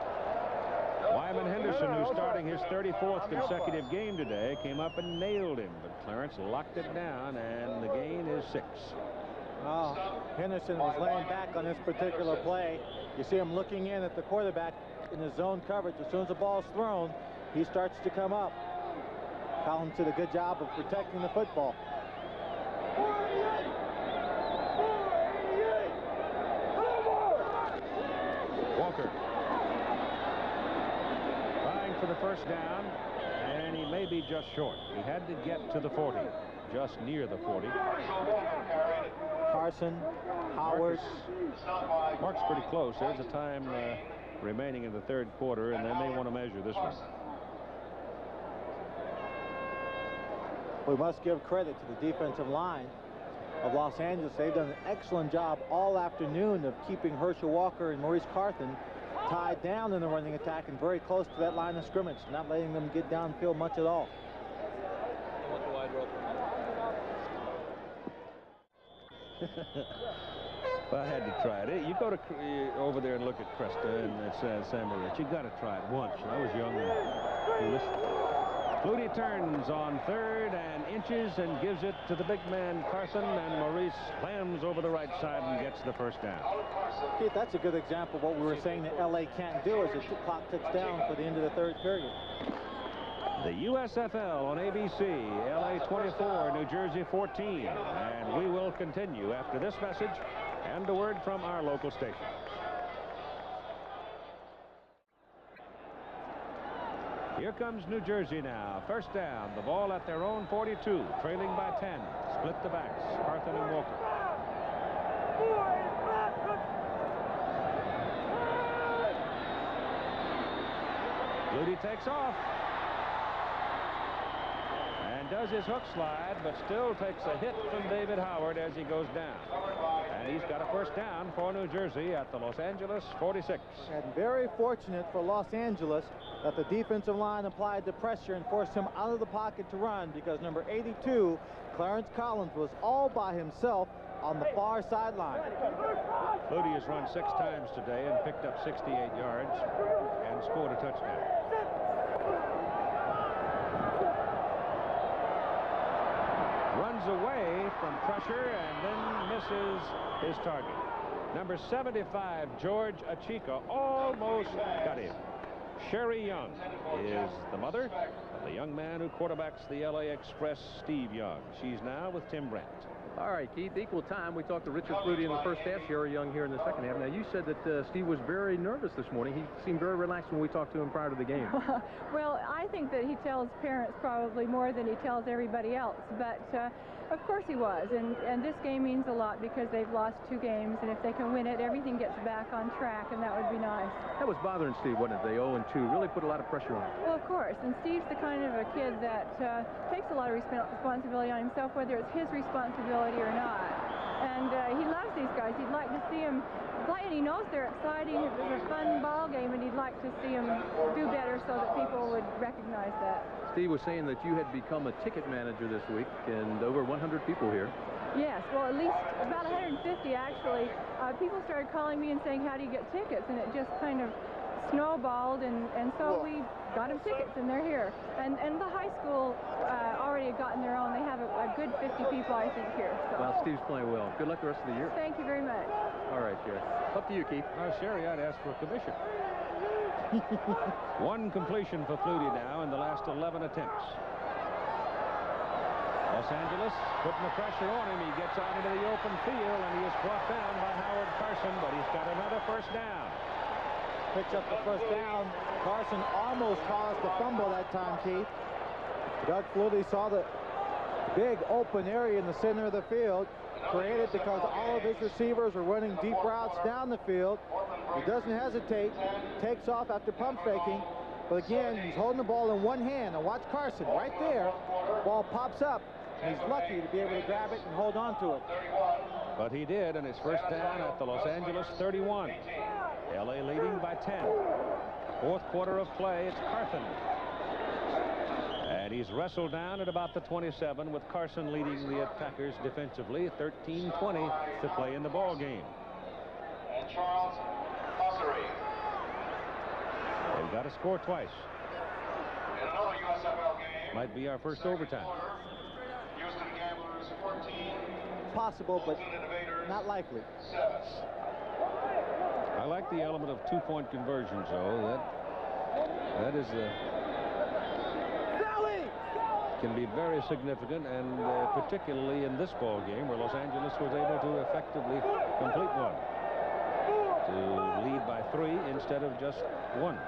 Wyman Henderson, who's starting his 34th consecutive game today, came up and nailed him, but Clarence locked it down, and the gain is 6. Oh, Henderson was laying back on this particular play. You see him looking in at the quarterback in his zone coverage. As soon as the ball's thrown, he starts to come up. Collins did a good job of protecting the football. Walker trying for the first down, and he may be just short. He had to get to the 40, just near the 40. Carson, Howard. Mark's pretty close. There's a time remaining in the third quarter, and then they want to measure this one. We must give credit to the defensive line of Los Angeles. They've done an excellent job all afternoon of keeping Herschel Walker and Maurice Carthen tied down in the running attack and very close to that line of scrimmage, not letting them get downfield much at all. If I had to try it, you go to over there and look at Cresta and it says San Maurice. You got to try it once. I was young and foolish. Flutie turns on third and inches and gives it to the big man Carson, and Maurice slams over the right side and gets the first down. Keith, that's a good example of what we were saying that LA can't do as the clock ticks down for the end of the third period. The USFL on ABC, LA 24, New Jersey 14, and we will continue after this message and a word from our local station. Here comes New Jersey now. First down, the ball at their own 42, trailing by 10. Split the backs, Carthen and Walker. Flutie takes off. does his hook slide, but still takes a hit from David Howard as he goes down. And he's got a first down for New Jersey at the Los Angeles 46. And very fortunate for Los Angeles that the defensive line applied the pressure and forced him out of the pocket to run, because number 82, Clarence Collins, was all by himself on the far sideline. Flutie has run 6 times today and picked up 68 yards and scored a touchdown. Runs away from pressure and then misses his target. Number 75, George Achika, almost got him. Sherry Young is the mother of the young man who quarterbacks the LA Express, Steve Young. She's now with Tim Brent. All right, Keith, equal time. We talked to Richard Flutie in the first half, Sherry Young here in the second half. Now, you said that Steve was very nervous this morning. He seemed very relaxed when we talked to him prior to the game. Well, I think that he tells parents probably more than he tells everybody else. But, of course he was. And this game means a lot because they've lost 2 games. And if they can win it, everything gets back on track, and that would be nice. That was bothering Steve, wasn't it? They 0-2 really put a lot of pressure on him. Well, of course. And Steve's the kind of a kid that takes a lot of responsibility on himself, whether it's his responsibility or not. And he loves these guys. He'd like to see them play, and he knows they're exciting. It was a fun ball game, and he'd like to see them do better so that people would recognize that. Steve was saying that you had become a ticket manager this week, and over 100 people here. Yes, well, at least about 150 actually. People started calling me and saying, how do you get tickets? And it just kind of snowballed, and so we got them tickets, and they're here. And the high school already had gotten their own. They have a good 50 people, I think, here. So. Well, Steve's playing well. Good luck the rest of the year. Thank you very much. All right, Sherry. Up to you, Keith. Sherry, I'd ask for a commission. 1 completion for Flutie now in the last 11 attempts. Los Angeles putting the pressure on him. He gets out into the open field, and he is brought down by Howard Carson, but he's got another first down. Picks up the first down. Carson almost caused the fumble that time, Keith. Doug Flutie saw the big open area in the center of the field, created because all of his receivers are running deep routes down the field. He doesn't hesitate, takes off after pump faking, but again, he's holding the ball in one hand. And watch Carson right there. Ball pops up, and he's lucky to be able to grab it and hold on to it. But he did, and it's first down at the Los Angeles 31. LA leading by 10. 4th quarter of play, it's Carson. And he's wrestled down at about the 27, with Carson leading the attackers defensively. 13-20 to play in the ball game. And Charles Ossery. They've got to score twice. In another USFL game. Might be our first overtime. Houston Gamblers 14. Possible, but not likely. 7. I like the element of 2-point conversions, though. That is can be very significant, and particularly in this ball game where Los Angeles was able to effectively complete one to lead by 3 instead of just 1.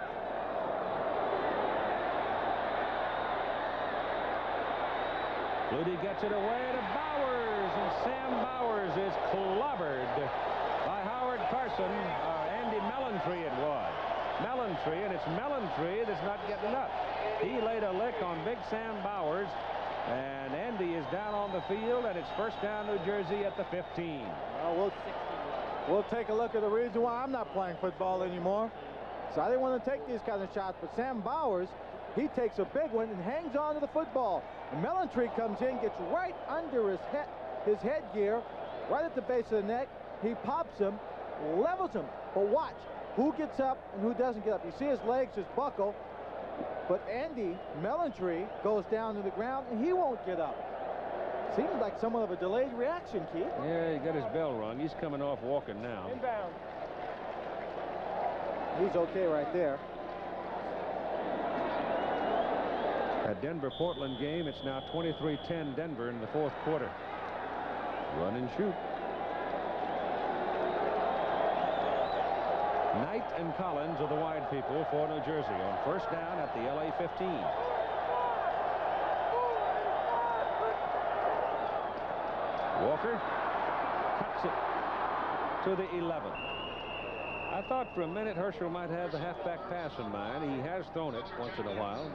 Flutie gets it away to Bowers, and Sam Bowers is clobbered by Howard Carson. Andy Mellontree it was. Mellontree, and it's Mellontree that's not getting up. He laid a lick on Big Sam Bowers, and Andy is down on the field, and it's first down New Jersey at the 15. Well, we'll take a look at the reason why I'm not playing football anymore. So I didn't want to take these kind of shots, but Sam Bowers, he takes a big one and hangs on to the football. And Mellontree comes in, gets right under his headgear, right at the base of the neck. He pops him, levels him. But watch who gets up and who doesn't get up. You see his legs just buckle, but Andy Mellontree goes down to the ground and he won't get up. Seems like somewhat of a delayed reaction, Keith. Yeah, he got his bell rung. He's coming off walking now. Inbound. He's okay right there. That Denver-Portland game, it's now 23-10 Denver in the 4th quarter. Run and shoot. Knight and Collins are the wide people for New Jersey on first down at the LA 15. Walker cuts it to the 11. I thought for a minute Herschel might have the halfback pass in mind. He has thrown it once in a while.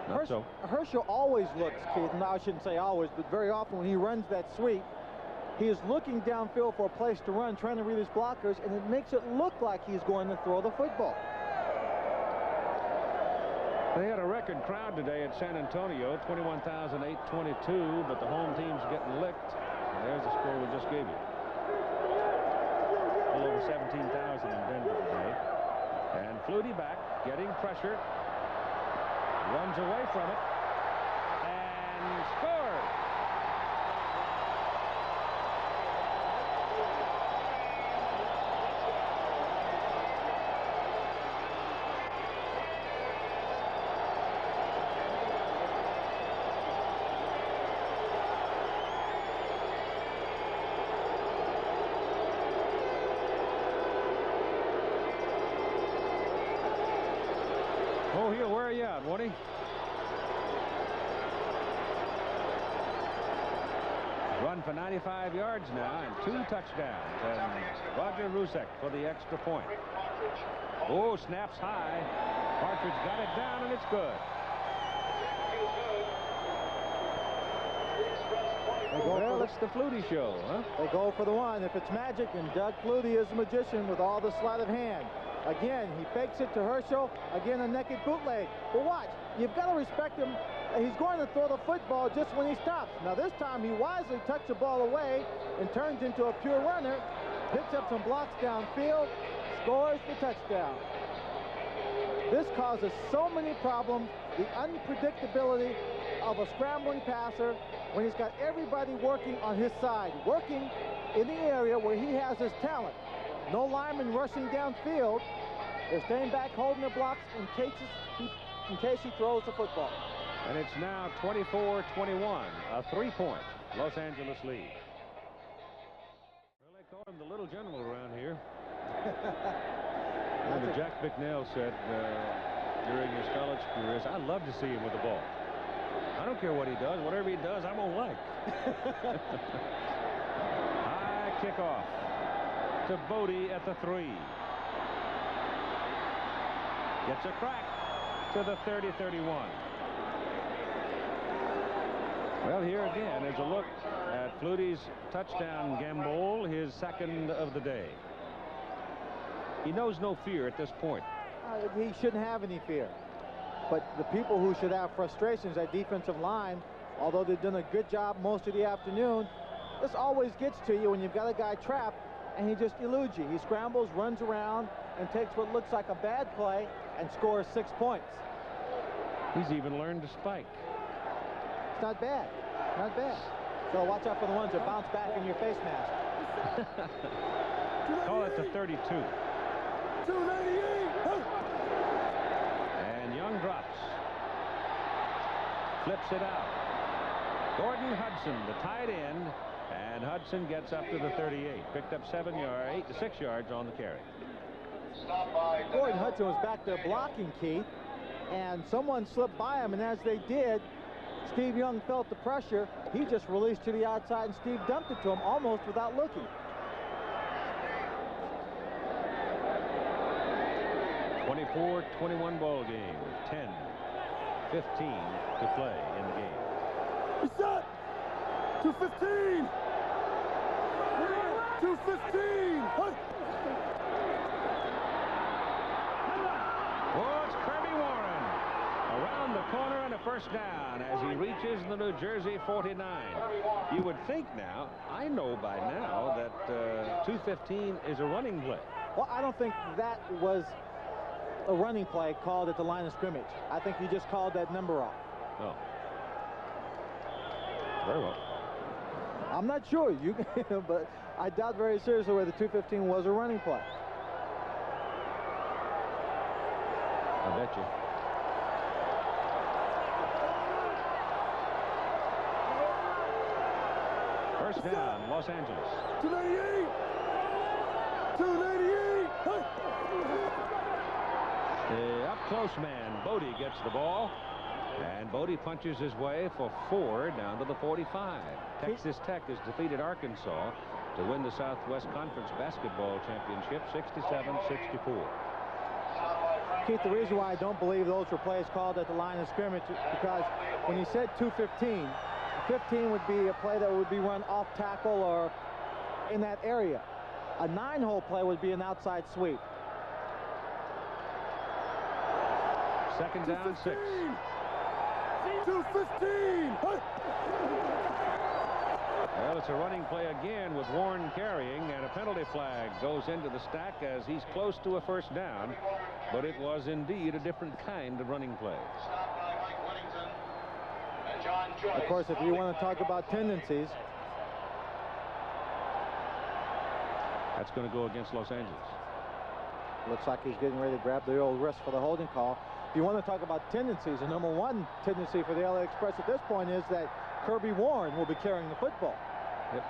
Herschel always looks, Keith, and I shouldn't say always, but very often when he runs that sweep, he is looking downfield for a place to run, trying to read his blockers, and it makes it look like he's going to throw the football. They had a record crowd today at San Antonio, 21,822, but the home team's getting licked. And there's the score we just gave you. A little over 17,000 in Denver today. And Flutie back, getting pressure. Runs away from it. And scores! Oh, he'll wear you out, won't he? Run for 95 yards now and 2 touchdowns. And Roger Rusek for the extra point. Oh, snaps high. Partridge got it down, and it's good. Well, it's the Flutie show, huh? They go for the one. If it's magic, and Doug Flutie is a magician with all the sleight of hand. Again, he fakes it to Herschel. Again, a naked bootleg. But watch, you've got to respect him. He's going to throw the football just when he stops. Now, this time, he wisely tucks the ball away and turns into a pure runner. Picks up some blocks downfield. Scores the touchdown. This causes so many problems. The unpredictability of a scrambling passer when he's got everybody working on his side, working in the area where he has his talent. No linemen rushing downfield. They're staying back, holding their blocks in case he throws the football. And it's now 24-21, a 3-point Los Angeles lead. Well, they call him the little general around here. Jack Bicknell said during his college career, I love to see him with the ball. I don't care what he does. Whatever he does, I won't like. High kickoff to Bodie at the 3. Gets a crack to the 30-31. Well, here again is a look at Flutie's touchdown gamble, his second of the day. He knows no fear at this point. He shouldn't have any fear. But the people who should have frustrations at defensive line, although they've done a good job most of the afternoon, this always gets to you when you've got a guy trapped and he just eludes you. He scrambles, runs around, and takes what looks like a bad play and scores 6 points. He's even learned to spike. It's not bad. Not bad. So watch out for the ones that bounce back in your face mask. Call it the 32. 298. And Young drops. Flips it out. Gordon Hudson, the tight end, and Hudson gets up to the 38. Picked up 6 yards on the carry. Gordon Hudson was back there blocking, Keith, and someone slipped by him, and as they did, Steve Young felt the pressure. He just released to the outside, and Steve dumped it to him almost without looking. .24-21 ball game. 10-15 to play in the game. He's set. 215. 215. Oh, it's Kirby Warren around the corner and a first down as he reaches the New Jersey 49. You would think now, I know by now, that 215 is a running play. Well, I don't think that was a running play called at the line of scrimmage. I think you just called that number off. Oh. Very well. I'm not sure, but I doubt very seriously whether the 215 was a running play. I bet you. First down, Los Angeles. 298. 298. The up-close man, Bodie, gets the ball. And Bodie punches his way for 4 down to the 45. Texas Tech has defeated Arkansas to win the Southwest Conference Basketball Championship 67-64. Keith, the reason why I don't believe those were plays called at the line of scrimmage is because when he said 215, 15 would be a play that would be run off tackle or in that area. A 9-hole play would be an outside sweep. Second down, 6. 215. Well, it's a running play again with Warren carrying, and a penalty flag goes into the stack as he's close to a first down, but it was indeed a different kind of running play. Of course, if you want to talk about tendencies, that's going to go against Los Angeles. Looks like he's getting ready to grab the old wrist for the holding call. If you want to talk about tendencies, the number one tendency for the LA Express at this point is that Kirby Warren will be carrying the football. Yep.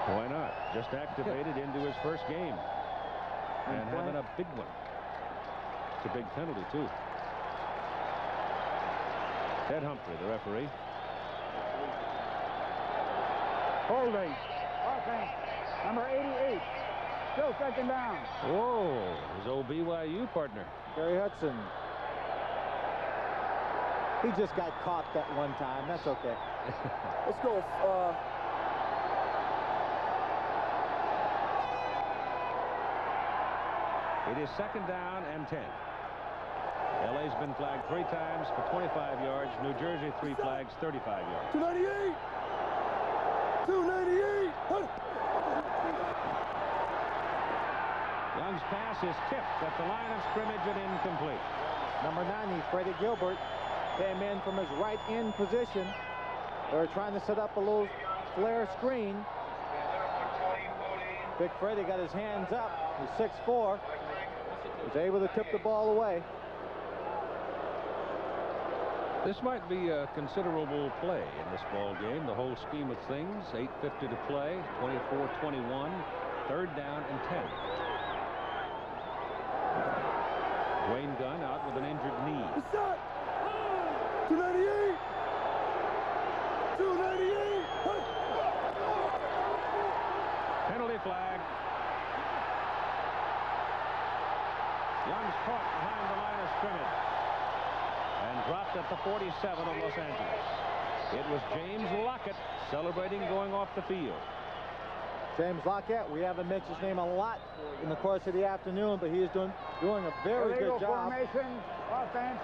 Why not? Just activated into his first game. And having a big one. It's a big penalty, too. Ted Humphrey, the referee. Holding. Offense. Number 88. Still second down. Whoa, his old BYU partner. Gary Hudson. He just got caught that one time. That's okay. Let's go. It is second down and 10. LA's been flagged 3 times for 25 yards. New Jersey 3 flags, 35 yards. 298. 298. Young's pass is tipped at the line of scrimmage and incomplete. Number 90, Freddie Gilbert, came in from his right end position. They were trying to set up a little flare screen. Big Freddie got his hands up. He's 6'4". Was able to tip the ball away. This might be a considerable play in this ball game. The whole scheme of things. 8:50 to play. 24-21. Third down and 10. Wayne Gunn out with an injured knee. 298. 298. Penalty flag. Young's caught behind the line of scrimmage and dropped at the 47 of Los Angeles. It was James Lockett celebrating going off the field. James Lockett, we haven't mentioned his name a lot in the course of the afternoon, but he is doing a very good job. Formation, offense,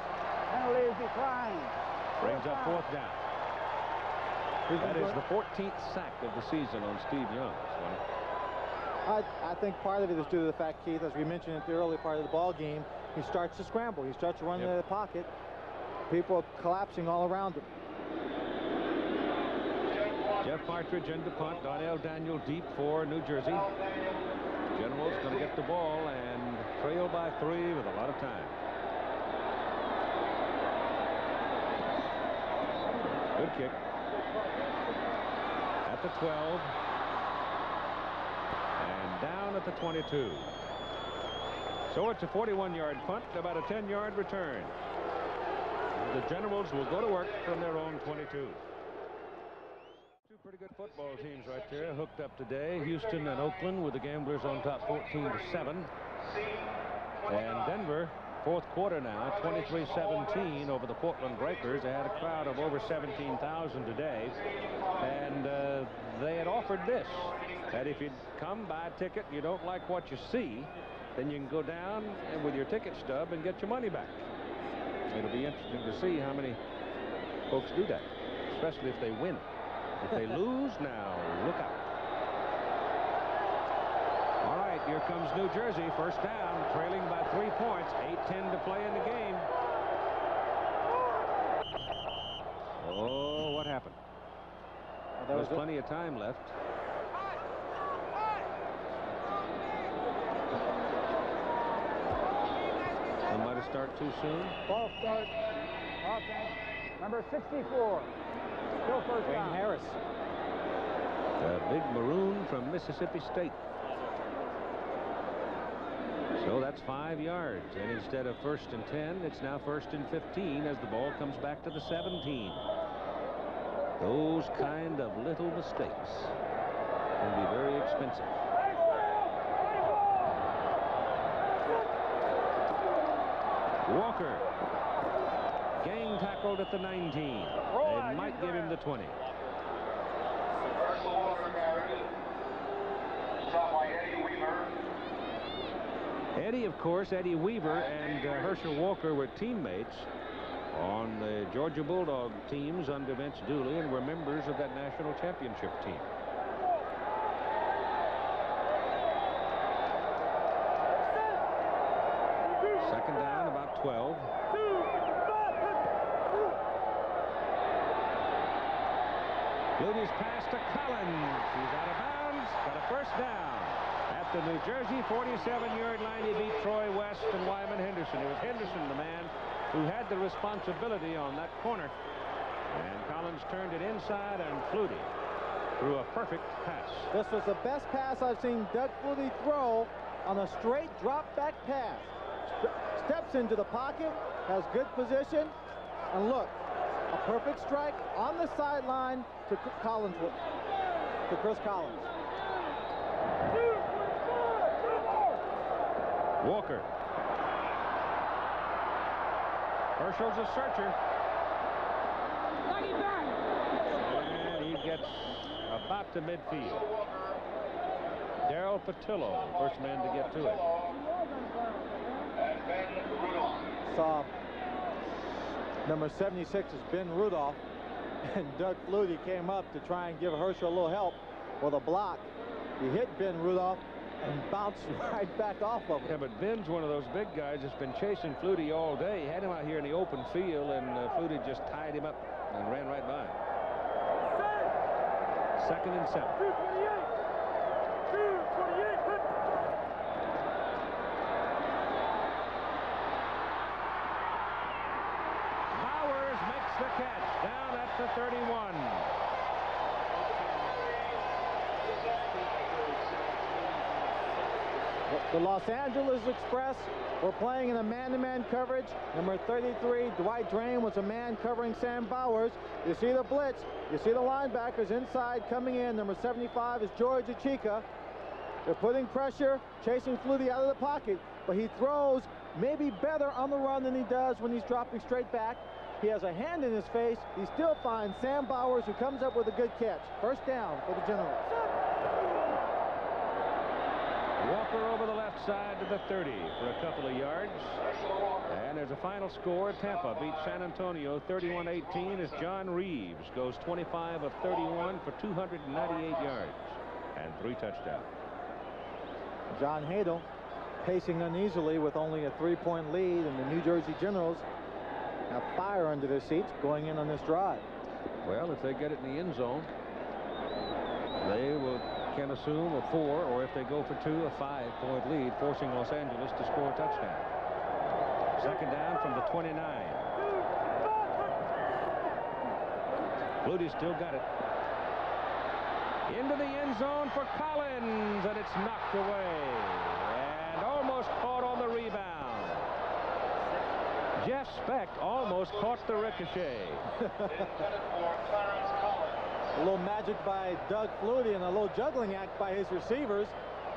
penalties decline. Brings up fourth down. That is the 14th sack of the season on Steve Young. I think part of it is due to the fact, Keith, as we mentioned at the early part of the ball game, he starts to scramble. He starts to run into the pocket. People are collapsing all around him. Jeff Partridge into punt. Darnell Daniel deep for New Jersey. General's going to get the ball and trail by 3 with a lot of time. Good kick. At the 12. And down at the 22. So it's a 41-yard punt, about a 10-yard return. The Generals will go to work from their own 22. Two pretty good football teams right there hooked up today. Houston and Oakland with the Gamblers on top 14-7. And Denver, fourth quarter now, 23-17 over the Portland Breakers. They had a crowd of over 17,000 today. And they had offered this, that if you come buy a ticket and you don't like what you see, then you can go down and with your ticket stub and get your money back. It'll be interesting to see how many folks do that, especially if they win. If they lose, now look out. All right, here comes New Jersey. First down, trailing by 3 points. 8:10 to play in the game. Oh, what happened? There's plenty of time left. Somebody start too soon. Ball start. Offense. Number 64. Still first down. Wayne Harris. The big maroon from Mississippi State. So that's 5 yards. And instead of 1st and 10, it's now 1st and 15 as the ball comes back to the 17. Those kind of little mistakes can be very expensive. Walker. Gang tackled at the 19. They might give him the 20. Eddie, of course, Eddie Weaver and Herschel Walker were teammates on the Georgia Bulldog teams under Vince Dooley and were members of that national championship team. Second down, about 12. Fluty's pass to Collins. He's out of bounds. Got a first down. At the New Jersey 47-yard line, he beat Troy West and Wyman Henderson. It was Henderson, the man who had the responsibility on that corner. And Collins turned it inside, and Fluty threw a perfect pass. This was the best pass I've seen Doug Fluty throw on a straight drop-back pass. Steps into the pocket, has good position, and look, a perfect strike on the sideline to Collins, to Chris Collins. Walker. Herschel's a searcher. And he gets about to midfield. Darrell Patillo, first man to get to it. Saw number 76 is Ben Rudolph, and Doug Fluty came up to try and give Herschel a little help with a block. He hit Ben Rudolph and bounced right back off of him. Yeah, but Ben's one of those big guys that's been chasing Fluty all day. He had him out here in the open field, and Fluty just tied him up and ran right by him. Second and 7. 228. Bowers makes the catch down at the 31. The Los Angeles Express were playing in a man-to-man coverage. Number 33, Dwight Drain, was a man covering Sam Bowers. You see the blitz. You see the linebackers inside coming in. Number 75 is George Achika. They're putting pressure, chasing Fluty out of the pocket, but he throws maybe better on the run than he does when he's dropping straight back. He has a hand in his face. He still finds Sam Bowers, who comes up with a good catch. First down for the Generals. Walker over the left side to the 30 for a couple of yards. And there's a final score. Tampa beats San Antonio 31-18 as John Reeves goes 25 of 31 for 298 yards and 3 touchdowns. John Hadel pacing uneasily with only a 3-point lead, and the New Jersey Generals have fire under their seats going in on this drive. Well, if they get it in the end zone, they can assume a 4, or if they go for 2, a 5-point lead, forcing Los Angeles to score a touchdown. Second down from the 29. Fluty still got it. Into the end zone for Collins, and it's knocked away. And almost caught on the rebound. Jeff Speck almost caught the ricochet. A little magic by Doug Fluty and a little juggling act by his receivers.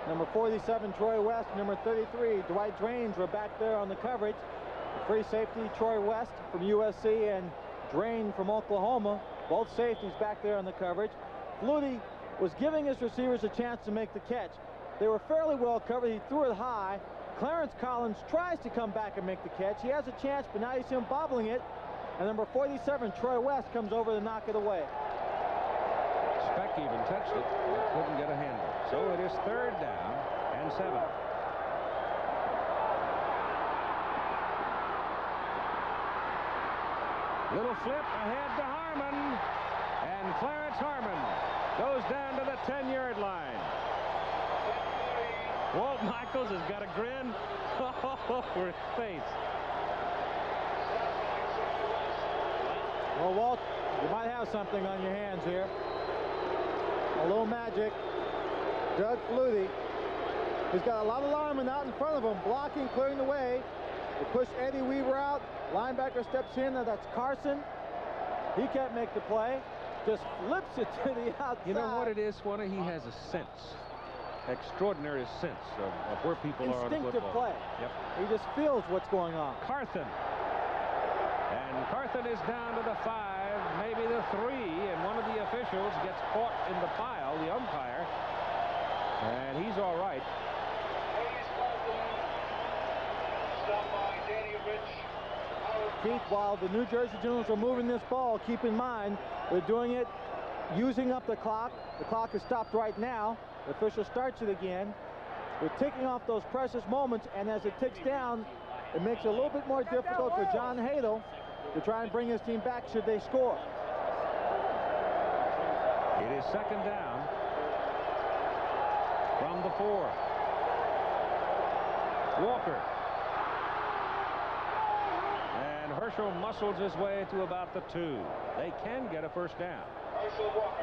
Number 47, Troy West. Number 33, Dwight Drains, were back there on the coverage. The free safety, Troy West from USC, and Drain from Oklahoma. Both safeties back there on the coverage. Fluty was giving his receivers a chance to make the catch. They were fairly well covered. He threw it high. Clarence Collins tries to come back and make the catch. He has a chance, but now you see him bobbling it. And number 47, Troy West, comes over to knock it away. Speck even touched it, but couldn't get a handle. So it is third down and 7. Little flip ahead to Harmon, and Clarence Harmon goes down to the 10-yard line. Walt Michaels has got a grin over his face. Well, Walt, you might have something on your hands here. A little magic. Doug Fluty, he's got a lot of linemen out in front of him, blocking, clearing the way. They push Eddie Weaver out. Linebacker steps in. Now that's Carson. He can't make the play. Just flips it to the outside. You know what it is, Swanee? He has a sense. extraordinary sense of where people are on the Instinctive football. play. Yep. He just feels what's going on. Carthen. And Carthen is down to the 5, maybe the 3, and one of the officials gets caught in the pile, the umpire, and he's all right. Keith, while the New Jersey Generals are moving this ball, keep in mind they're doing it using up the clock. The clock is stopped right now. The official starts it again. They're ticking off those precious moments, and as it ticks down, it makes it a little bit more difficult for John Hadel to try and bring his team back should they score. It is second down from the 4. Walker. And Herschel muscles his way to about the 2. They can get a first down.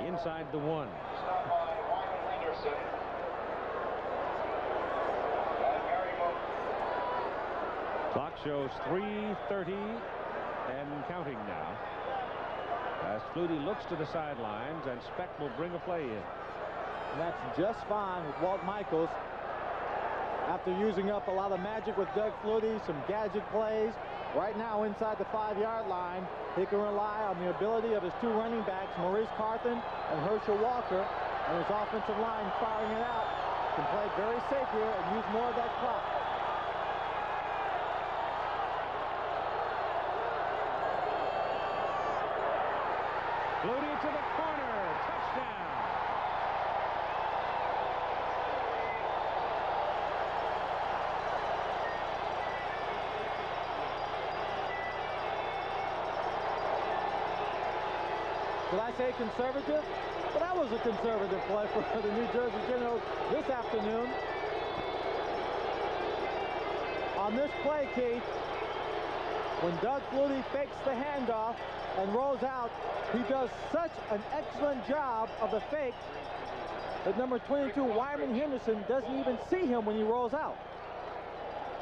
Inside the 1. Clock shows 3:30 and counting now. As Flutie looks to the sidelines, and Speck will bring a play in. And that's just fine with Walt Michaels. After using up a lot of magic with Doug Flutie, some gadget plays, right now inside the 5-yard line, he can rely on the ability of his 2 running backs, Maurice Carthen and Herschel Walker, and his offensive line firing it out. Can play very safe here and use more of that clock. Flutie to the corner. Touchdown. Did I say conservative? But that was a conservative play for the New Jersey Generals this afternoon. On this play, Keith, when Doug Flutie fakes the handoff and rolls out, he does such an excellent job of the fake that number 22, Wyman Henderson, doesn't even see him when he rolls out.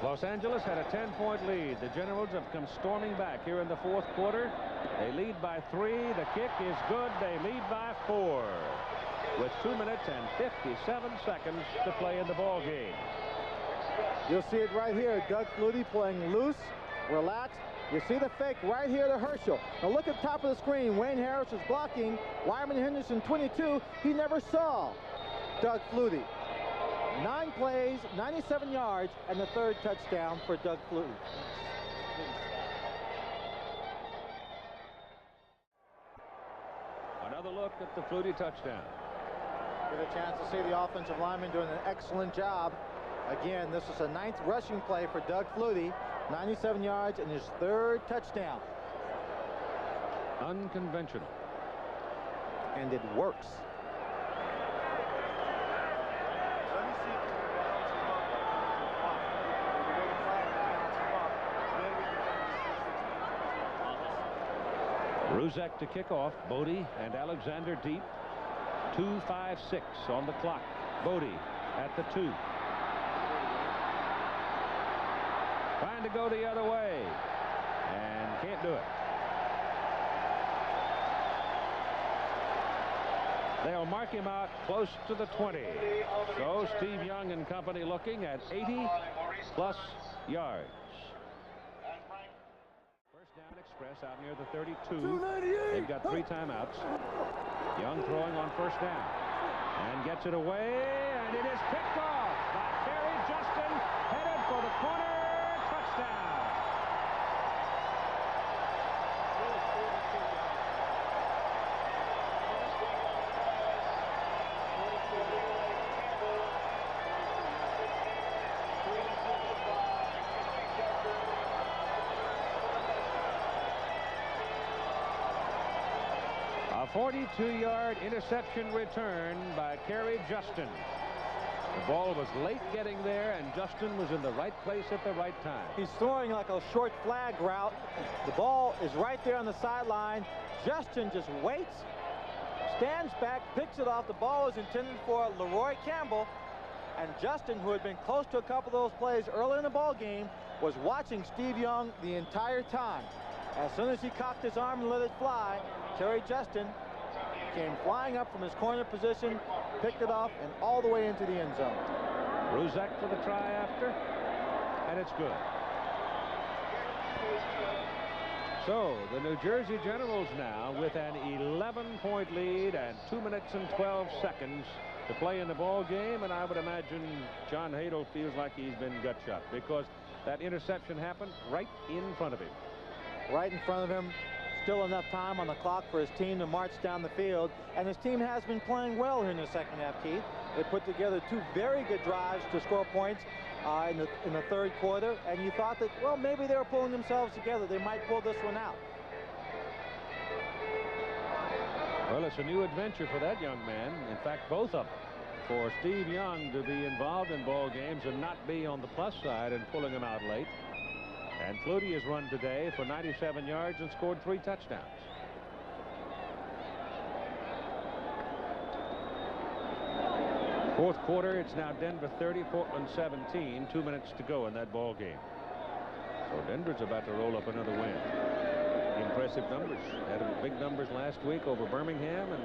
Los Angeles had a 10-point lead. The Generals have come storming back here in the 4th quarter. They lead by 3. The kick is good. They lead by 4 with 2 minutes and 57 seconds to play in the ball game. You'll see it right here. Doug Flutie playing loose, relaxed. You see the fake right here to Herschel. Now look at the top of the screen. Wayne Harris is blocking. Wyman Henderson, 22. He never saw Doug Flutie. 9 plays, 97 yards, and the 3rd touchdown for Doug Flutie. Another look at the Flutie touchdown. Get a chance to see the offensive lineman doing an excellent job. Again, this is a 9th rushing play for Doug Flutie. 97 yards and his 3rd touchdown. Unconventional. And it works. Ruzek to kick off. Bodie and Alexander deep. 2:56 on the clock. Bodie at the 2. Trying to go the other way and can't do it. They'll mark him out close to the 20. So Steve Young and company looking at 80+ yards. First down express out near the 32. They've got 3 timeouts. Young throwing on first down and gets it away, and it is picked off by Kerry Justin, headed for the corner. Touchdown. A 42-yard interception return by Kerry Justin. The ball was late getting there, and Justin was in the right place at the right time. He's throwing like a short flag route. The ball is right there on the sideline. Justin just waits, stands back, picks it off. The ball is intended for Leroy Campbell. And Justin, who had been close to a couple of those plays early in the ball game, was watching Steve Young the entire time. As soon as he cocked his arm and let it fly, Kerry Justin came flying up from his corner position, picked it off and all the way into the end zone. Ruzek for the try after, and it's good. So the New Jersey Generals now with an 11-point lead and 2 minutes and 12 seconds to play in the ball game, and I would imagine John Hadel feels like he's been gut shot because that interception happened right in front of him. Right in front of him. Still enough time on the clock for his team to march down the field, and his team has been playing well here in the second half, Keith. They put together 2 very good drives to score points in the third quarter, and you thought that, well, maybe they were pulling themselves together. They might pull this one out. Well, it's a new adventure for that young man. In fact, both of them. For Steve Young to be involved in ball games and not be on the plus side and pulling them out late. And Flutie has run today for 97 yards and scored 3 touchdowns. Fourth quarter, it's now Denver 30, Portland 17. 2 minutes to go in that ball game. So Denver's about to roll up another win. Impressive numbers. Had big numbers last week over Birmingham, and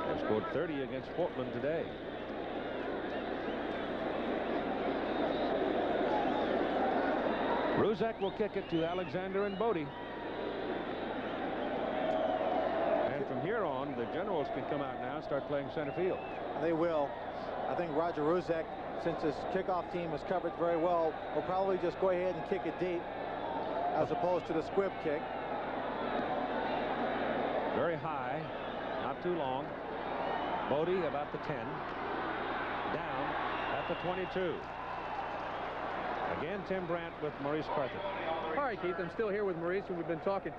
they've scored 30 against Portland today. Ruzek will kick it to Alexander and Bodie. And from here on, the Generals can come out now and start playing center field. They will. I think Roger Ruzek, since his kickoff team is covered very well, will probably just go ahead and kick it deep as opposed to the squib kick. Very high, not too long. Bodie about the 10. Down at the 22. Again, Tim Brandt with Maurice Carthen. All right, Keith, I'm still here with Maurice, and we've been talking.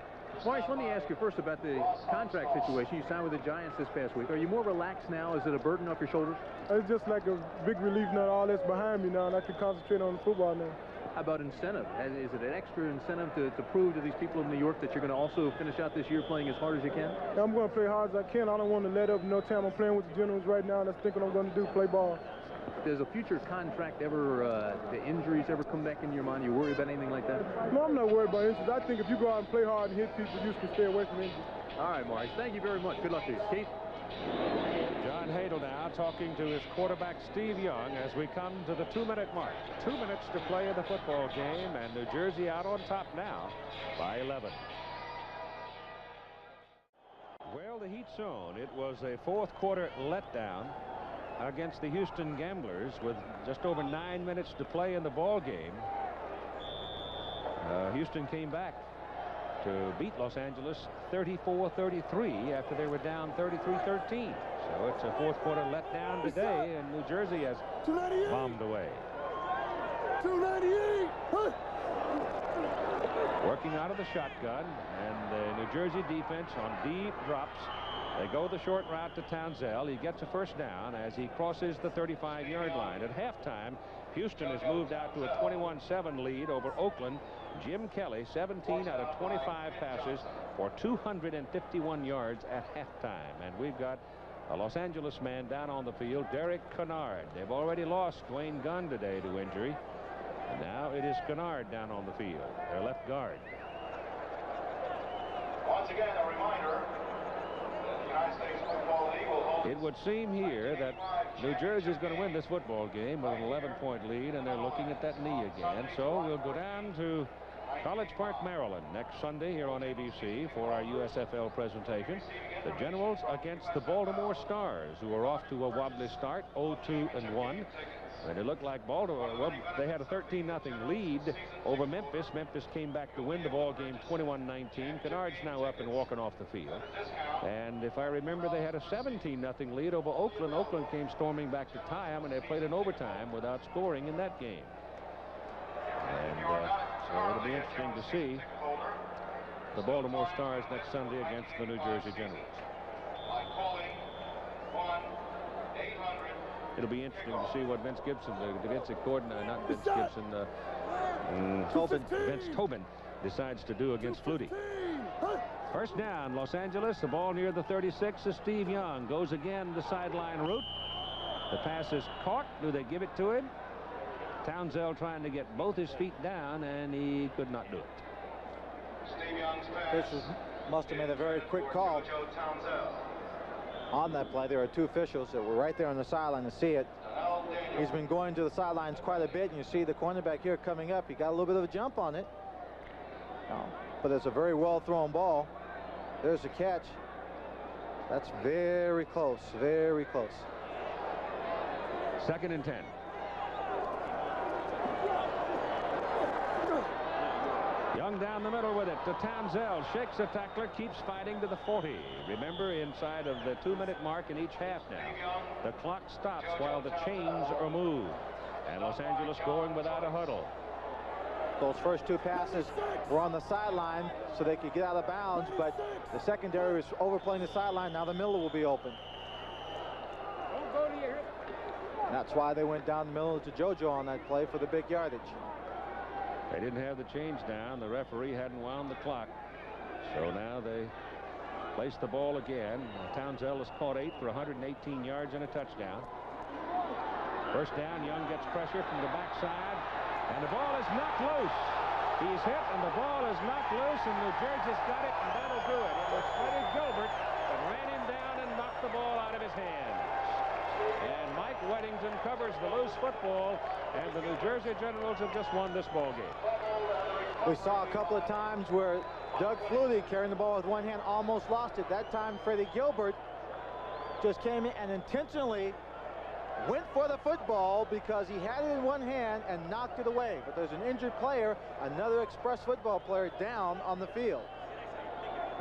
Maurice, let me ask you first about the contract situation. You signed with the Giants this past week. Are you more relaxed now? Is it a burden off your shoulders? It's just like a big relief now. All that's behind me now, and I can concentrate on the football now. How about incentive? Is it an extra incentive to prove to these people in New York that you're going to also finish out this year playing as hard as you can? Yeah, I'm going to play hard as I can. I don't want to let up no time. I'm playing with the Generals right now, and that's thinking I'm going to do, play ball. Does a future contract ever, the injuries ever come back in your mind? You worry about anything like that? No, I'm not worried about injuries. I think if you go out and play hard and hit people, you can stay away from injuries. All right, Maurice. Thank you very much. Good luck to you. Keith? John Hadel now talking to his quarterback, Steve Young, as we come to the 2-minute mark. 2 minutes to play in the football game, and New Jersey out on top now by 11. Well, the heat's on. It was a fourth quarter letdown against the Houston Gamblers with just over 9 minutes to play in the ball game. Houston came back to beat Los Angeles 34-33 after they were down 33-13. So it's a fourth quarter letdown today, and New Jersey has bombed away. 298. Working out of the shotgun, and the New Jersey defense on deep drops. They go the short route to Townsell. He gets a first down as he crosses the 35-yard line. At halftime, Houston has moved out to a 21-7 lead over Oakland. Jim Kelly, 17 out of 25 passes for 251 yards at halftime. And we've got a Los Angeles man down on the field, Derek Kennard. They've already lost Dwayne Gunn today to injury. And now it is Kennard down on the field, their left guard. Once again, a reminder. It would seem here that New Jersey is going to win this football game with an 11-point lead, and they're looking at that knee again. So we'll go down to College Park, Maryland next Sunday here on ABC for our USFL presentation. The Generals against the Baltimore Stars, who are off to a wobbly start, 0-2-1. And it looked like Baltimore, well, they had a 13-0 lead over Memphis. Memphis came back to win the ball game 21-19. Kennard's now up and walking off the field. And if I remember, they had a 17-0 lead over Oakland. Oakland came storming back to tie them, and they played in overtime without scoring in that game. And so it'll be interesting to see the Baltimore Stars next Sunday against the New Jersey Generals. It'll be interesting to see what Vince Gibson, the defensive coordinator, not Vince Gibson, Vince Tobin decides to do against Flutie. First down, Los Angeles. The ball near the 36 is Steve Young. Goes again the sideline route. The pass is caught. Do they give it to him? Townsell trying to get both his feet down, and he could not do it. Pitcher must have made a very quick call. on that play. There are two officials that were right there on the sideline to see it. He's been going to the sidelines quite a bit, and you see the cornerback here coming up. He got a little bit of a jump on it. But it's a very well thrown ball. There's the catch. That's very close, very close. 2nd and 10. Young down the middle with it to Townsend. Shakes a tackler, keeps fighting to the 40. Remember, inside of the 2-minute mark in each half now. The clock stops while the chains are moved. And Los Angeles going without a huddle. Those first two passes were on the sideline so they could get out of bounds, but the secondary was overplaying the sideline. Now the middle will be open. That's why they went down the middle to JoJo on that play for the big yardage. They didn't have the change down. The referee hadn't wound the clock. So now they place the ball again. Townsend has caught 8 for 118 yards and a touchdown. First down, Young gets pressure from the backside, and the ball is knocked loose. He's hit, and the ball is knocked loose, and New Jersey's got it, and that'll do it. It was Freddie Gilbert that ran him down and knocked the ball out of his hands. And Mike Weddington covers the loose football, and the New Jersey Generals have just won this ball game. We saw a couple of times where Doug Flutie, carrying the ball with one hand, almost lost it. That time, Freddie Gilbert just came in and intentionally went for the football because he had it in one hand and knocked it away. But there's an injured player, another Express football player, down on the field.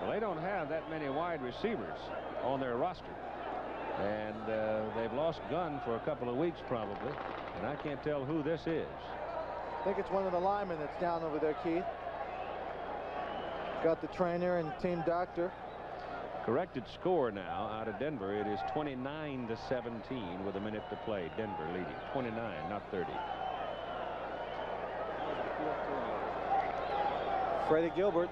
Well, they don't have that many wide receivers on their roster. And they've lost Gunn for a couple of weeks probably, and I can't tell who this is. I think it's one of the linemen that's down over there, Keith. Got the trainer and team doctor. Corrected score now out of Denver. It is 29-17 with a minute to play. Denver leading 29, not 30. Freddie Gilbert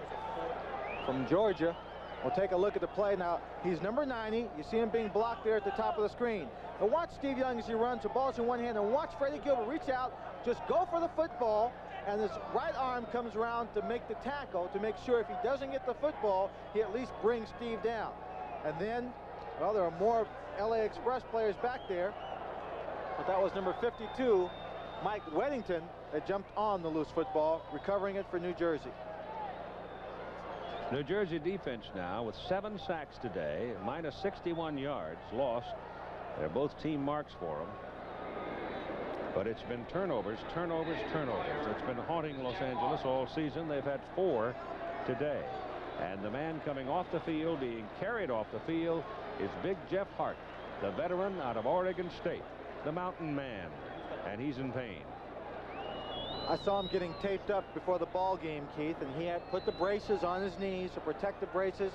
from Georgia. We'll take a look at the play now. He's number 90. You see him being blocked there at the top of the screen. Now watch Steve Young as he runs. The ball's in one hand, and watch Freddie Gilbert reach out, just go for the football, and his right arm comes around to make the tackle to make sure if he doesn't get the football, he at least brings Steve down. And then, well, there are more LA Express players back there, but that was number 52, Mike Weddington, that jumped on the loose football, recovering it for New Jersey. New Jersey defense now with 7 sacks today, minus 61 yards lost. They're both team marks for them. But it's been turnovers, turnovers, turnovers. It's been haunting Los Angeles all season. They've had 4 today. And the man coming off the field, being carried off the field, is Big Jeff Hart, the veteran out of Oregon State, the mountain man. And he's in pain. I saw him getting taped up before the ball game, Keith, and he had put the braces on his knees, to protect the braces,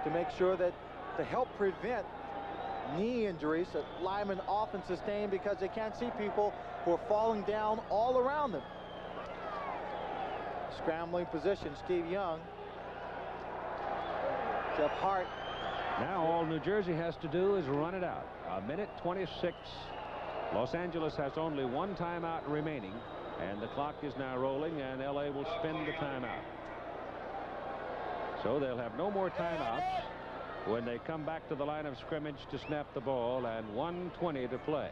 to make sure that to help prevent knee injuries that linemen often sustain because they can't see people who are falling down all around them. Scrambling position, Steve Young. Jeff Hart. Now all New Jersey has to do is run it out. A minute 26. Los Angeles has only 1 timeout remaining. And the clock is now rolling, and LA will spend the timeout. So they'll have no more timeouts when they come back to the line of scrimmage to snap the ball, and 1:20 to play.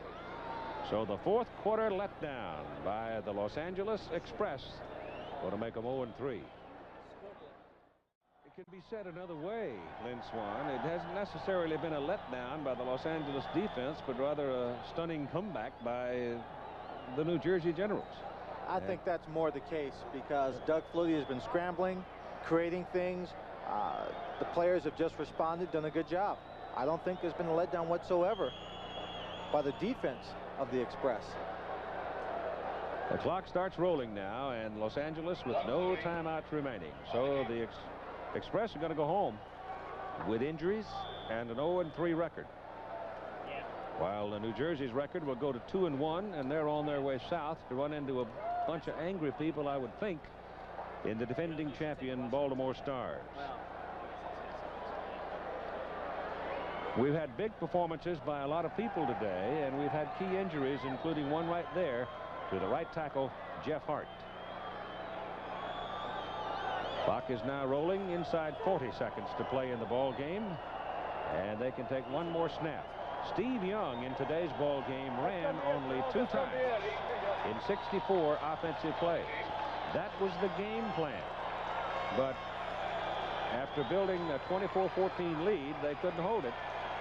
So the 4th quarter letdown by the Los Angeles Express. Going to make them 0-3. It can be said another way, Lynn Swan. It hasn't necessarily been a letdown by the Los Angeles defense, but rather a stunning comeback by the New Jersey Generals. I think that's more the case because Doug Flutie has been scrambling, creating things. The players have just responded, done a good job. I don't think there's been a letdown whatsoever by the defense of the Express. The clock starts rolling now, and Los Angeles with no timeouts remaining. So the Express are going to go home with injuries and an 0-3 record. While the New Jersey's record will go to 2-1, and they're on their way south to run into a bunch of angry people, I would think, in the defending champion Baltimore Stars. We've had big performances by a lot of people today, and we've had key injuries, including one right there to the right tackle, Jeff Hart. Clock is now rolling, inside 40 seconds to play in the ball game. And they can take one more snap. Steve Young in today's ball game ran only 2 times in 64 offensive plays. That was the game plan. But after building a 24-14 lead, they couldn't hold it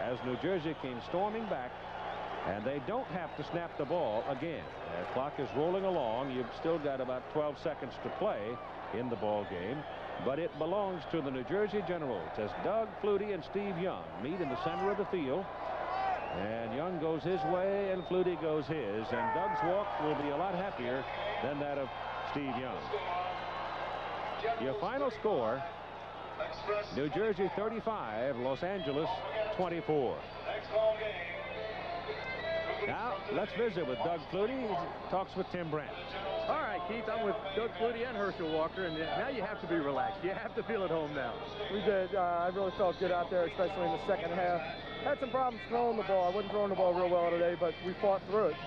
as New Jersey came storming back, and they don't have to snap the ball again. The clock is rolling along. You've still got about 12 seconds to play in the ball game, but it belongs to the New Jersey Generals as Doug Flutie and Steve Young meet in the center of the field. And Young goes his way and Flutie goes his, and Doug's walk will be a lot happier than that of Steve Young. Your final score, New Jersey 35, Los Angeles 24. Now let's visit with Doug Flutie. He talks with Tim Brandt. All right, Keith, I'm with Doug Flutie and Herschel Walker, and now you have to be relaxed. You have to feel at home now. We did. I really felt good out there, especially in the second half. Had some problems throwing the ball. I wasn't throwing the ball real well today, but we fought through it.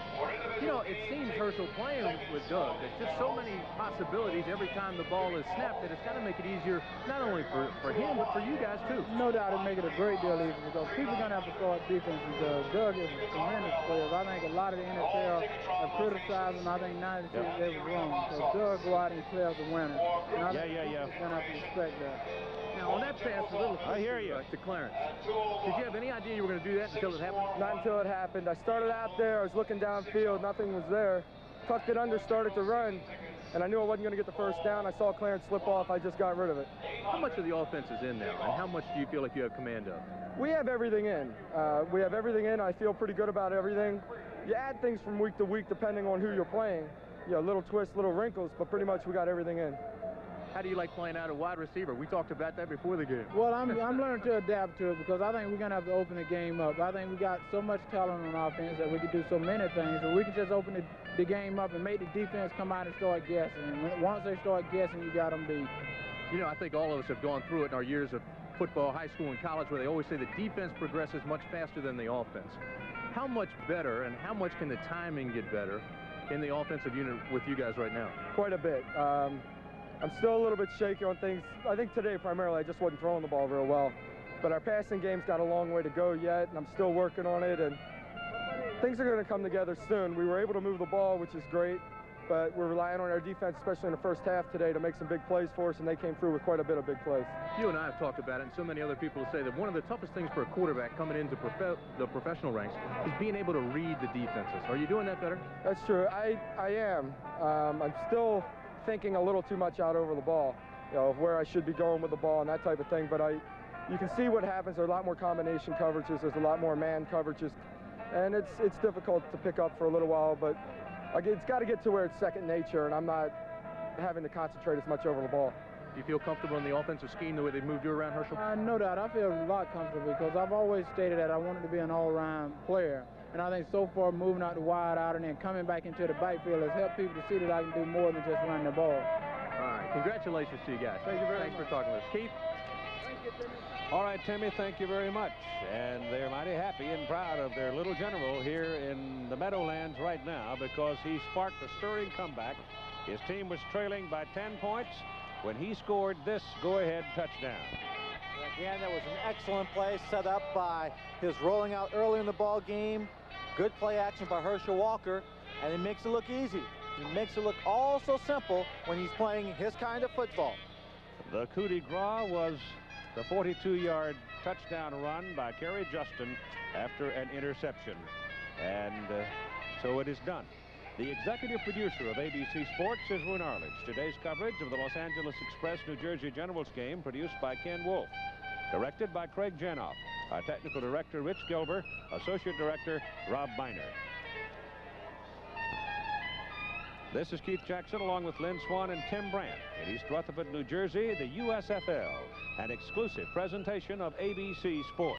You know, it seems, Herschel, playing with Doug, there's just so many possibilities every time the ball is snapped that it's got to make it easier, not only for him, but for you guys, too. No doubt it'll make it a great deal easier because people are going to have to throw at defense. And Doug is a tremendous player. I think a lot of the NFL have criticized him. I think 90% they was wrong. So Doug go out and play as a winner. And I think people are going to have to respect that. Now, on that pass, a little to Clarence. Did you have any idea you were going to do that until it happened? Not until it happened. I started out there. I was looking downfield. Nothing was there. Tucked it under, started to run, and I knew I wasn't going to get the first down. I saw Clarence slip off. I just got rid of it. How much of the offense is in now, and how much do you feel like you have command of? We have everything in. We have everything in. I feel pretty good about everything. You add things from week to week depending on who you're playing. You know, little twists, little wrinkles, but pretty much we got everything in. How do you like playing out a wide receiver? We talked about that before the game. Well, I'm learning to adapt to it because I think we're going to have to open the game up. I think we got so much talent on offense that we can do so many things. So we can just open the game up and make the defense come out and start guessing. And once they start guessing, you got them beat. You know, I think all of us have gone through it in our years of football, high school, and college, where they always say the defense progresses much faster than the offense. How much better and how much can the timing get better in the offensive unit with you guys right now? Quite a bit. I'm still a little bit shaky on things. I think today, primarily, I just wasn't throwing the ball real well. But our passing game's got a long way to go yet, and I'm still working on it, and things are going to come together soon. We were able to move the ball, which is great, but we're relying on our defense, especially in the first half today, to make some big plays for us, and they came through with quite a bit of big plays. You and I have talked about it, and so many other people say that one of the toughest things for a quarterback coming into the professional ranks is being able to read the defenses. Are you doing that better? That's true. I am. I'm still thinking a little too much out over the ball, you know, of where I should be going with the ball and that type of thing. But you can see what happens. There are a lot more combination coverages. There's a lot more man coverages, and it's difficult to pick up for a little while. But it's got to get to where it's second nature, and I'm not having to concentrate as much over the ball. Do you feel comfortable in the offensive scheme the way they've moved you around, Herschel? No doubt. I feel a lot comfortable because I've always stated that I wanted to be an all-around player. And I think so far moving out the wide out and then coming back into the backfield has helped people to see that I can do more than just run the ball. All right. Congratulations to you guys. Thank you very much. Thanks for talking with us. Keith? Thank you, Timmy. All right, Timmy, thank you very much. And they're mighty happy and proud of their little general here in the Meadowlands right now because he sparked a stirring comeback. His team was trailing by 10 points when he scored this go-ahead touchdown. Again, there was an excellent play set up by his rolling out early in the ball game. Good play action by Herschel Walker, and it makes it look easy. It makes it look all so simple when he's playing his kind of football. The coup de grace was the 42-yard touchdown run by Kerry Justin after an interception. And so it is done. The executive producer of ABC Sports is Roone Arledge. Today's coverage of the Los Angeles Express New Jersey Generals game produced by Ken Wolf. Directed by Craig Janoff. Our technical director, Rich Gilber. Associate director, Rob Biner. This is Keith Jackson along with Lynn Swan and Tim Brandt in East Rutherford, New Jersey, the USFL, an exclusive presentation of ABC Sports.